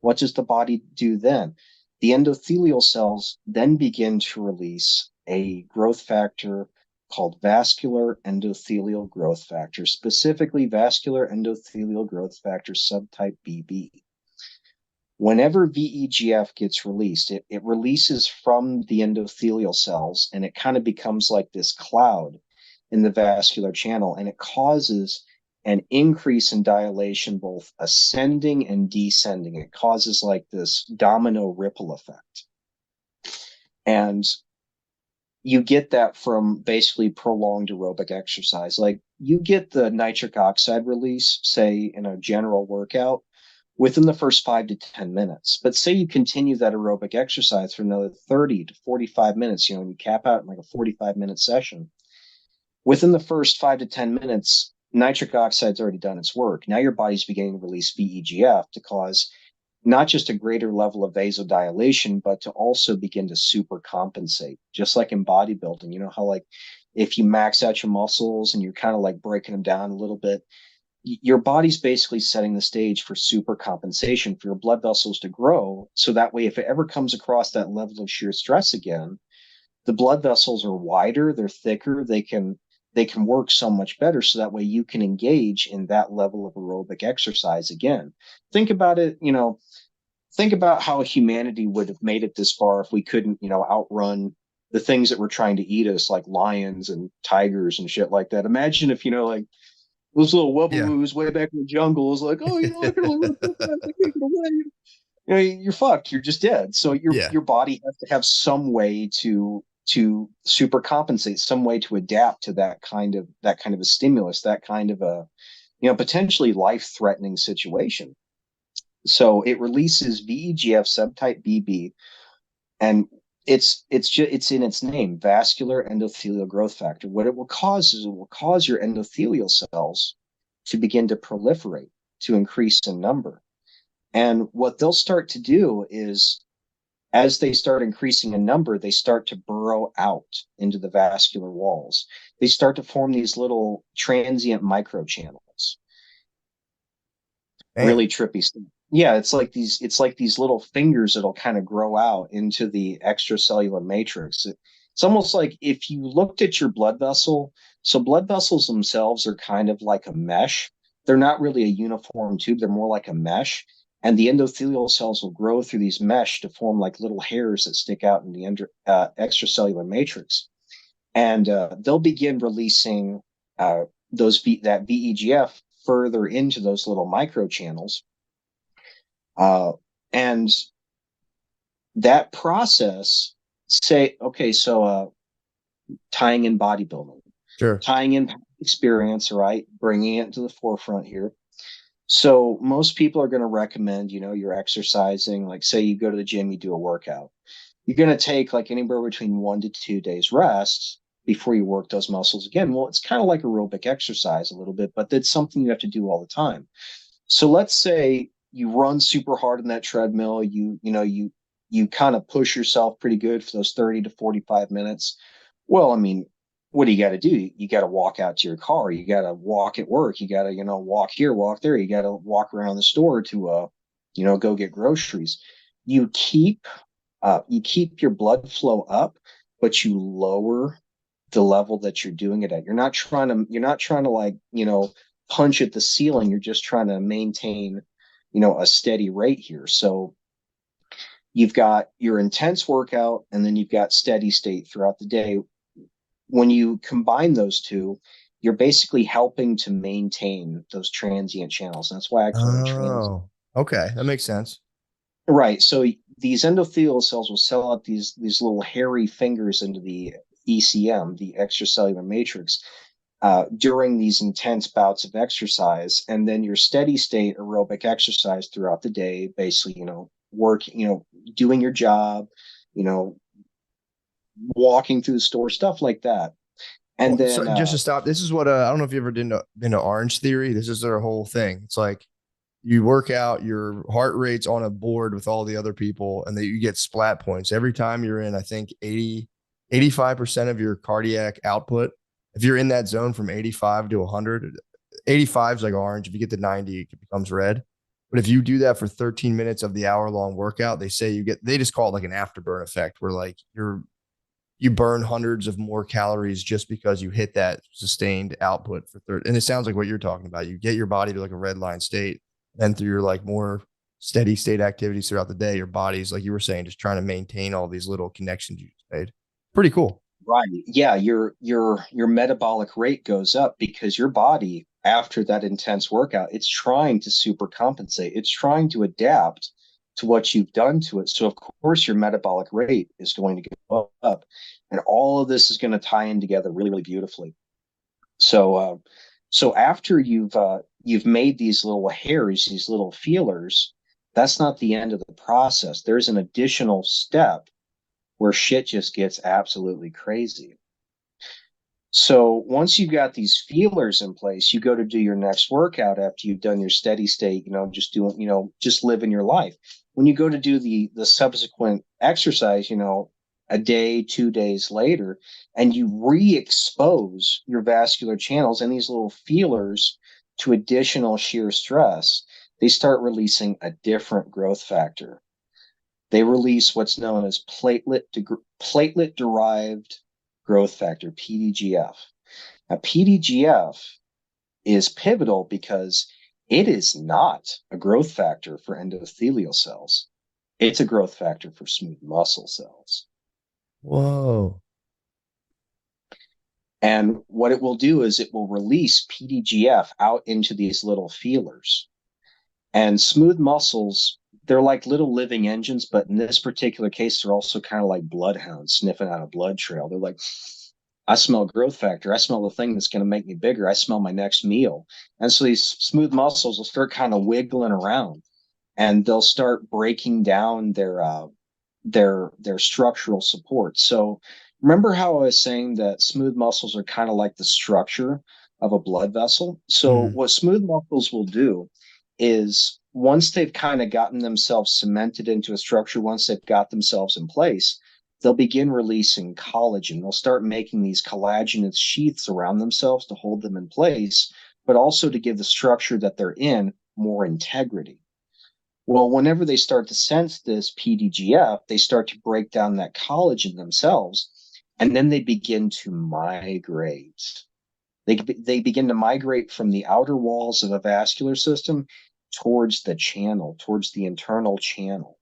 What does the body do then? The endothelial cells then begin to release a growth factor called vascular endothelial growth factor, specifically vascular endothelial growth factor subtype BB. Whenever VEGF gets released, it releases from the endothelial cells, and it kind of becomes like this cloud in the vascular channel, and it causes an increase in dilation, both ascending and descending. It causes like this domino ripple effect. And you get that from basically prolonged aerobic exercise. Like you get the nitric oxide release, say in a general workout, within the first 5 to 10 minutes. But say you continue that aerobic exercise for another 30 to 45 minutes, and you cap out in like a 45-minute session. Within the first 5 to 10 minutes, nitric oxide's already done its work. Now your body's beginning to release VEGF to cause not just a greater level of vasodilation, but to also begin to super compensate, just like in bodybuilding. You know how like if you max out your muscles and you're kind of like breaking them down a little bit, your body's basically setting the stage for super compensation for your blood vessels to grow. So that way, if it ever comes across that level of shear stress again, the blood vessels are wider, they're thicker, they can work so much better. So that way you can engage in that level of aerobic exercise again. Think about it, think about how humanity would have made it this far if we couldn't, outrun the things that were trying to eat us, like lions and tigers and shit like that. Imagine if, like, those little wubbaboos way back in the jungle was like, oh, I can only run so fast, I can't get away. You're fucked. You're just dead. So your body has to have some way to super compensate, some way to adapt to that kind of a stimulus, that kind of a potentially life-threatening situation. So it releases VEGF subtype BB, and it's in its name, vascular endothelial growth factor. What it will cause is it will cause your endothelial cells to begin to proliferate, to increase in number. And what they'll start to do is, as they start increasing in number, they start to burrow out into the vascular walls. They start to form these little transient microchannels. Really trippy stuff. Yeah, it's like these little fingers that'll kind of grow out into the extracellular matrix. It's almost like if you looked at your blood vessel. So blood vessels themselves are kind of like a mesh. They're not really a uniform tube. They're more like a mesh. And the endothelial cells will grow through these mesh to form like little hairs that stick out in the extracellular matrix. And they'll begin releasing that VEGF further into those little microchannels. And that process, tying in bodybuilding, tying in experience, right? Bringing it to the forefront here. So most people are going to recommend, you're exercising, like say you go to the gym, you do a workout. You're going to take like anywhere between 1 to 2 days rest before you work those muscles again. Well, it's kind of like aerobic exercise a little bit, but that's something you have to do all the time. So let's say you run super hard on that treadmill, you kind of push yourself pretty good for those 30 to 45 minutes. Well, I mean, what do you got to do? You got to walk out to your car. You got to walk at work. You got to, walk here, walk there. You got to walk around the store to, go get groceries. You keep your blood flow up, but you lower the level that you're doing it at. You're not trying to like, punch at the ceiling. You're just trying to maintain, a steady rate here. So you've got your intense workout and then you've got steady state throughout the day. When you combine those two, you're basically helping to maintain those transient channels. That's why I call them transient. Okay. That makes sense. Right. So these endothelial cells will sell out these little hairy fingers into the ECM, the extracellular matrix. during these intense bouts of exercise, and then your steady state aerobic exercise throughout the day, basically, doing your job, you know, walking through the store, stuff like that. And Well, then, so just to stop, this is what I don't know if you ever been to Orange Theory. This is their whole thing. It's like you work out, your heart rate's on a board with all the other people, and that you get splat points every time you're in. I think 85% of your cardiac output. If you're in that zone from 85 to 100, 85 is like orange. If you get to 90, it becomes red. But if you do that for 13 minutes of the hour-long workout, they say they just call it like an afterburn effect, where like you burn hundreds of more calories just because you hit that sustained output for 30. And it sounds like what you're talking about. You get your body to like a red line state, then through your like more steady state activities throughout the day, your body's, like you were saying, just trying to maintain all these little connections you just made. Pretty cool. right, yeah, your metabolic rate goes up because your body, after that intense workout, it's trying to super compensate. It's trying to adapt to what you've done to it. So of course your metabolic rate is going to go up, and all of this is going to tie in together really, really beautifully. So after you've made these little hairs, these little feelers, that's not the end of the process. There's an additional step where shit just gets absolutely crazy. So once you've got these feelers in place, you go to do your next workout after you've done your steady state, just living your life. When you go to do the subsequent exercise, a day, 2 days later, and you re-expose your vascular channels and these little feelers to additional shear stress, they start releasing a different growth factor. They release what's known as platelet-derived growth factor, PDGF. Now, PDGF is pivotal because it is not a growth factor for endothelial cells. It's a growth factor for smooth muscle cells. Whoa. And what it will do is it will release PDGF out into these little feelers. And smooth muscles, they're like little living engines, but in this particular case, they're also kind of like bloodhounds sniffing out a blood trail. They're like, I smell growth factor. I smell the thing that's going to make me bigger. I smell my next meal. And so these smooth muscles will start kind of wiggling around, and they'll start breaking down their structural support. So remember how I was saying that smooth muscles are kind of like the structure of a blood vessel? So what smooth muscles will do is, once they've kind of gotten themselves cemented into a structure, once they've got themselves in place, they'll begin releasing collagen. They'll start making these collagenous sheaths around themselves to hold them in place, but also to give the structure that they're in more integrity. Well, whenever they start to sense this PDGF, they start to break down that collagen themselves, and then they begin to migrate. They begin to migrate from the outer walls of a vascular system towards the channel, towards the internal channel.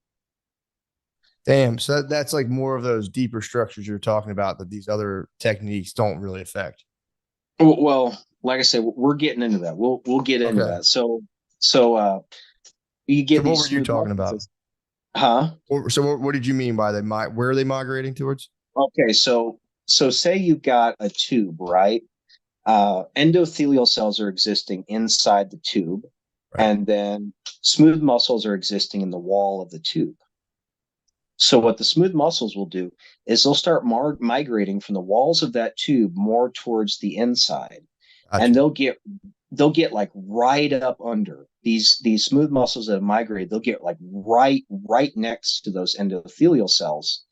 Damn. So that's like more of those deeper structures you're talking about that these other techniques don't really affect. Well, like I said, we're getting into that. We'll get into that. So you get So what these were you smooth talking about? muscles. Huh? So what did you mean by where are they migrating towards? Okay, so say you've got a tube, right? Endothelial cells are existing inside the tube, Right. and then smooth muscles are existing in the wall of the tube. So what the smooth muscles will do is they'll start migrating from the walls of that tube more towards the inside. Gotcha. And they'll get like right up under these smooth muscles that have migrated. They'll get like right next to those endothelial cells.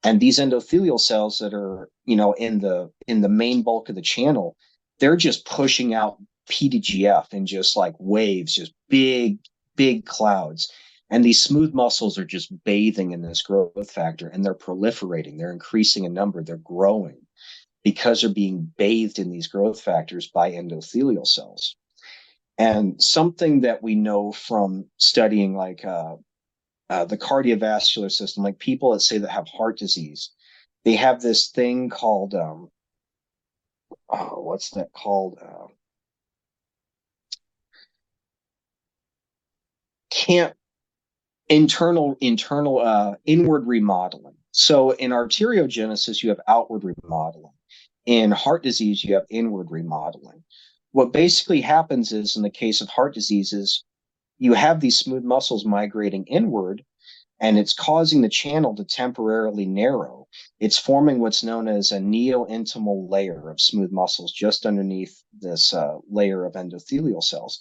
And these endothelial cells that are, in the main bulk of the channel, they're just pushing out PDGF in just like waves, just big clouds. And these smooth muscles are just bathing in this growth factor, and they're proliferating. They're increasing in number. They're growing because they're being bathed in these growth factors by endothelial cells. And something that we know from studying like the cardiovascular system, like people that say that have heart disease, they have this thing called, what's that called? Inward remodeling. So in arteriogenesis, you have outward remodeling. In heart disease, you have inward remodeling. What basically happens is, in the case of heart diseases, you have these smooth muscles migrating inward, and it's causing the channel to temporarily narrow. It's forming what's known as a neo-intimal layer of smooth muscles just underneath this layer of endothelial cells,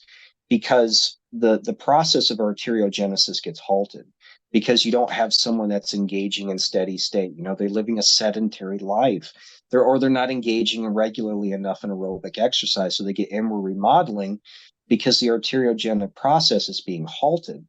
because the process of arteriogenesis gets halted because you don't have someone that's engaging in steady state. You know, they're living a sedentary life. They're not engaging regularly enough in aerobic exercise, so they get inward remodeling because the arteriogenic process is being halted.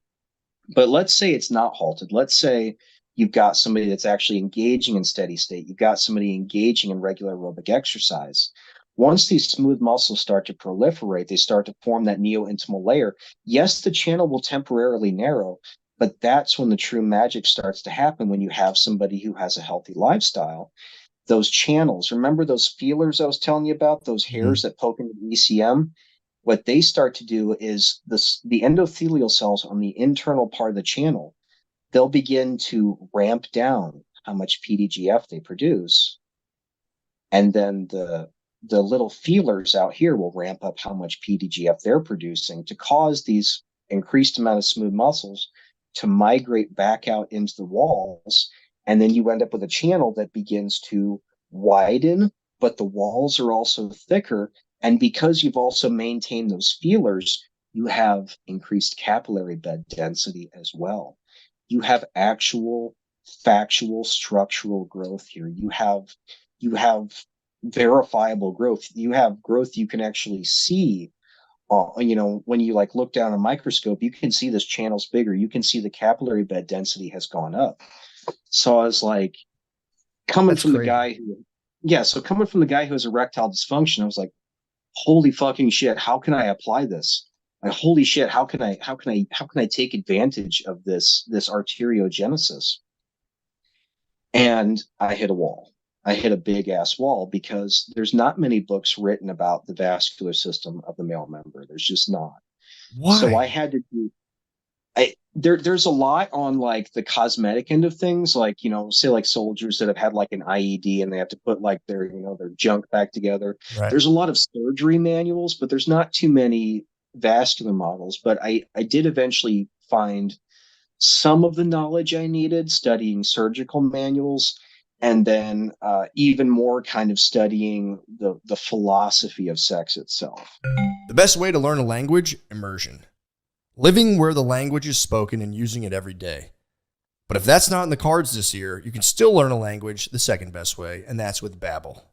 But let's say it's not halted. Let's say you've got somebody that's actually engaging in steady state. You've got somebody engaging in regular aerobic exercise. Once these smooth muscles start to proliferate, they start to form that neo-intimal layer. Yes, the channel will temporarily narrow, but that's when the true magic starts to happen, when you have somebody who has a healthy lifestyle. Those channels, remember those feelers I was telling you about, those hairs that poke into the ECM? What they start to do is the endothelial cells on the internal part of the channel, they'll begin to ramp down how much PDGF they produce. And then the little feelers out here will ramp up how much PDGF they're producing to cause these increased amount of smooth muscles to migrate back out into the walls. And then you end up with a channel that begins to widen, but the walls are also thicker. And because you've also maintained those feelers, you have increased capillary bed density as well. You have actual factual structural growth here. You have verifiable growth. You have growth you can actually see. When you like look down a microscope, you can see this channel's bigger. You can see the capillary bed density has gone up. So I was like, coming from the guy who has erectile dysfunction, I was like, holy fucking shit, how can I apply this? Like, holy shit, how can I take advantage of this arteriogenesis? And I hit a wall. I hit a big ass wall because there's not many books written about the vascular system of the male member. There's just not. Why? So I had to do there's a lot on like the cosmetic end of things, like, say like soldiers that have had like an IED and they have to put like their junk back together. Right. There's a lot of surgery manuals, but there's not too many vascular models. But I did eventually find some of the knowledge I needed studying surgical manuals, and then even more kind of studying the philosophy of sex itself. The best way to learn a language, immersion. Living where the language is spoken and using it every day. But if that's not in the cards this year, you can still learn a language the second best way, and that's with Babbel.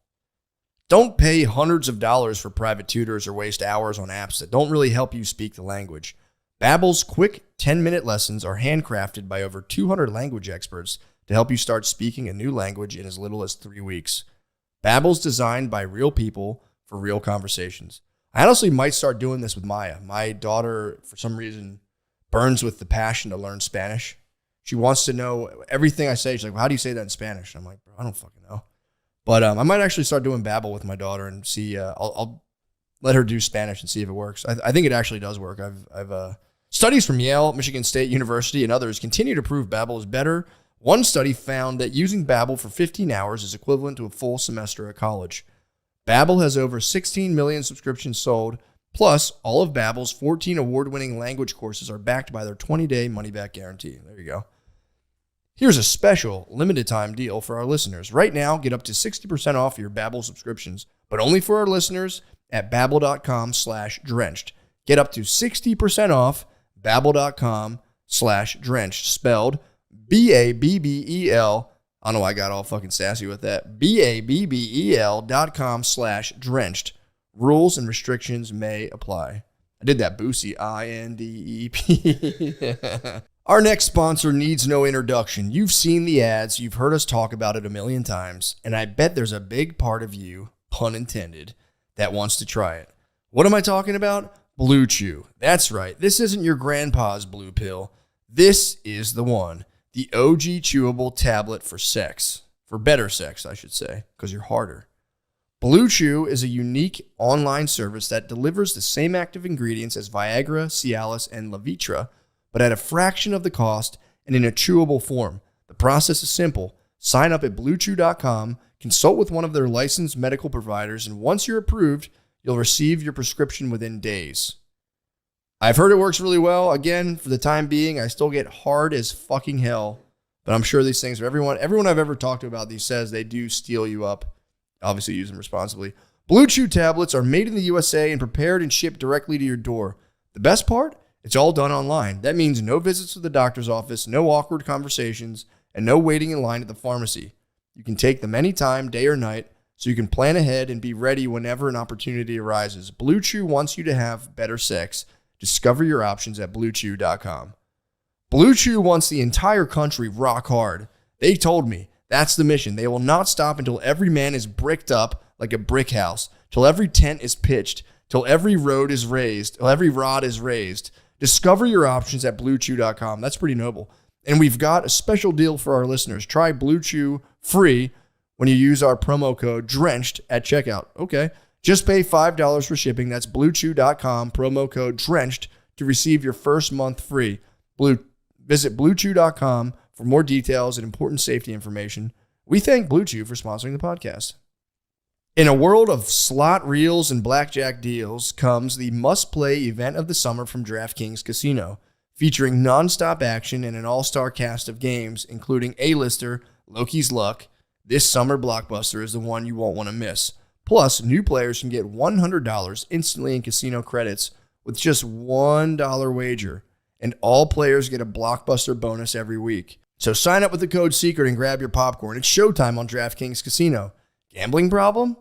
Don't pay hundreds of dollars for private tutors or waste hours on apps that don't really help you speak the language. Babbel's quick 10-minute lessons are handcrafted by over 200 language experts to help you start speaking a new language in as little as 3 weeks. Babbel's designed by real people for real conversations. I honestly might start doing this with Maya. My daughter, for some reason, burns with the passion to learn Spanish. She wants to know everything I say. She's like, well, how do you say that in Spanish? I'm like, bro, I don't fucking know. But I might actually start doing Babbel with my daughter and see. I'll let her do Spanish and see if it works. I think it actually does work. I've studies from Yale, Michigan State University, and others continue to prove Babbel is better. One study found that using Babbel for 15 hours is equivalent to a full semester at college. Babbel has over 16 million subscriptions sold, plus all of Babbel's 14 award-winning language courses are backed by their 20-day money-back guarantee. There you go. Here's a special limited-time deal for our listeners. Right now, get up to 60% off your Babbel subscriptions, but only for our listeners at Babbel.com/drenched. Get up to 60% off Babbel.com/drenched, spelled Babbel. I don't know why I got all fucking sassy with that. Babbel.com/drenched. Rules and restrictions may apply. I did that Boosie. INDEP. Our next sponsor needs no introduction. You've seen the ads. You've heard us talk about it a million times. And I bet there's a big part of you, pun intended, that wants to try it. What am I talking about? Blue Chew. That's right. This isn't your grandpa's blue pill. This is the one. The OG chewable tablet for sex. For better sex, I should say, because you're harder. Blue Chew is a unique online service that delivers the same active ingredients as Viagra, Cialis, and Levitra, but at a fraction of the cost and in a chewable form. The process is simple. Sign up at BlueChew.com, Consult with one of their licensed medical providers, and once you're approved, you'll receive your prescription within days. I've heard it works really well. Again, for the time being, I still get hard as fucking hell, but I'm sure these things are everyone I've ever talked to about these says they do steal you up. Obviously, use them responsibly. Blue Chew tablets are made in the USA and prepared and shipped directly to your door. The best part? It's all done online. That means no visits to the doctor's office, no awkward conversations, and no waiting in line at the pharmacy. You can take them anytime, day or night, so you can plan ahead and be ready whenever an opportunity arises. Blue Chew wants you to have better sex. Discover your options at BlueChew.com. Blue Chew wants the entire country rock hard. They told me that's the mission. They will not stop until every man is bricked up like a brick house, till every tent is pitched, till every rod is raised. Discover your options at BlueChew.com. That's pretty noble. And we've got a special deal for our listeners. Try Blue Chew free when you use our promo code DRENCHED at checkout. Okay. Just pay $5 for shipping. That's BlueChew.com, promo code DRENCHED to receive your first month free. Visit BlueChew.com for more details and important safety information. We thank Blue Chew for sponsoring the podcast. In a world of slot reels and blackjack deals comes the must-play event of the summer from DraftKings Casino, featuring nonstop action and an all-star cast of games, including A-lister Loki's Luck. This summer blockbuster is the one you won't want to miss. Plus, new players can get $100 instantly in casino credits with just $1 wager, and all players get a blockbuster bonus every week. So sign up with the code SECRET and grab your popcorn. It's showtime on DraftKings Casino. Gambling problem?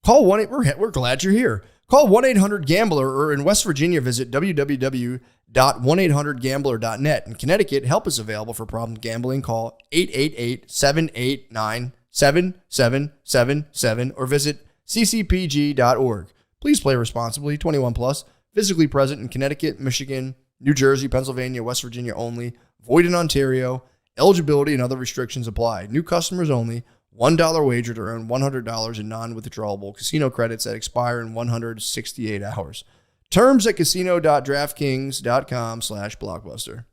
Call 1-800. We're glad you're here. Call 1-800-GAMBLER, or in West Virginia, visit www.1800gambler.net. In Connecticut, help is available for problem gambling. Call 888-789-7777 or visit ccpg.org. Please play responsibly. 21 plus. Physically present in Connecticut, Michigan, New Jersey, Pennsylvania, West Virginia only. Void in Ontario. Eligibility and other restrictions apply. New customers only. $1 wager to earn $100 in non-withdrawable casino credits that expire in 168 hours. Terms at casino.draftkings.com/blockbuster.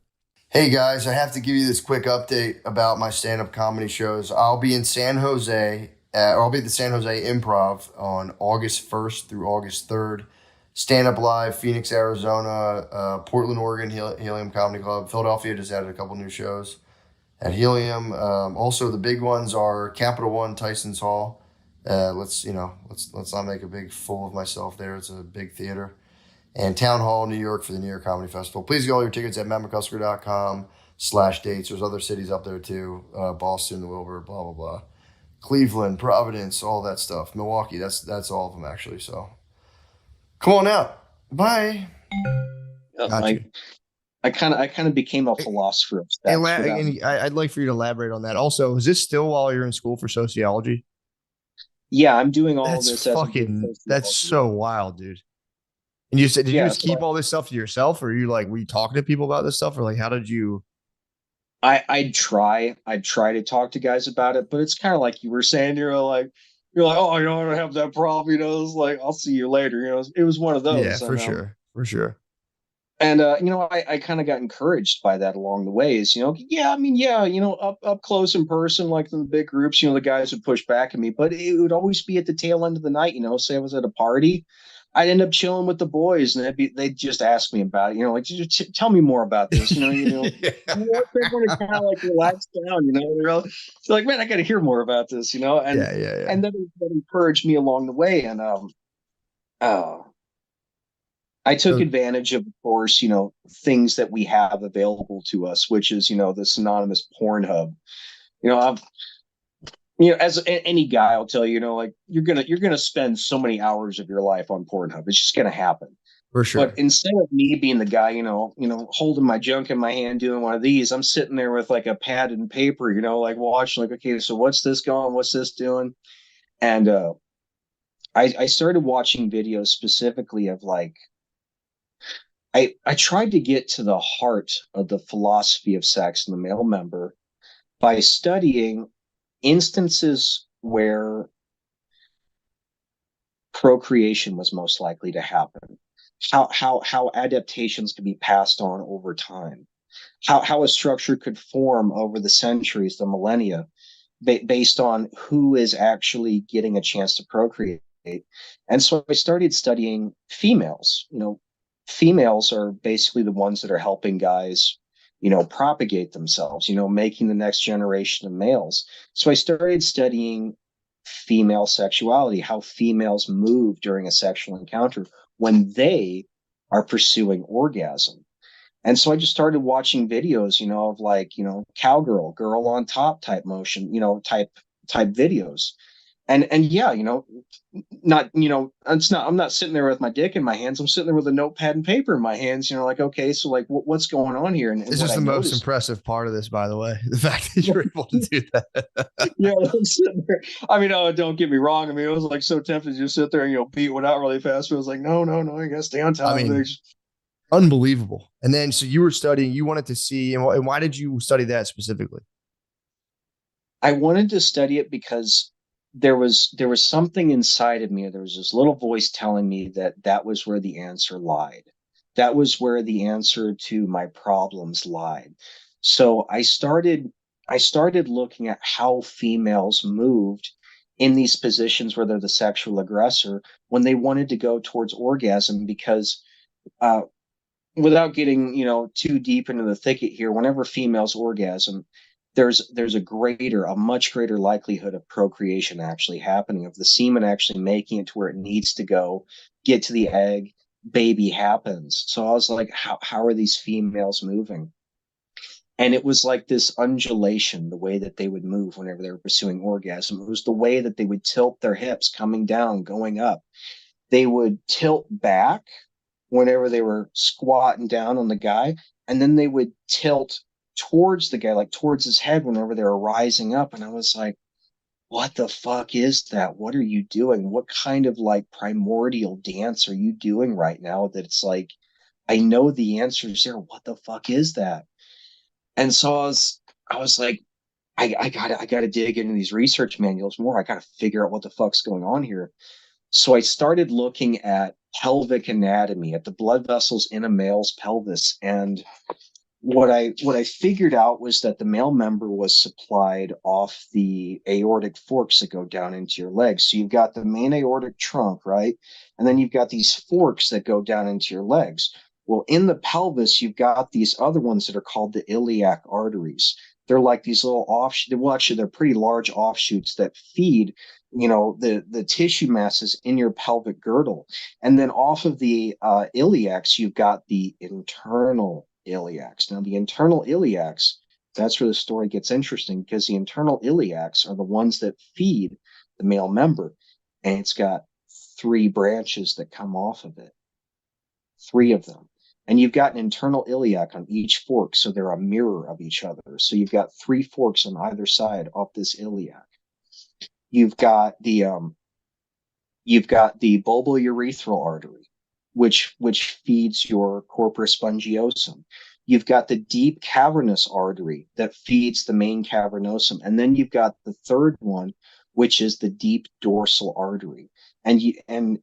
Hey guys, I have to give you this quick update about my stand-up comedy shows. I'll be in San Jose, I'll be at the San Jose Improv on August 1st through August 3rd. Stand-up live, Phoenix, Arizona, Portland, Oregon, Helium Comedy Club. Philadelphia just added a couple new shows at Helium. Also, the big ones are Capital One, Tyson's Hall. Let's not make a big fool of myself there. It's a big theater. And Town Hall, New York, for the New York Comedy Festival. Please get all your tickets at mattmccusker.com/dates. There's other cities up there too. Boston, Wilbur, blah, blah, blah. Cleveland, Providence, all that stuff. Milwaukee, that's all of them actually. So come on out. Bye. I kind of became a philosopher of sex. I'd like for you to elaborate on that. Also, is this still while you're in school for sociology? Yeah, I'm doing all of this. That's so wild, dude. And you said, did you just keep all this stuff to yourself, or were you talking to people about this stuff, or like, how did you? I'd try to talk to guys about it, but it's kind of like you were saying, you're like, oh, I don't have that problem, it's like, I'll see you later, it was one of those. Yeah, for sure. And, I kind of got encouraged by that along the ways, up close in person, like in the big groups, the guys would push back at me, but it would always be at the tail end of the night, say I was at a party, I'd end up chilling with the boys and they'd just ask me about it, like, tell me more about this, they want to kind of like relax down, they're like, man, I got to hear more about this, and and then that encouraged me along the way. And, I took advantage of course, things that we have available to us, which is, the synonymous Pornhub. As any guy, I'll tell you, like you're gonna spend so many hours of your life on Pornhub. It's just gonna happen. For sure. But instead of me being the guy, holding my junk in my hand, doing one of these, I'm sitting there with like a pad and paper, like watching, like, okay, so what's this going? What's this doing? And I started watching videos specifically of like. I tried to get to the heart of the philosophy of sex in the male member by studying instances where procreation was most likely to happen, how adaptations could be passed on over time, how a structure could form over the centuries, the millennia, based on who is actually getting a chance to procreate. And so I started studying females. Females are basically the ones that are helping guys, propagate themselves, making the next generation of males. So I started studying female sexuality, how females move during a sexual encounter when they are pursuing orgasm. And so I just started watching videos, of like, cowgirl, girl on top type motion, type videos. And yeah, not, it's not, I'm not sitting there with my dick in my hands. I'm sitting there with a notepad and paper in my hands, like, okay, so like what's going on here? And This what is I the most noticed, impressive part of this, by the way. The fact that you're able to do that. yeah, I'm sitting there. I mean, oh, don't get me wrong. I mean, it was like so tempted to just sit there and, beat one out really fast. But I was like, no, I gotta stay on top I of mean, it. unbelievable. And then, so you were studying, you wanted to see, and why did you study that specifically? I wanted to study it because there was something inside of me. There was this little voice telling me that was where the answer lied. That was where the answer to my problems lied. So I started looking at how females moved in these positions where they're the sexual aggressor when they wanted to go towards orgasm, because uh, without getting too deep into the thicket here, whenever females orgasm, there's a much greater likelihood of procreation actually happening, of the semen actually making it to where it needs to go, get to the egg, baby happens. So I was like, how are these females moving? And it was like this undulation, the way that they would move whenever they were pursuing orgasm. It was the way that they would tilt their hips coming down, going up. They would tilt back whenever they were squatting down on the guy, and then they would tilt towards the guy, like towards his head, whenever they were rising up. And I was like, what the fuck is that? What are you doing? What kind of like primordial dance are you doing right now that it's like, I know the answer is there. What the fuck is that? And so I was like, I gotta dig into these research manuals more. I gotta figure out what the fuck's going on here. So I started looking at pelvic anatomy, at the blood vessels in a male's pelvis. And what I figured out was that the male member was supplied off the aortic forks that go down into your legs. So you've got the main aortic trunk, right? And then you've got these forks that go down into your legs. Well, in the pelvis, you've got these other ones that are called the iliac arteries. They're like these little offshoots. Well, actually, they're pretty large offshoots that feed, the tissue masses in your pelvic girdle. And then off of the iliacs, you've got the internal iliacs. Now, the internal iliacs, that's where the story gets interesting, because the internal iliacs are the ones that feed the male member. And it's got three branches that come off of it, three of them. And you've got an internal iliac on each fork, so they're a mirror of each other. So you've got three forks on either side of this iliac. You've got the bulbourethral artery, which feeds your corpus spongiosum. You've got the deep cavernous artery that feeds the main cavernosum, and then you've got the third one, which is the deep dorsal artery. And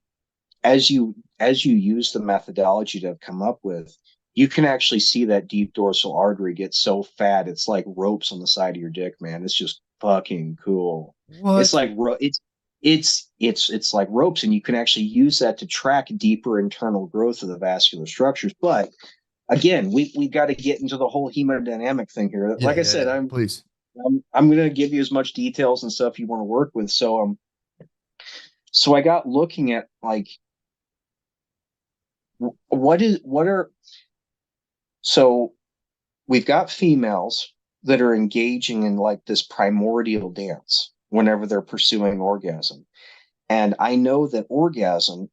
as you use the methodology to come up with, you can actually see that deep dorsal artery get so fat it's like ropes on the side of your dick, man. It's just fucking cool. What? It's like it's like ropes, and you can actually use that to track deeper internal growth of the vascular structures. But again, we've got to get into the whole hemodynamic thing here. Like I said, please. I'm going to give you as much details and stuff you want to work with. So I got looking at like so we've got females that are engaging in like this primordial dance whenever they're pursuing orgasm. And I know that orgasm,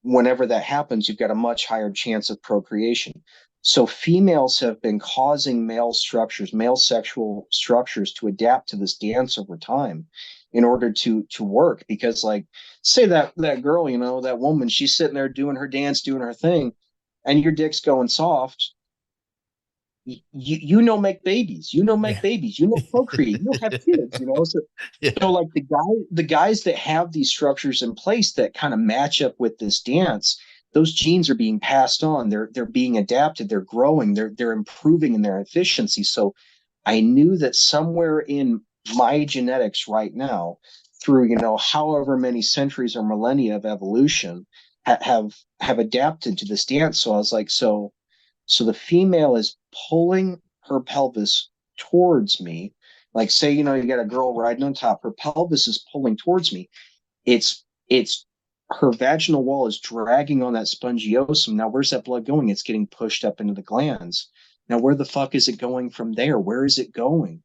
whenever that happens, you've got a much higher chance of procreation. So females have been causing male sexual structures to adapt to this dance over time in order to work. Because like, say that girl, that woman, she's sitting there doing her dance, doing her thing, and your dick's going soft. Make babies, babies, procreate, have kids, So, Yeah. so like the guys that have these structures in place that kind of match up with this dance, those genes are being passed on. They're being adapted. They're growing. They're improving in their efficiency. So I knew that somewhere in my genetics right now through, however many centuries or millennia of evolution have adapted to this dance. So I was like, so the female is pulling her pelvis towards me. Like, say, you got a girl riding on top, her pelvis is pulling towards me. It's her vaginal wall is dragging on that spongiosum. Now, where's that blood going? It's getting pushed up into the glands. Now, where the fuck is it going from there? Where is it going?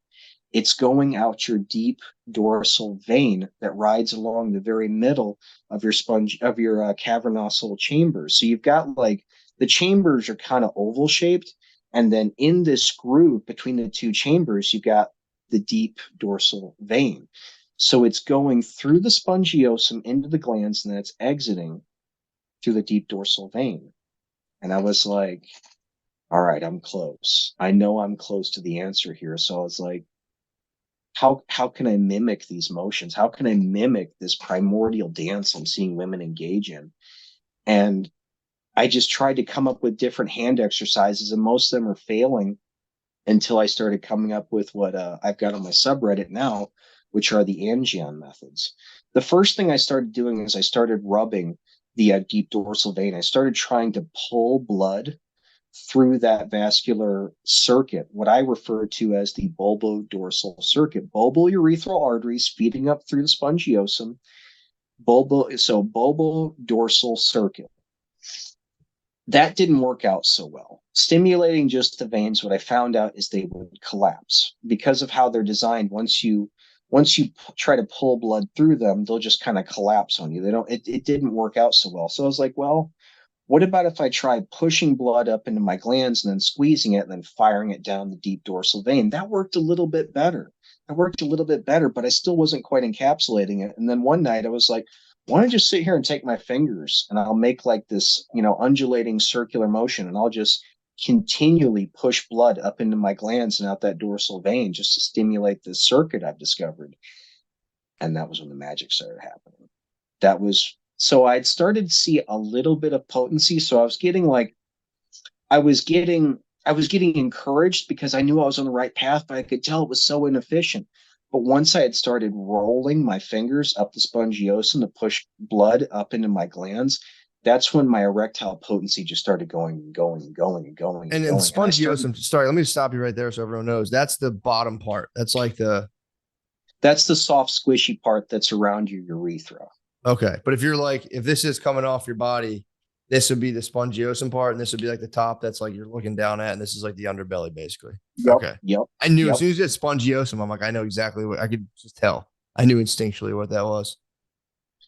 It's going out your deep dorsal vein that rides along the very middle of your cavernosal chambers. So you've got like the chambers are kind of oval shaped, and then in this groove between the two chambers, you've got the deep dorsal vein. So it's going through the spongiosum into the glands, and then it's exiting through the deep dorsal vein. And I was like, all right, I'm close. I know I'm close to the answer here. So I was like, how can I mimic these motions? How can I mimic this primordial dance I'm seeing women engage in? And I just tried to come up with different hand exercises, and most of them are failing until I started coming up with what I've got on my subreddit now, which are the Angion methods. The first thing I started doing is I started rubbing the deep dorsal vein. I started trying to pull blood through that vascular circuit, what I refer to as the bulbodorsal circuit. Bulbourethral arteries feeding up through the spongiosum, bulbodorsal circuit. That didn't work out so well. Stimulating just the veins, what I found out is they would collapse because of how they're designed. Once you try to pull blood through them, they'll just kind of collapse on you. It didn't work out so well. So I was like, well, what about if I tried pushing blood up into my glands and then squeezing it and then firing it down the deep dorsal vein? That worked a little bit better. But I still wasn't quite encapsulating it. And then one night I was like, why don't I just sit here and take my fingers and I'll make like this, undulating circular motion, and I'll just continually push blood up into my glands and out that dorsal vein just to stimulate this circuit I've discovered. And that was when the magic started happening. So I'd started to see a little bit of potency. So I was getting encouraged because I knew I was on the right path, but I could tell it was so inefficient. But once I had started rolling my fingers up the spongiosum to push blood up into my glands, that's when my erectile potency just started going and going and going and going. And then spongiosum, sorry, let me stop you right there so everyone knows. That's the bottom part. That's the soft, squishy part that's around your urethra. Okay. But if this is coming off your body, this would be the spongiosum part, and this would be like the top that's like you're looking down at, and this is like the underbelly, basically. Yep, okay. Yep. I knew as soon as you said spongiosum, I'm like, I know exactly what I could just tell. I knew instinctually what that was.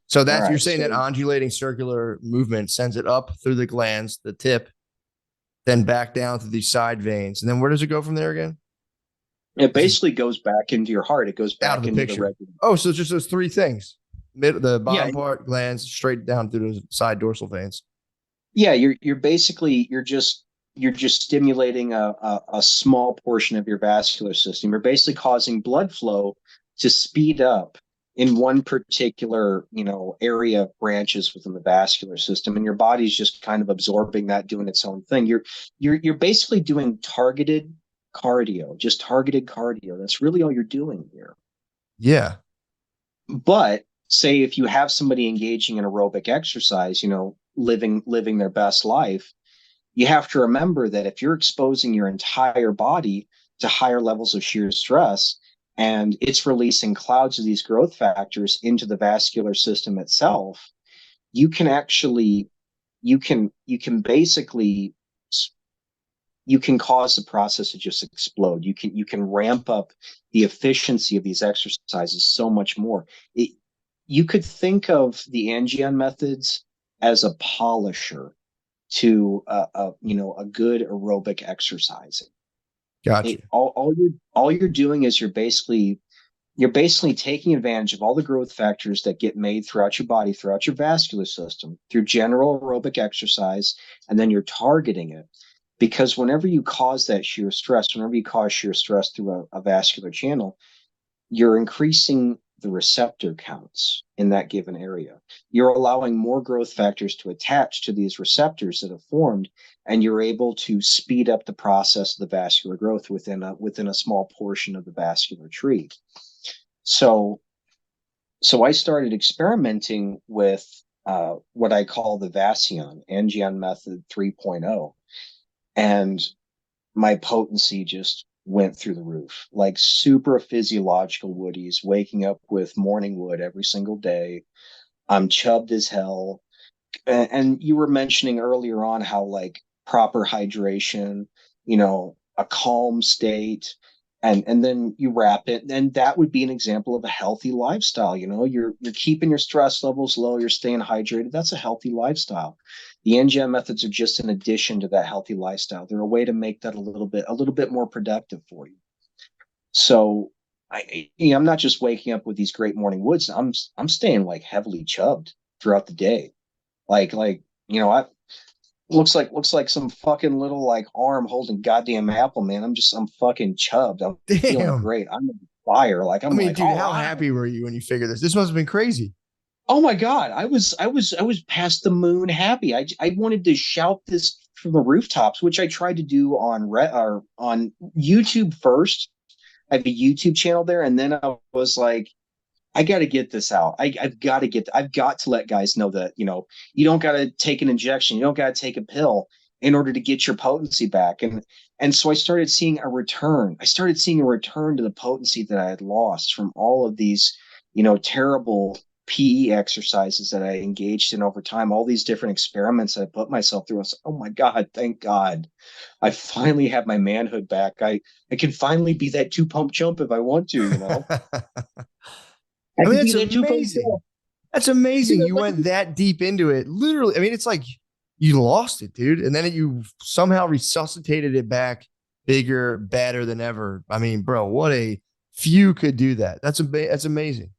So that's you're saying that undulating circular movement sends it up through the glands, the tip, then back down through these side veins. And then where does it go from there again? It basically goes back into your heart. It goes back out of the into picture. the regular. Oh, so it's just those three things. The bottom part, glands, straight down through those side dorsal veins. Yeah, you're just stimulating a small portion of your vascular system. You're basically causing blood flow to speed up in one particular, area of branches within the vascular system, and your body's just kind of absorbing that, doing its own thing. You're basically doing targeted cardio, just targeted cardio. That's really all you're doing here. Yeah. But say if you have somebody engaging in aerobic exercise, living their best life, you have to remember that if you're exposing your entire body to higher levels of shear stress, and it's releasing clouds of these growth factors into the vascular system itself, you can cause the process to just explode. You can ramp up the efficiency of these exercises so much more. You could think of the Angion methods as a polisher to a good aerobic exercising. Gotcha. All you're doing is you're basically taking advantage of all the growth factors that get made throughout your body, throughout your vascular system, through general aerobic exercise, and then you're targeting it. Because whenever you cause shear stress through a vascular channel, you're increasing the receptor counts in that given area. You're allowing more growth factors to attach to these receptors that have formed, and you're able to speed up the process of the vascular growth within a small portion of the vascular tree. So so I started experimenting with what I call the Angion method 3.0, and my potency just went through the roof. Like super physiological woodies, waking up with morning wood every single day. I'm chubbed as hell. And you were mentioning earlier on how like proper hydration, a calm state, and then you wrap it, and that would be an example of a healthy lifestyle. You're keeping your stress levels low, you're staying hydrated. That's a healthy lifestyle. The NGM methods are just an addition to that healthy lifestyle. They're a way to make that a little bit more productive for you. So I'm not just waking up with these great morning woods. I'm staying like heavily chubbed throughout the day. I looks like some fucking little like arm holding goddamn apple, man. I'm fucking chubbed. I'm feeling Damn. great. I'm on fire. Like I'm I mean, like, dude, all how right. happy were you when you figured this? This must have been crazy. Oh my god, I was past the moon happy. I wanted to shout this from the rooftops, which I tried to do or on YouTube first. I have a YouTube channel there, and then I was like, I got to get this out. I've got to let guys know that, you don't got to take an injection. You don't got to take a pill in order to get your potency back. And so I started seeing a return. I started seeing a return to the potency that I had lost from all of these, terrible PE exercises that I engaged in over time, all these different experiments I put myself through. I was like, oh my God, thank God. I finally have my manhood back. I can finally be that 2 pump chump if I want to. I I mean, could that's be that 2 pump amazing. chump. That's amazing. Yeah, You like, went that deep into it. Literally, I mean, it's like you lost it, dude. And then you somehow resuscitated it back bigger, better than ever. I mean, bro, what a few could do that. That's amazing.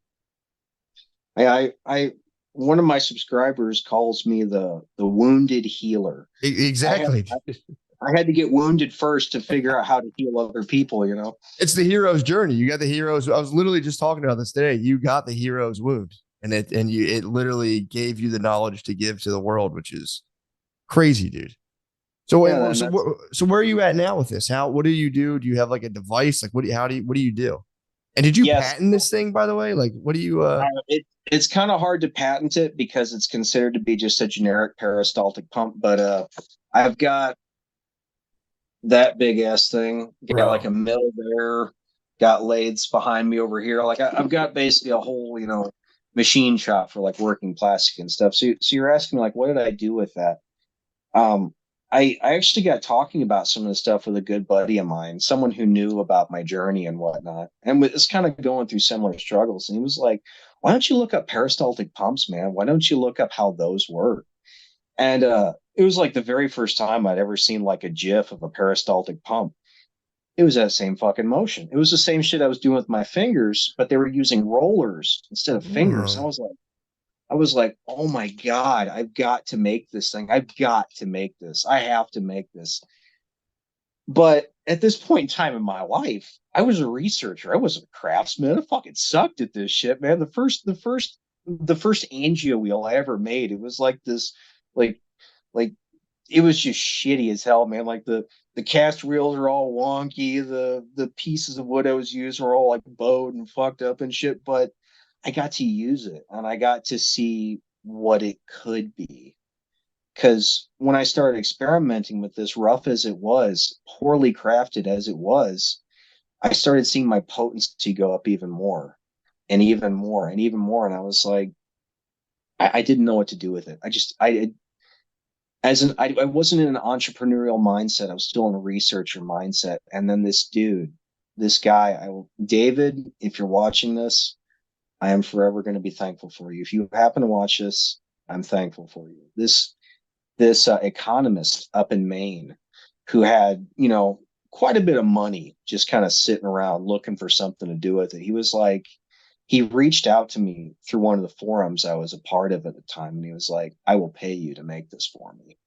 one of my subscribers calls me the wounded healer. I had Exactly. I had to get wounded first to figure out how to heal other people. It's the hero's journey. You got the hero's. I was literally just talking about this today. You got the hero's wound, and it literally gave you the knowledge to give to the world, which is crazy, dude. So Yeah, wait, and that's so where are you at now with this? What do you do? Do you have like a device? Like what do you do? And did you yes. patent this thing, by the way? Like what do you It's kind of hard to patent it because it's considered to be just a generic peristaltic pump, but I've got that big ass thing. Got like bro? a mill there. Got lathes behind me over here. Like I've got basically a whole, machine shop for like working plastic and stuff. So you're asking me like, what did I do with that? Um, I actually got talking about some of the stuff with a good buddy of mine, someone who knew about my journey and whatnot, and was kind of going through similar struggles. And he was like, "Why don't you look up peristaltic pumps, man? Why don't you look up how those work?" And it was like the very first time I'd ever seen like a GIF of a peristaltic pump. It was that same fucking motion. It was the same shit I was doing with my fingers, but they were using rollers instead of fingers. Mm. I was like, oh my God, I've got to make this thing. I've got to make this. I have to make this. But at this point in time in my life, I was a researcher. I wasn't a craftsman. I fucking sucked at this shit, man. The first angio wheel I ever made, it was like this, like, like it was just shitty as hell, man. Like the cast reels are all wonky. The pieces of wood I was using were all like bowed and fucked up and shit. But I got to use it and I got to see what it could be. Because when I started experimenting with this, rough as it was, poorly crafted as it was, I started seeing my potency go up even more and even more and even more. And I was like, I didn't know what to do with it. I wasn't in an entrepreneurial mindset. I was still in a researcher mindset. And then this dude, this guy, David, if you're watching this, I am forever going to be thankful for you. If you happen to watch this, I'm thankful for you. This economist up in Maine who had, quite a bit of money just kind of sitting around looking for something to do with it. He reached out to me through one of the forums I was a part of at the time. And he was like, I will pay you to make this for me.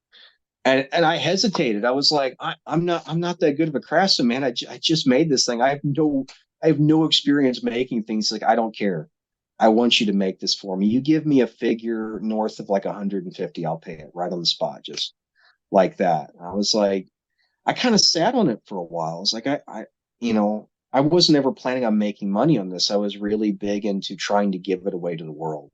And I hesitated. I was like, I'm not that good of a craftsman, man. I just made this thing. I have no experience making things. Like, I don't care. I want you to make this for me. You give me a figure north of like 150, I'll pay it right on the spot, just like that. I was like, I kind of sat on it for a while. I was like, I wasn't ever planning on making money on this. I was really big into trying to give it away to the world.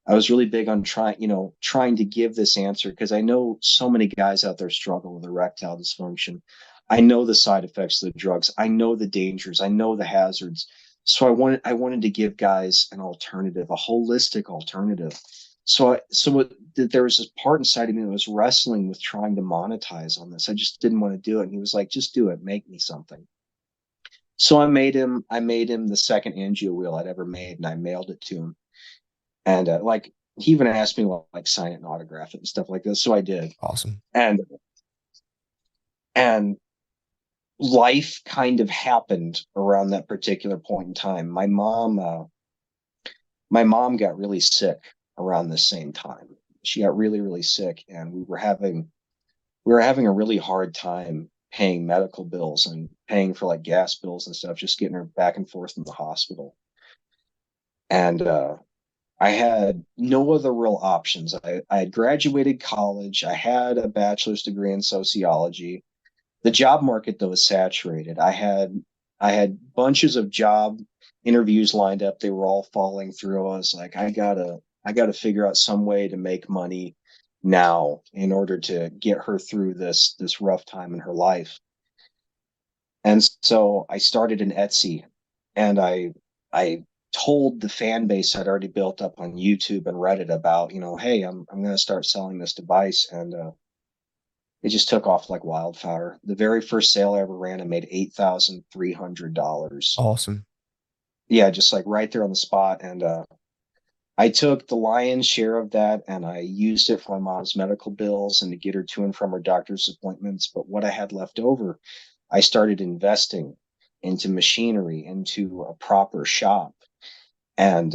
I was really big on trying to give this answer because I know so many guys out there struggle with erectile dysfunction. I know the side effects of the drugs. I know the dangers. I know the hazards. So I wanted to give guys an alternative, a holistic alternative. There was this part inside of me that was wrestling with trying to monetize on this. I just didn't want to do it. And he was like, just do it. Make me something. So I made him the second angio wheel I'd ever made, and I mailed it to him. And like he even asked me to like sign it and autograph it and stuff like this. So I did. Awesome. And life kind of happened around that particular point in time. My mom got really sick around the same time. She got really, really sick, and we were having a really hard time paying medical bills and paying for like gas bills and stuff, just getting her back and forth in the hospital. And I had no other real options. I had graduated college. I had a bachelor's degree in sociology. The job market, though, was saturated. I had bunches of job interviews lined up. They were all falling through. I was like, I gotta figure out some way to make money now in order to get her through this rough time in her life. And so I started an Etsy, and I told the fan base I'd already built up on YouTube and Reddit about, hey, I'm going to start selling this device. And it just took off like wildfire. The very first sale I ever ran, I made $8,300. Awesome. Yeah, just like right there on the spot. And I took the lion's share of that, and I used it for my mom's medical bills and to get her to and from her doctor's appointments. But what I had left over, I started investing into machinery, into a proper shop. And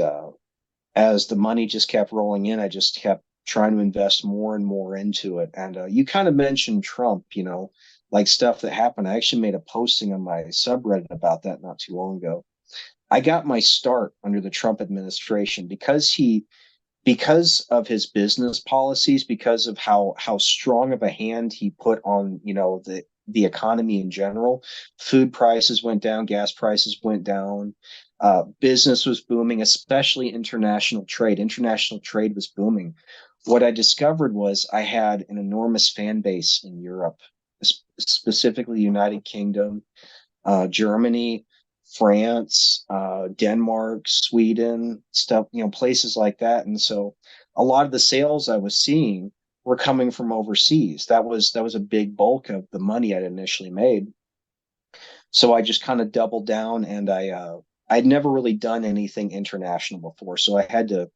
as the money just kept rolling in, I just kept trying to invest more and more into it. And you kind of mentioned Trump, like stuff that happened. I actually made a posting on my subreddit about that not too long ago. I got my start under the Trump administration because of his business policies, because of how strong of a hand he put on, the economy in general. Food prices went down, gas prices went down. Business was booming, especially international trade. International trade was booming. What I discovered was I had an enormous fan base in Europe, specifically United Kingdom, Germany, France, Denmark, Sweden, stuff, places like that. And so a lot of the sales I was seeing were coming from overseas. That was a big bulk of the money I'd initially made. So I just kind of doubled down, and I'd never really done anything international before. So I had to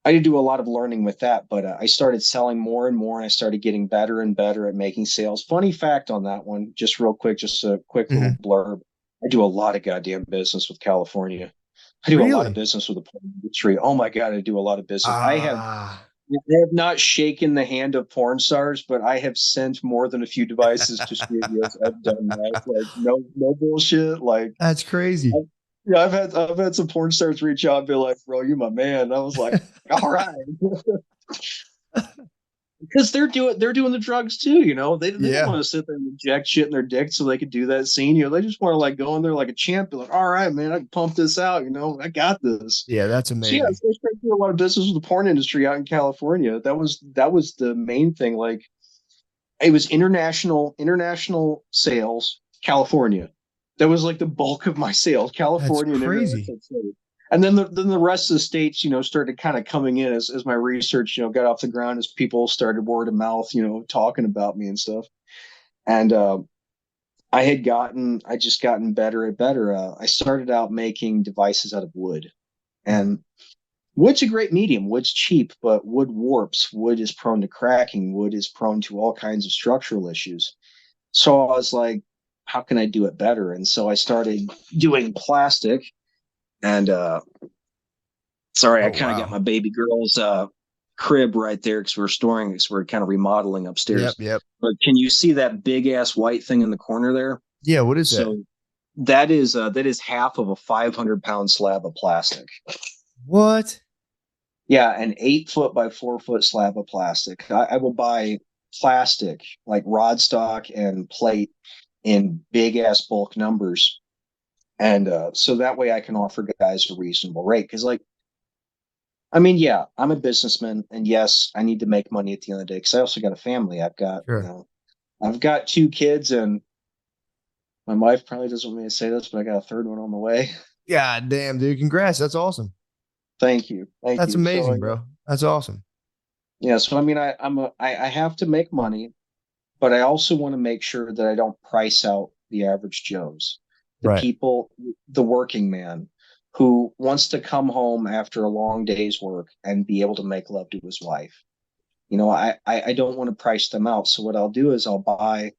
do a lot of learning with that, but I started selling more and more, and I started getting better and better at making sales. Funny fact on that one, just real quick, just a quick little blurb. I do a lot of goddamn business with California. I do a lot of business with the porn industry. Oh my God, I do a lot of business. I have not shaken the hand of porn stars, but I have sent more than a few devices to studios. I've done that. Like no bullshit. Like that's crazy. Yeah, I've had some porn stars reach out and be like, "Bro, you my man." I was like, "All right," because they're doing the drugs too. They don't want to sit there and inject shit in their dick so they could do that scene. They just want to like go in there like a champ, be like, "All right, man, I can pump this out. I got this." Yeah, that's amazing. So, I started doing a lot of business with the porn industry out in California. That was the main thing. Like, it was international sales, California. That was like the bulk of my sales, California. That's crazy. And then the rest of the states, started kind of coming in as my research, got off the ground, as people started word of mouth, talking about me and stuff. And I just gotten better and better. I started out making devices out of wood, and wood's a great medium. Wood's cheap, but wood warps. Wood is prone to cracking. Wood is prone to all kinds of structural issues. So I was like, how can I do it better? And so I started doing plastic. And sorry, I kind of got my baby girl's crib right there because we're kind of remodeling upstairs. Yep. But can you see that big ass white thing in the corner there? Yeah, what is that? So that is half of a 500-pound slab of plastic. What? Yeah, an 8-foot by 4-foot slab of plastic. I will buy plastic like rod stock and plate in big ass bulk numbers, And so that way I can offer guys a reasonable rate. Because, like, I mean, yeah, I'm a businessman, and yes, I need to make money at the end of the day. Because I also got a family. I've got, Sure. I've got 2 kids, and my wife probably doesn't want me to say this, but I got a third one on the way. God damn, dude. Congrats. That's awesome. Thank you, thank That's you. So amazing, bro. That's awesome. yeah, so I mean, I have to make money, but I also want to make sure that I don't price out the average Joes, the Right. people, the working man who wants to come home after a long day's work and be able to make love to his wife. I don't want to price them out. So what I'll do is I'll buy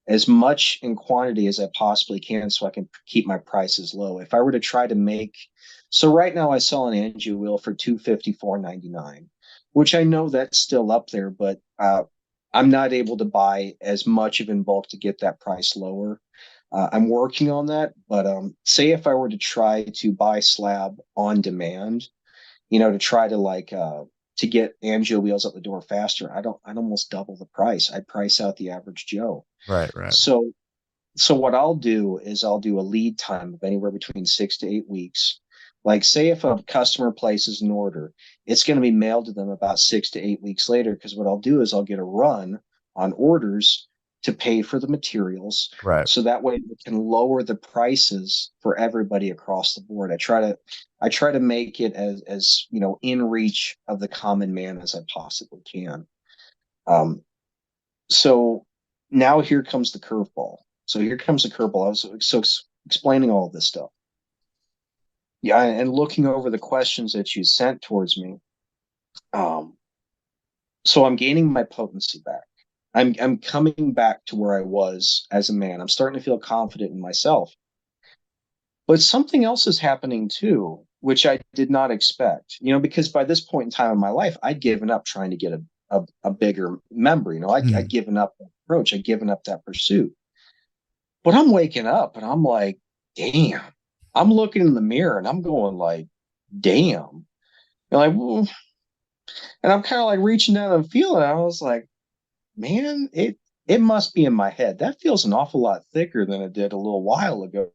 as much in quantity as I possibly can so I can keep my prices low. If I were to try to make, so right now I sell an angio wheel for $254.99, which I know that's still up there, but I'm not able to buy as much of in bulk to get that price lower. I'm working on that, but say if I were to try to buy slab on demand, to try to to get angio wheels out the door faster, I'd almost double the price. I'd price out the average Joe. Right. Right. So what I'll do is I'll do a lead time of anywhere between 6 to 8 weeks. Like, say if a customer places an order, it's going to be mailed to them about 6 to 8 weeks later. Because what I'll do is I'll get a run on orders to pay for the materials. Right. So that way we can lower the prices for everybody across the board. I try to make it as in reach of the common man as I possibly can. So now here comes the curveball. So here comes the curveball. I was explaining all of this stuff. Yeah, and looking over the questions that you sent towards me. So I'm gaining my potency back. I'm coming back to where I was as a man. I'm starting to feel confident in myself. But something else is happening too, which I did not expect. Because by this point in time in my life, I'd given up trying to get a bigger member. I'd given up that approach. I'd given up that pursuit. But I'm waking up and I'm like, damn. I'm looking in the mirror and I'm going like, damn. And like, well, and I'm kind of like reaching down and feeling it. I was like, man, it must be in my head. That feels an awful lot thicker than it did a little while ago.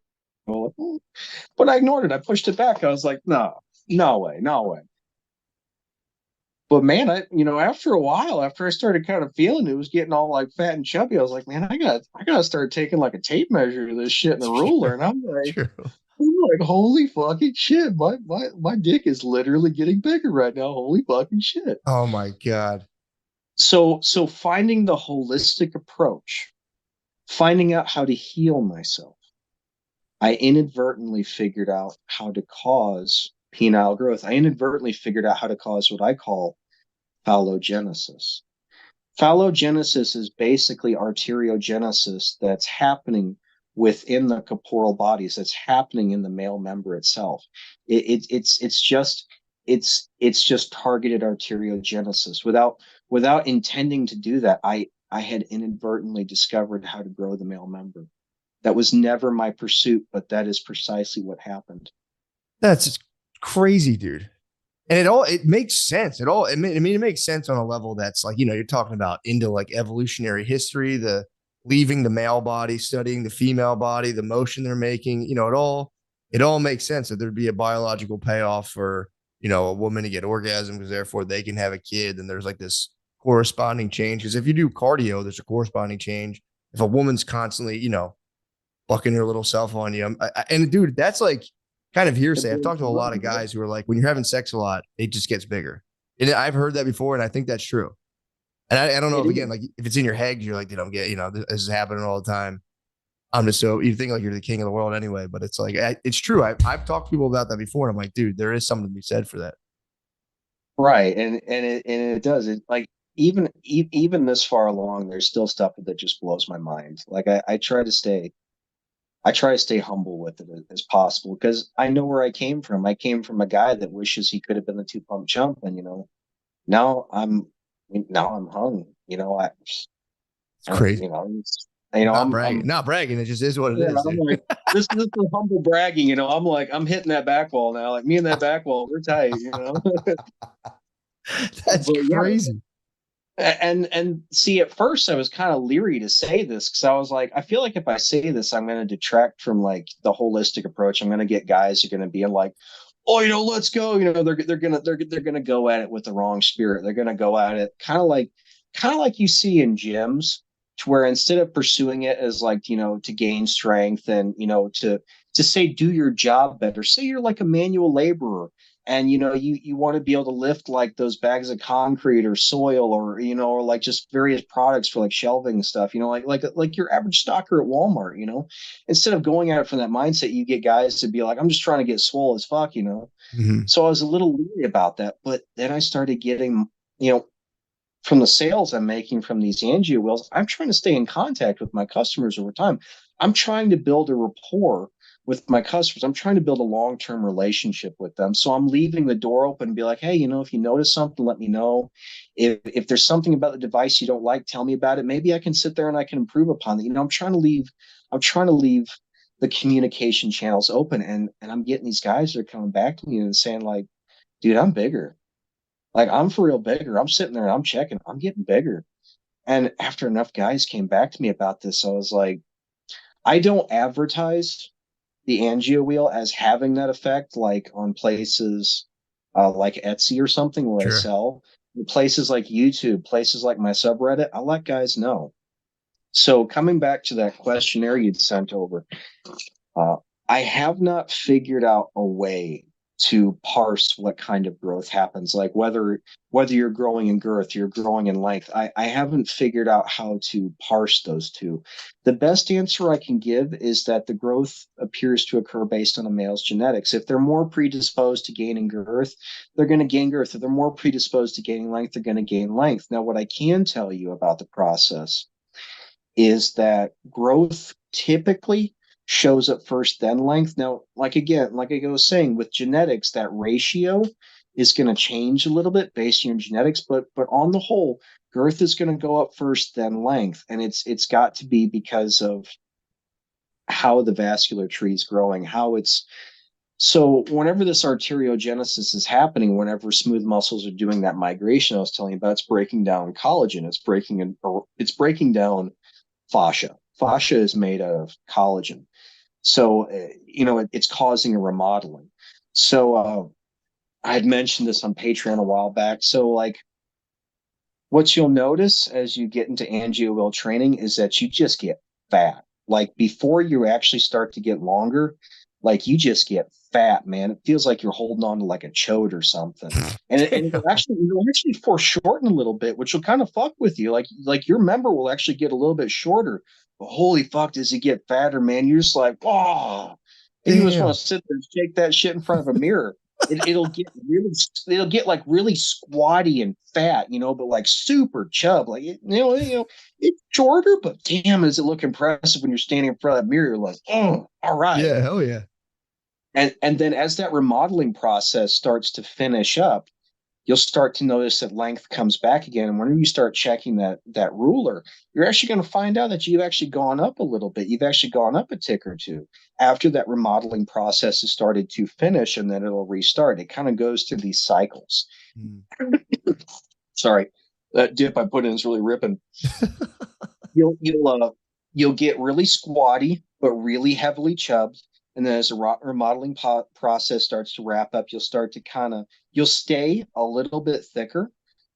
But I ignored it. I pushed it back. I was like, no way, no way. But man, after a while, after I started kind of feeling it was getting all like fat and chubby, I was like, man, I gotta start taking like a tape measure of this shit and a ruler. And I'm like, holy fucking shit, my dick is literally getting bigger right now. Holy fucking shit. Oh my God. So finding the holistic approach, finding out how to heal myself, I inadvertently figured out how to cause penile growth. I inadvertently figured out how to cause what I call phallogenesis. Phallogenesis is basically arteriogenesis that's happening within the corporeal bodies, that's happening in the male member itself. It's just targeted arteriogenesis. Without intending to do that, I had inadvertently discovered how to grow the male member. That was never my pursuit, but that is precisely what happened. That's crazy, dude. And it makes sense. I mean, it makes sense on a level that's like, you're talking about into like evolutionary history, the leaving the male body, studying the female body, the motion they're making, it all makes sense that there'd be a biological payoff for, a woman to get orgasm because therefore they can have a kid. And there's like this corresponding change. Because if you do cardio, there's a corresponding change. If a woman's constantly, bucking her little self on you. And dude, that's like kind of hearsay. I've talked to a lot of guys who are like, when you're having sex a lot, it just gets bigger. And I've heard that before, and I think that's true. And I don't know if, again, like if it's in your head, you're like, dude, I'm getting, this is happening all the time. I'm just you think like you're the king of the world anyway, but it's like, it's true. I've talked to people about that before, and I'm like, dude, there is something to be said for that. Right. And it does. It like even this far along, there's still stuff that just blows my mind. Like I try to stay humble with it as possible because I know where I came from. I came from a guy that wishes he could have been the 2-pump chump, and now I'm hung. It's crazy. I'm not bragging. It just is what it is. I'm like, this is the humble bragging. I'm like, I'm hitting that back wall now. Like me and that back wall, we're tight. That's crazy. And see, at first I was kind of leery to say this because I was like, I feel like if I say this, I'm going to detract from like the holistic approach. I'm going to get guys who are going to be like, oh, let's go. They're gonna go at it with the wrong spirit. They're gonna go at it kind of like you see in gyms, to where instead of pursuing it as like to gain strength and to say do your job better. Say you're like a manual laborer and you want to be able to lift like those bags of concrete or soil or like just various products for like shelving and stuff, like your average stocker at Walmart. Instead of going at it from that mindset, you get guys to be like, I'm just trying to get swole as fuck. Mm-hmm. So I was a little leery about that, but then I started getting from the sales I'm making from these angio wheels, I'm trying to stay in contact with my customers over time. I'm trying to build a rapport with my customers. I'm trying to build a long-term relationship with them. So I'm leaving the door open and be like, hey, if you notice something, let me know. If there's something about the device you don't like, tell me about it. Maybe I can sit there and I can improve upon it. I'm trying to leave the communication channels open, and I'm getting these guys that are coming back to me and saying like, dude, I'm bigger. Like I'm for real bigger. I'm sitting there and I'm checking. I'm getting bigger. And after enough guys came back to me about this, I was like, I don't advertise the angio wheel as having that effect, like on places like Etsy or something where I Sure. sell. Places like YouTube, places like my subreddit, I let guys know. So coming back to that questionnaire you'd sent over, uh, I have not figured out a way to parse what kind of growth happens, like whether you're growing in girth, you're growing in length. I haven't figured out how to parse those two. The best answer I can give is that the growth appears to occur based on a male's genetics. If they're more predisposed to gaining girth, they're going to gain girth. If they're more predisposed to gaining length, they're going to gain length. Now, what I can tell you about the process is that growth typically shows up first, then length. Now, like I was saying, with genetics, that ratio is going to change a little bit based on your genetics, but on the whole, girth is going to go up first, then length, and it's got to be because of how the vascular tree is growing, how it's so whenever this arteriogenesis is happening, whenever smooth muscles are doing that migration I was telling you about, it's breaking down collagen, it's breaking down fascia. Fascia is made of collagen. So, it's causing a remodeling. So, I had mentioned this on Patreon a while back. So, like, what you'll notice as you get into angio wheel training is that you just get fat. Like, before you actually start to get longer, like, you just get fat, man. It feels like you're holding on to like a chode or something. And it'll actually foreshorten a little bit, which will kind of fuck with you. Like your member will actually get a little bit shorter. But holy fuck, does it get fatter, man? You're just like, oh, and you just want to sit there and shake that shit in front of a mirror. It'll get like really squatty and fat, but like super chub. Like it's shorter, but damn, does it look impressive when you're standing in front of that mirror? You're like, oh, all right. Yeah, hell yeah. And then as that remodeling process starts to finish up, you'll start to notice that length comes back again. And whenever you start checking that ruler, you're actually going to find out that you've actually gone up a little bit. You've actually gone up a tick or two after that remodeling process has started to finish, and then it'll restart. It kind of goes through these cycles. Sorry, that dip I put in is really ripping. You'll get really squatty, but really heavily chubbed. And then as the remodeling process starts to wrap up, you'll start to you'll stay a little bit thicker.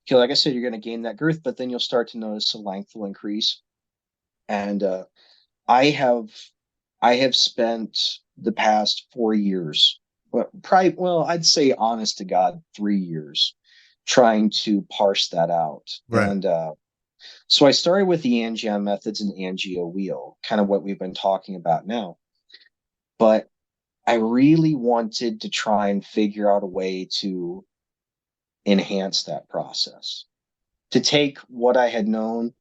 Okay, like I said, you're going to gain that girth, but then you'll start to notice the length will increase. And I have spent the past 4 years, I'd say honest to God, 3 years trying to parse that out. Right. And so I started with the Angion methods and angio wheel, kind of what we've been talking about now. But I really wanted to try and figure out a way to enhance that process, to take what I had known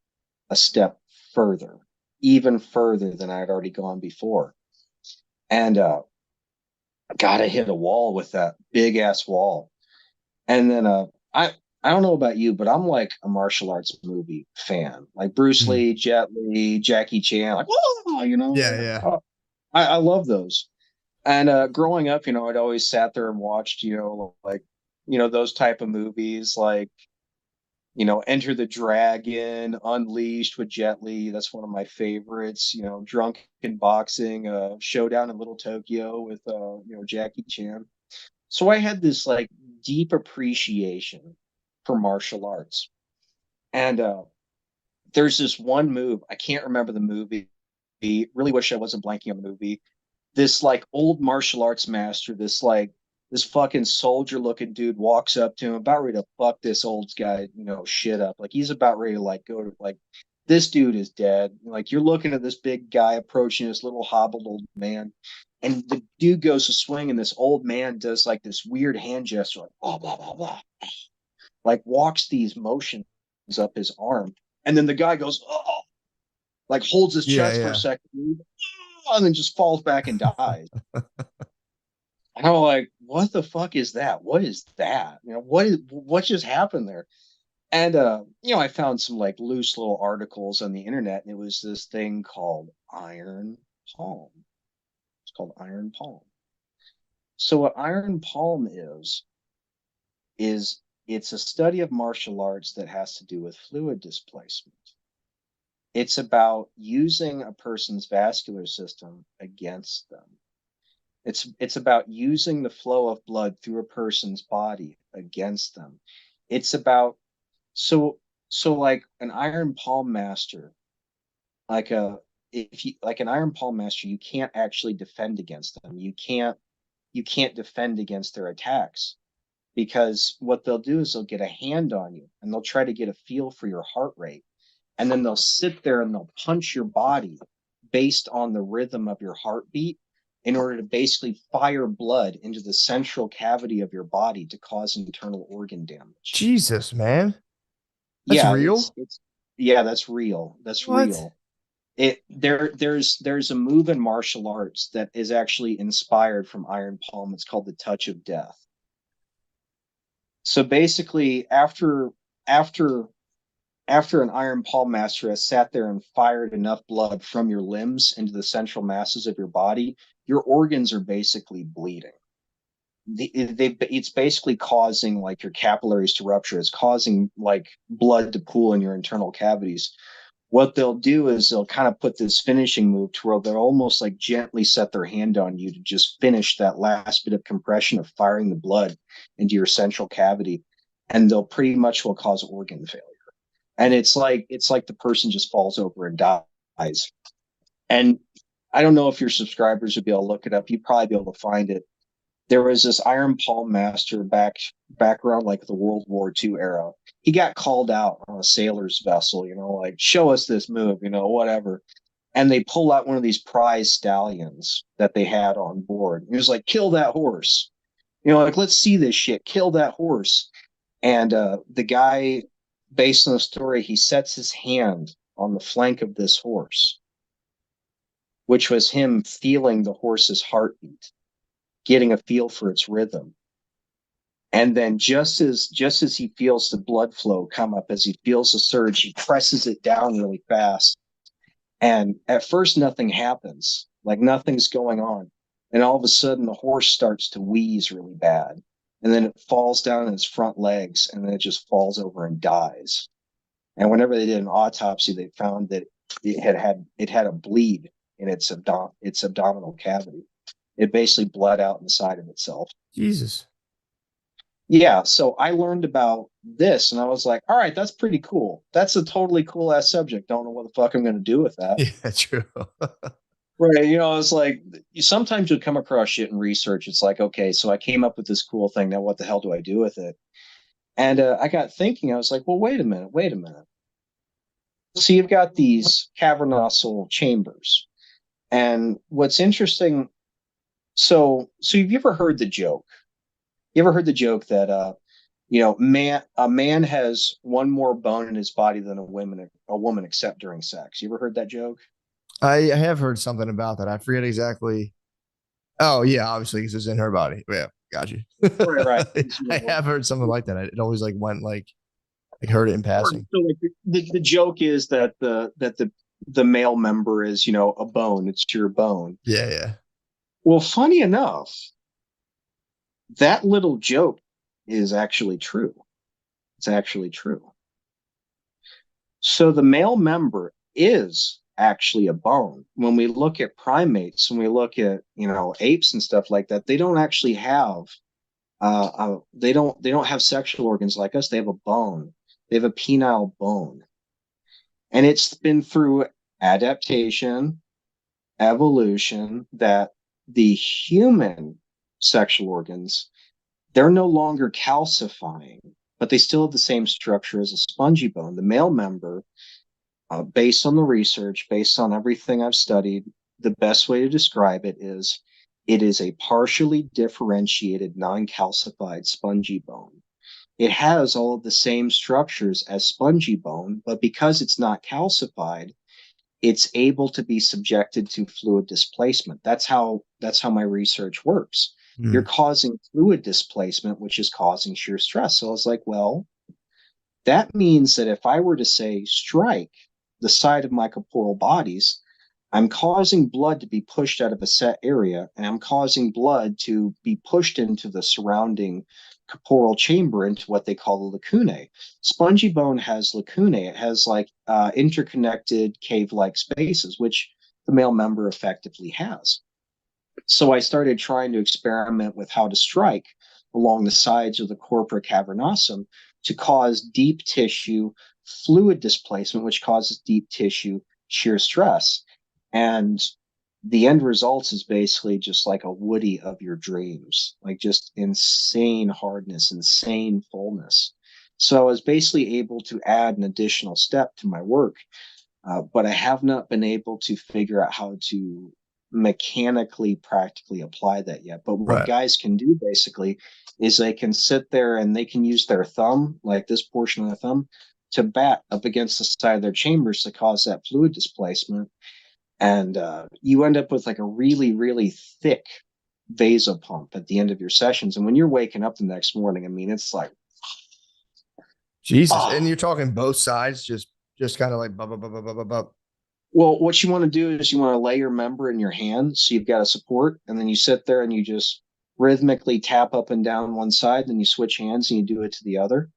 a step further, even further than I had already gone before. And I got to hit a wall with that big ass wall. And then I don't know about you, but I'm like a martial arts movie fan, like Bruce Lee, Jet Li, Jackie Chan, like, whoa, Yeah. I love those. And growing up, I'd always sat there and watched, like, those type of movies, like Enter the Dragon, Unleashed with Jet Li. That's one of my favorites. Drunken Boxing, Showdown in Little Tokyo with Jackie Chan. So I had this like deep appreciation for martial arts. And there's this one move, I can't remember the movie. Really wish I wasn't blanking on the movie. This like old martial arts master, this fucking soldier looking dude walks up to him, about ready to fuck this old guy, shit up. Like he's about ready to like go to like this dude is dead. Like you're looking at this big guy approaching this little hobbled old man. And the dude goes to swing, and this old man does like this weird hand gesture, like blah blah blah blah, like walks these motions up his arm. And then the guy goes, oh, like holds his chest for a second, and then just falls back and dies. And I'm like, what the fuck is that? What is that? What just happened there? And I found some like loose little articles on the internet, and it was this thing called iron palm. It's called iron palm. So what iron palm is it's a study of martial arts that has to do with fluid displacement. It's about using a person's vascular system against them. It's about using the flow of blood through a person's body against them. It's about so like an iron palm master, like an iron palm master, you can't actually defend against them. You can't defend against their attacks, because what they'll do is they'll get a hand on you and they'll try to get a feel for your heart rate. And then they'll sit there and they'll punch your body based on the rhythm of your heartbeat in order to basically fire blood into the central cavity of your body to cause internal organ damage. Jesus, man. That's real? Yeah, that's real. That's what? Real. There's a move in martial arts that is actually inspired from iron palm. It's called the touch of death. So basically, after an iron palm master has sat there and fired enough blood from your limbs into the central masses of your body, your organs are basically bleeding. It's basically causing like your capillaries to rupture. It's causing like blood to pool in your internal cavities. What they'll do is they'll kind of put this finishing move to where they'll almost like gently set their hand on you to just finish that last bit of compression of firing the blood into your central cavity. And they'll pretty much will cause organ failure. And it's like the person just falls over and dies. And I don't know if your subscribers would be able to look it up. You'd probably be able to find it. There was this iron palm master back around like the World War II era. He got called out on a sailor's vessel, like show us this move, whatever. And they pull out one of these prize stallions that they had on board. He was like, kill that horse. Like, let's see this shit. Kill that horse. And the guy, based on the story, he sets his hand on the flank of this horse, which was him feeling the horse's heartbeat, getting a feel for its rhythm. And then just as he feels the blood flow come up, as he feels the surge, he presses it down really fast. And at first nothing happens, like nothing's going on. And all of a sudden the horse starts to wheeze really bad. And then it falls down on its front legs, and then it just falls over and dies. And whenever they did an autopsy, they found that it had a bleed in its abdominal cavity. It basically bled out inside of itself. Jesus. Yeah, so I learned about this, and I was like, all right, that's pretty cool. That's a totally cool ass subject. Don't know what the fuck I'm going to do with that. Yeah, true. Right. I was like, sometimes you'll come across shit in research. It's like, okay, so I came up with this cool thing. Now what the hell do I do with it? And I got thinking, I was like, well, wait a minute. So you've got these cavernousal chambers. And what's interesting, so have you ever heard the joke? You ever heard the joke that a man has one more bone in his body than a woman except during sex? You ever heard that joke? I have heard something about that. I forget exactly. Oh yeah, obviously because it's in her body. Yeah, got you. Right. I have heard something like that. It always like went like heard it in passing. So like the joke is that the male member is a bone. It's your bone. Yeah. Well, funny enough, that little joke is actually true. It's actually true. So the male member is actually a bone. When we look at primates, when we look at, apes and stuff like that, they don't actually have they don't have sexual organs like us. They have a bone. They have a penile bone. And it's been through adaptation, evolution, that the human sexual organs, they're no longer calcifying, but they still have the same structure as a spongy bone. The male member, based on the research, based on everything I've studied, the best way to describe it is a partially differentiated, non-calcified spongy bone. It has all of the same structures as spongy bone, but because it's not calcified, it's able to be subjected to fluid displacement. That's how my research works. You're causing fluid displacement, which is causing shear stress. So I was like, well, that means that if I were to say strike the side of my corporeal bodies, I'm causing blood to be pushed out of a set area, and I'm causing blood to be pushed into the surrounding corporeal chamber, into what they call the lacunae. Spongy bone has lacunae. It has interconnected cave-like spaces, which the male member effectively has. So I started trying to experiment with how to strike along the sides of the corpora cavernosum to cause deep tissue fluid displacement, which causes deep tissue shear stress. And the end result is basically just like a woody of your dreams, like just insane hardness, insane fullness. So I was basically able to add an additional step to my work, but I have not been able to figure out how to mechanically practically apply that yet. But what guys can do basically is they can sit there and they can use their thumb, like this portion of the thumb, to bat up against the side of their chambers to cause that fluid displacement. And you end up with like a really, really thick vasopump at the end of your sessions. And when you're waking up the next morning, I mean, it's like, Jesus. And you're talking both sides, just kind of like, well, what you want to do is you want to lay your member in your hand, so you've got a support, and then you sit there and you just rhythmically tap up and down one side, then you switch hands and you do it to the other.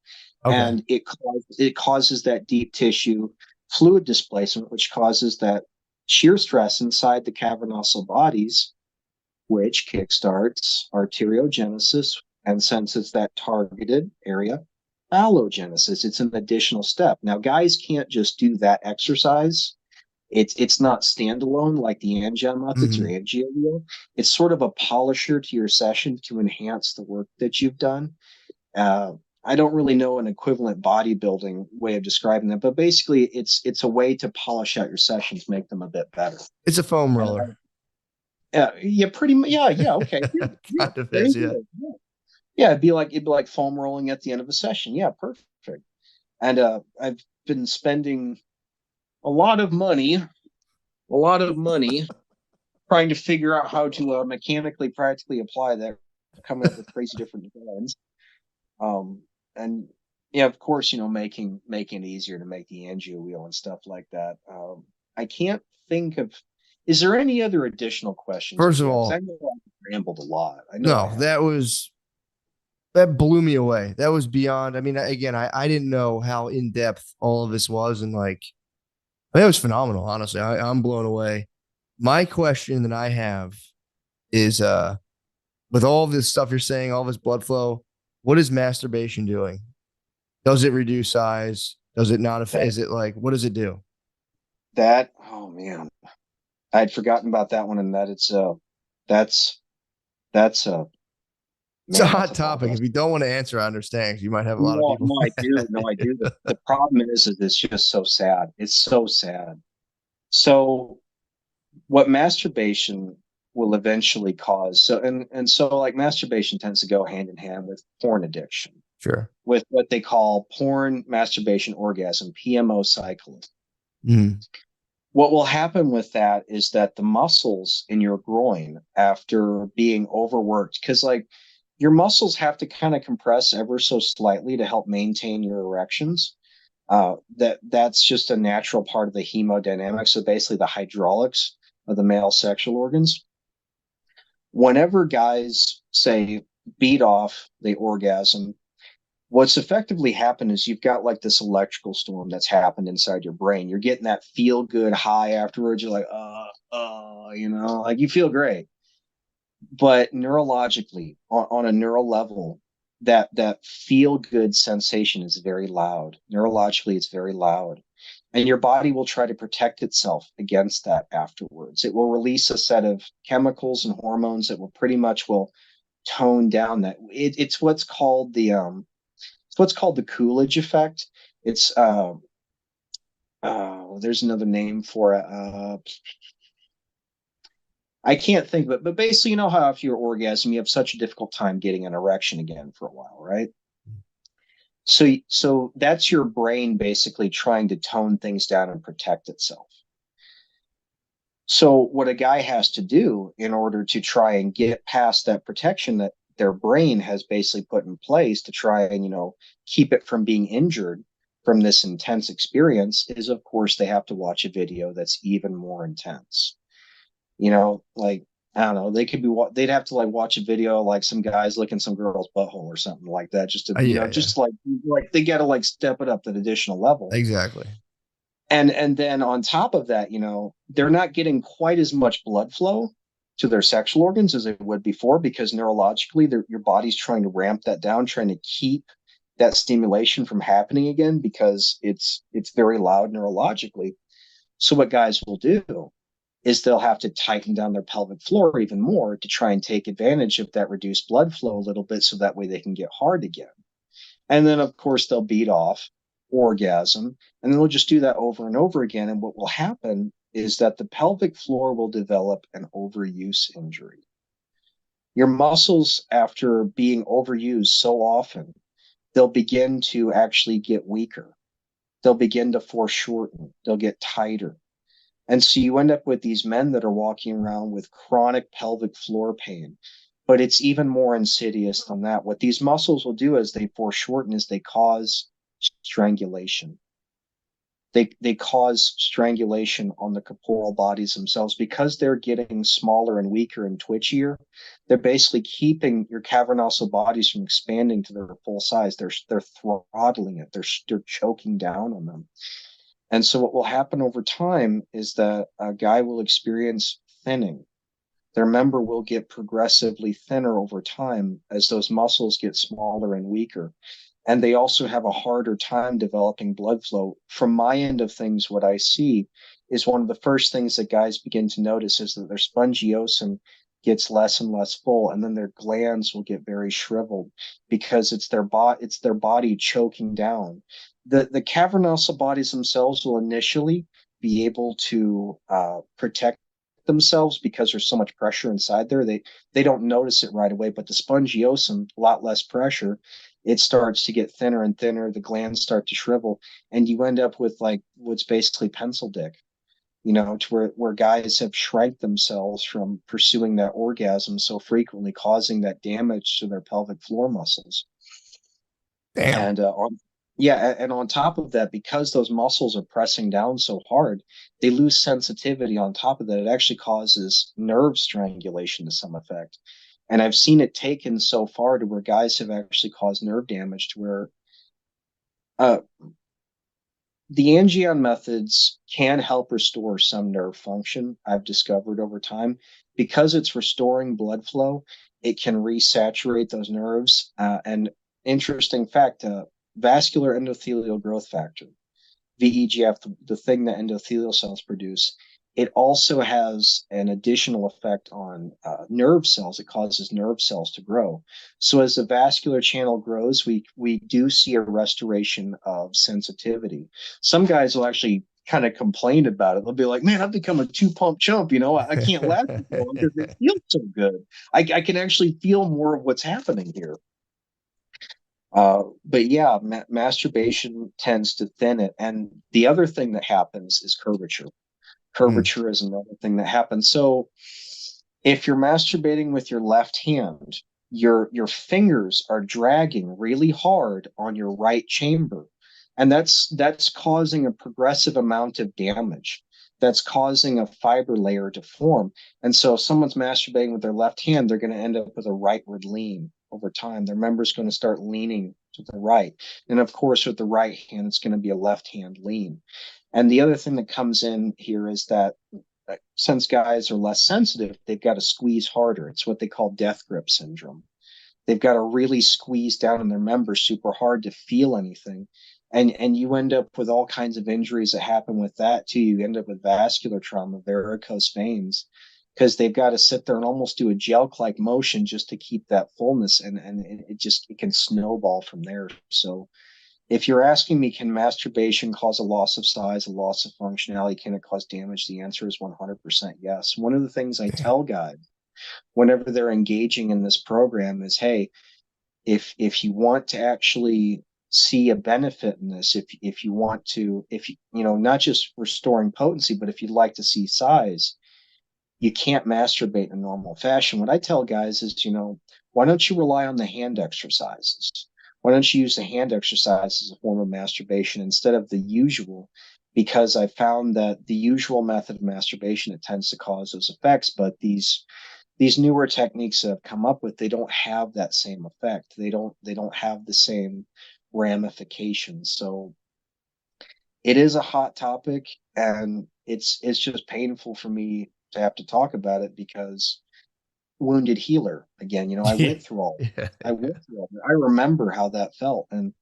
Okay. And it causes that deep tissue fluid displacement, which causes that shear stress inside the cavernosal bodies, which kickstarts arteriogenesis. And since it's that targeted area, allogenesis, it's an additional step. Now, guys can't just do that exercise. It's not standalone like the Angen methods or AngioWheel. It's sort of a polisher to your session to enhance the work that you've done. I don't really know an equivalent bodybuilding way of describing that, but basically it's a way to polish out your sessions, make them a bit better. It's a foam roller. Yeah, pretty much. Yeah, okay. Kind of is, yeah. Yeah, it'd be like foam rolling at the end of a session. Yeah, perfect. And I've been spending a lot of money trying to figure out how to mechanically practically apply that, coming up with crazy different designs. And yeah, of course, making it easier to make the AngioWheel and stuff like that. I can't think of. Is there any other additional questions? First of all, I know I rambled a lot. That blew me away. That was beyond. I mean, again, I didn't know how in depth all of this was, and that was phenomenal. Honestly, I'm blown away. My question that I have is, with all of this stuff you're saying, all this blood flow, what is masturbation doing? Does it reduce size? Does it not affect? Is it like, what does it do? Oh man, I'd forgotten about that one, and that it's it's a hot topic. If you don't want to answer, I understand. You might have a lot of people. No, I do. The problem is it's just so sad. It's so sad. So what masturbation will eventually cause. So like masturbation tends to go hand in hand with porn addiction. Sure. With what they call porn, masturbation, orgasm, PMO cycling. What will happen with that is that the muscles in your groin, after being overworked, because your muscles have to kind of compress ever so slightly to help maintain your erections. That's just a natural part of the hemodynamics. So basically the hydraulics of the male sexual organs. Whenever guys say beat off, they orgasm, What's effectively happened is you've got like this electrical storm that's happened inside your brain. You're getting that feel good high afterwards. You're like, like you feel great. But neurologically, on a neural level, that feel good sensation is very loud. Neurologically, it's very loud. And your body will try to protect itself against that afterwards. It will release a set of chemicals and hormones that will pretty much will tone down that. It's what's called the Coolidge effect. It's there's another name for it. I can't think of it, but basically, you know how after your orgasm, you have such a difficult time getting an erection again for a while, right? So that's your brain basically trying to tone things down and protect itself. So what a guy has to do in order to try and get past that protection that their brain has basically put in place to try and, keep it from being injured from this intense experience is, of course, they have to watch a video that's even more intense. Like, I don't know, they'd have to like watch a video like some guys licking some girl's butthole or something like that, just to, Yeah, just like they got to like step it up to an additional level. exactly. And then on top of that, they're not getting quite as much blood flow to their sexual organs as they would before, because neurologically your body's trying to ramp that down, trying to keep that stimulation from happening again, because it's very loud neurologically. So what guys will do is they'll have to tighten down their pelvic floor even more to try and take advantage of that reduced blood flow a little bit, so that way they can get hard again. And then, of course, they'll beat off, orgasm, and then they'll just do that over and over again. And what will happen is that the pelvic floor will develop an overuse injury. Your muscles, after being overused so often, they'll begin to actually get weaker. They'll begin to foreshorten. They'll get tighter. And so you end up with these men that are walking around with chronic pelvic floor pain. But it's even more insidious than that. What these muscles will do as they foreshorten is they cause strangulation. They cause strangulation on the corporal bodies themselves, because they're getting smaller and weaker and twitchier. They're basically keeping your cavernousal bodies from expanding to their full size. They're throttling it. They're choking down on them. And so what will happen over time is that a guy will experience thinning. Their member will get progressively thinner over time as those muscles get smaller and weaker. And they also have a harder time developing blood flow. From my end of things, what I see is one of the first things that guys begin to notice is that their spongiosum gets less and less full, and then their glands will get very shriveled, because it's their body choking down. The cavernosa bodies themselves will initially be able to protect themselves because there's so much pressure inside there. They don't notice it right away, but the spongiosum, a lot less pressure, it starts to get thinner and thinner. The glands start to shrivel, and you end up with like what's basically pencil dick, to where guys have shrank themselves from pursuing that orgasm so frequently, causing that damage to their pelvic floor muscles. Damn. And and on top of that, because those muscles are pressing down so hard, they lose sensitivity. On top of that, it actually causes nerve strangulation to some effect. And I've seen it taken so far to where guys have actually caused nerve damage, to where the Angion methods can help restore some nerve function, I've discovered over time. Because it's restoring blood flow, it can resaturate those nerves. And interesting fact, vascular endothelial growth factor, VEGF, the thing that endothelial cells produce, it also has an additional effect on nerve cells. It causes nerve cells to grow. So as the vascular channel grows, we do see a restoration of sensitivity. Some guys will actually kind of complain about it. They'll be like, man, I've become a two-pump chump. I can't last as long because it feels so good. I can actually feel more of what's happening here. But yeah, masturbation tends to thin it. And the other thing that happens is curvature. Curvature is another thing that happens. So if you're masturbating with your left hand, your fingers are dragging really hard on your right chamber. And that's causing a progressive amount of damage. That's causing a fiber layer to form. And so if someone's masturbating with their left hand, they're going to end up with a rightward lean over time. Their member's going to start leaning to the right. And of course, with the right hand, it's going to be a left hand lean. And the other thing that comes in here is that since guys are less sensitive, they've got to squeeze harder. It's what they call death grip syndrome. They've got to really squeeze down on their members super hard to feel anything. And you end up with all kinds of injuries that happen with that too. You end up with vascular trauma, varicose veins, because they've got to sit there and almost do a gel-like motion just to keep that fullness. And it can snowball from there. So if you're asking me, can masturbation cause a loss of size, a loss of functionality? Can it cause damage? The answer is 100% yes. One of the things I tell guys whenever they're engaging in this program is, hey, if you want to actually see a benefit in this, if you want to, not just restoring potency, but if you'd like to see size, you can't masturbate in a normal fashion. What I tell guys is, why don't you rely on the hand exercises? Why don't you use the hand exercise as a form of masturbation instead of the usual? Because I found that the usual method of masturbation, it tends to cause those effects, but these newer techniques that have come up with, they don't have that same effect. They don't have the same ramifications. So it is a hot topic, and it's just painful for me to have to talk about it because wounded healer again, I went through all I went through all that. I remember how that felt, and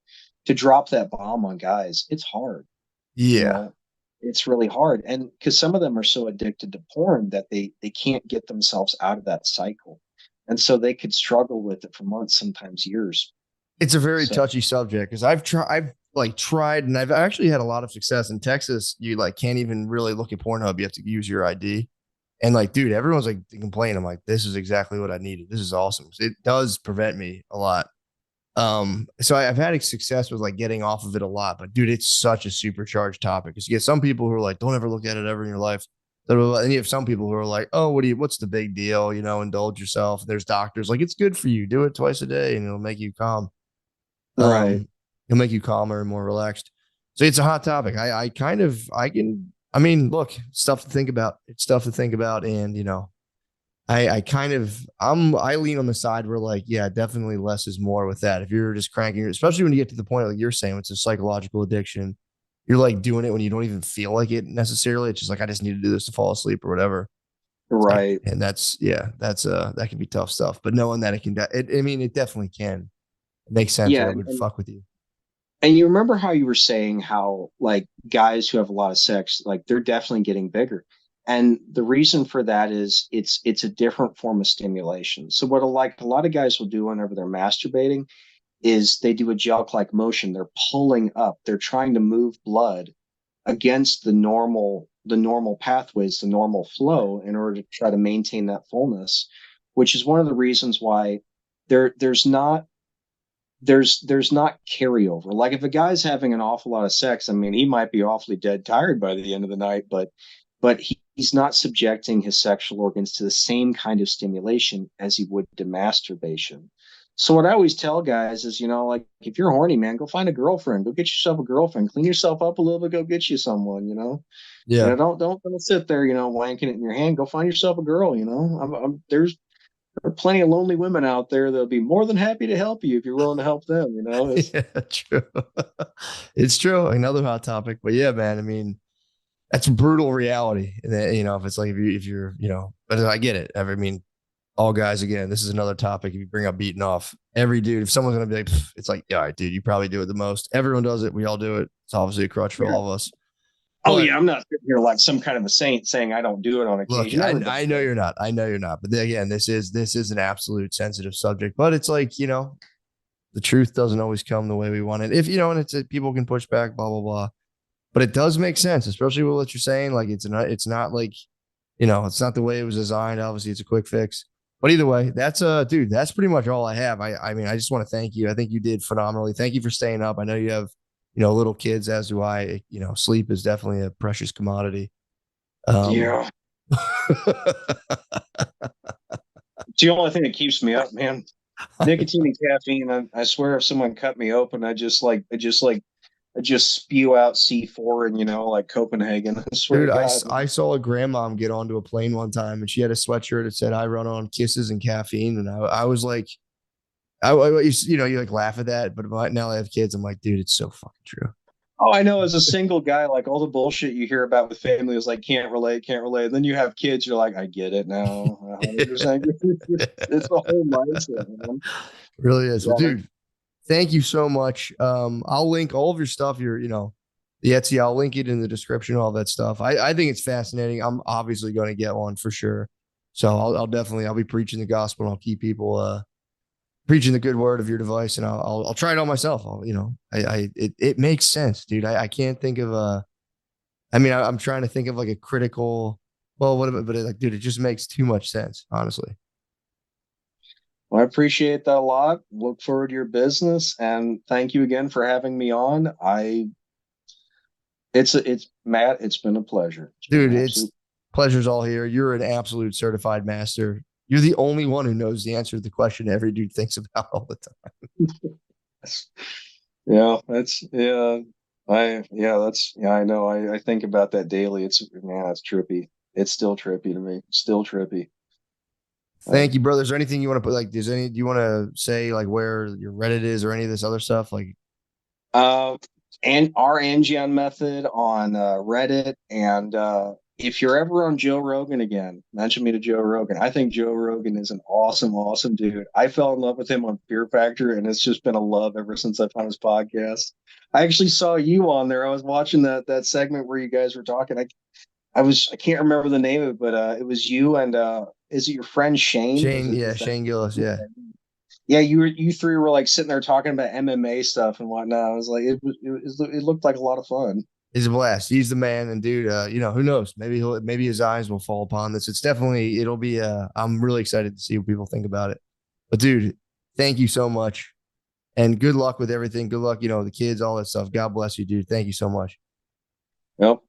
to drop that bomb on guys, it's hard. It's really hard. And because some of them are so addicted to porn that they can't get themselves out of that cycle. And so they could struggle with it for months, sometimes years. It's a very touchy subject because I've tried and I've actually had a lot of success in Texas. You can't even really look at Pornhub. You have to use your ID. And dude, everyone's complaining. I'm like, this is exactly what I needed. This is awesome. So it does prevent me a lot. So I've had success with getting off of it a lot, but dude, it's such a supercharged topic. Because you get some people who are like, don't ever look at it ever in your life. And you have some people who are like, oh, what's the big deal? Indulge yourself. There's doctors it's good for you. Do it twice a day and it'll make you calm. Right. It'll make you calmer and more relaxed. So it's a hot topic. Look, stuff to think about. It's stuff to think about. And, I lean on the side where yeah, definitely less is more with that. If you're just cranking, especially when you get to the point like you're saying, it's a psychological addiction. You're doing it when you don't even feel like it necessarily. It's just I just need to do this to fall asleep or whatever. Right. And that can be tough stuff. But knowing that it definitely can. It makes sense. Yeah, It would fuck with you. And you remember how you were saying how guys who have a lot of sex, they're definitely getting bigger. And the reason for that is it's a different form of stimulation. So what a lot of guys will do whenever they're masturbating is they do a gel-like motion. They're pulling up. They're trying to move blood against the normal pathways, the normal flow, in order to try to maintain that fullness, which is one of the reasons why there's not carryover. If a guy's having an awful lot of sex, he might be awfully dead tired by the end of the night, but he's not subjecting his sexual organs to the same kind of stimulation as he would to masturbation. So what I always tell guys is, if you're horny, man, go find a girlfriend. Go get yourself a girlfriend. Clean yourself up a little bit. Go get you someone. Yeah. Don't sit there, wanking it in your hand. Go find yourself a girl. There are plenty of lonely women out there that'll be more than happy to help you if you're willing to help them. Yeah, true. It's true. Another hot topic, but yeah, man. That's brutal reality. And then, if it's if you're, but I get it. All guys, again, this is another topic. If you bring up beating off, every dude, if someone's going to be it's yeah, all right, dude, you probably do it the most. Everyone does it. We all do it. It's obviously a crutch for all of us. Oh, yeah. I'm not sitting here like some kind of a saint saying I don't do it on occasion. Look, I know you're not. I know you're not. But then, again, this is an absolute sensitive subject. But it's the truth doesn't always come the way we want it. If, and it's people can push back, blah, blah, blah. But it does make sense, especially with what you're saying. It's not it's not the way it was designed. Obviously, it's a quick fix. But either way, that's dude, that's pretty much all I have. I just want to thank you. I think you did phenomenally. Thank you for staying up. I know you have, little kids, as do I. Sleep is definitely a precious commodity. Yeah. It's the only thing that keeps me up, man. Nicotine and caffeine. I swear, if someone cut me open, I just spew out C4 and like Copenhagen. I swear, dude, I saw a grandmom get onto a plane one time, and she had a sweatshirt that said "I run on kisses and caffeine," and I was like, you know, you like laugh at that, but now I have kids. I'm like, dude, it's so fucking true. Oh, I know. As a single guy, like all the bullshit you hear about with family is like can't relate, can't relate. And then you have kids, you're like, I get it now. 100%. It's the whole mindset, man. Really is. Well, Yeah. dude, thank you so much. I'll link all of your stuff. You know, the Etsy. I'll link it in the description. All that stuff. I think it's fascinating. I'm obviously going to get one for sure. So I'll definitely I'll be preaching the gospel. And I'll keep people preaching the good word of your device, and I'll try it on myself. It makes sense, dude. I can't think of I mean, I'm trying to think of like a critical. Well, but like, dude, it just makes too much sense, honestly. Well, I appreciate that a lot. Look forward to your business, and thank you again for having me on. It's Matt. It's been a pleasure, Dude. It's pleasure's all here. You're an absolute certified master. You're the only one who knows the answer to the question every dude thinks about all the time. Yeah, that's yeah. I know. I think about that daily. It's trippy. It's still trippy to me. Still trippy. Thank you, brother. Is there anything you want to put? Like, do you want to say like where your Reddit is or any of this other stuff? Like, and our Angion method on Reddit, and if you're ever on Joe Rogan again, mention me to Joe Rogan. I think Joe Rogan is an awesome, awesome dude. I fell in love with him on Fear Factor, and it's just been a love ever since I found his podcast. I actually saw you on there. I was watching that segment where you guys were talking. I can't remember the name of it, but it was you and is it your friend Shane? Shane Gillis, yeah. Yeah, you three were like sitting there talking about MMA stuff and whatnot. I was like, it looked like a lot of fun. He's a blast. He's the man, and dude, you know, who knows? Maybe his eyes will fall upon this. It'll be. I'm really excited to see what people think about it. But dude, thank you so much, and good luck with everything. Good luck, you know, the kids, all that stuff. God bless you, dude. Thank you so much. Yep.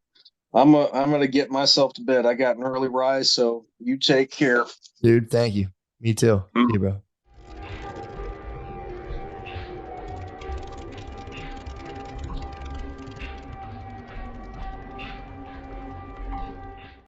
I'm gonna get myself to bed. I got an early rise, so you take care, dude. Thank you. Me too. See you, bro.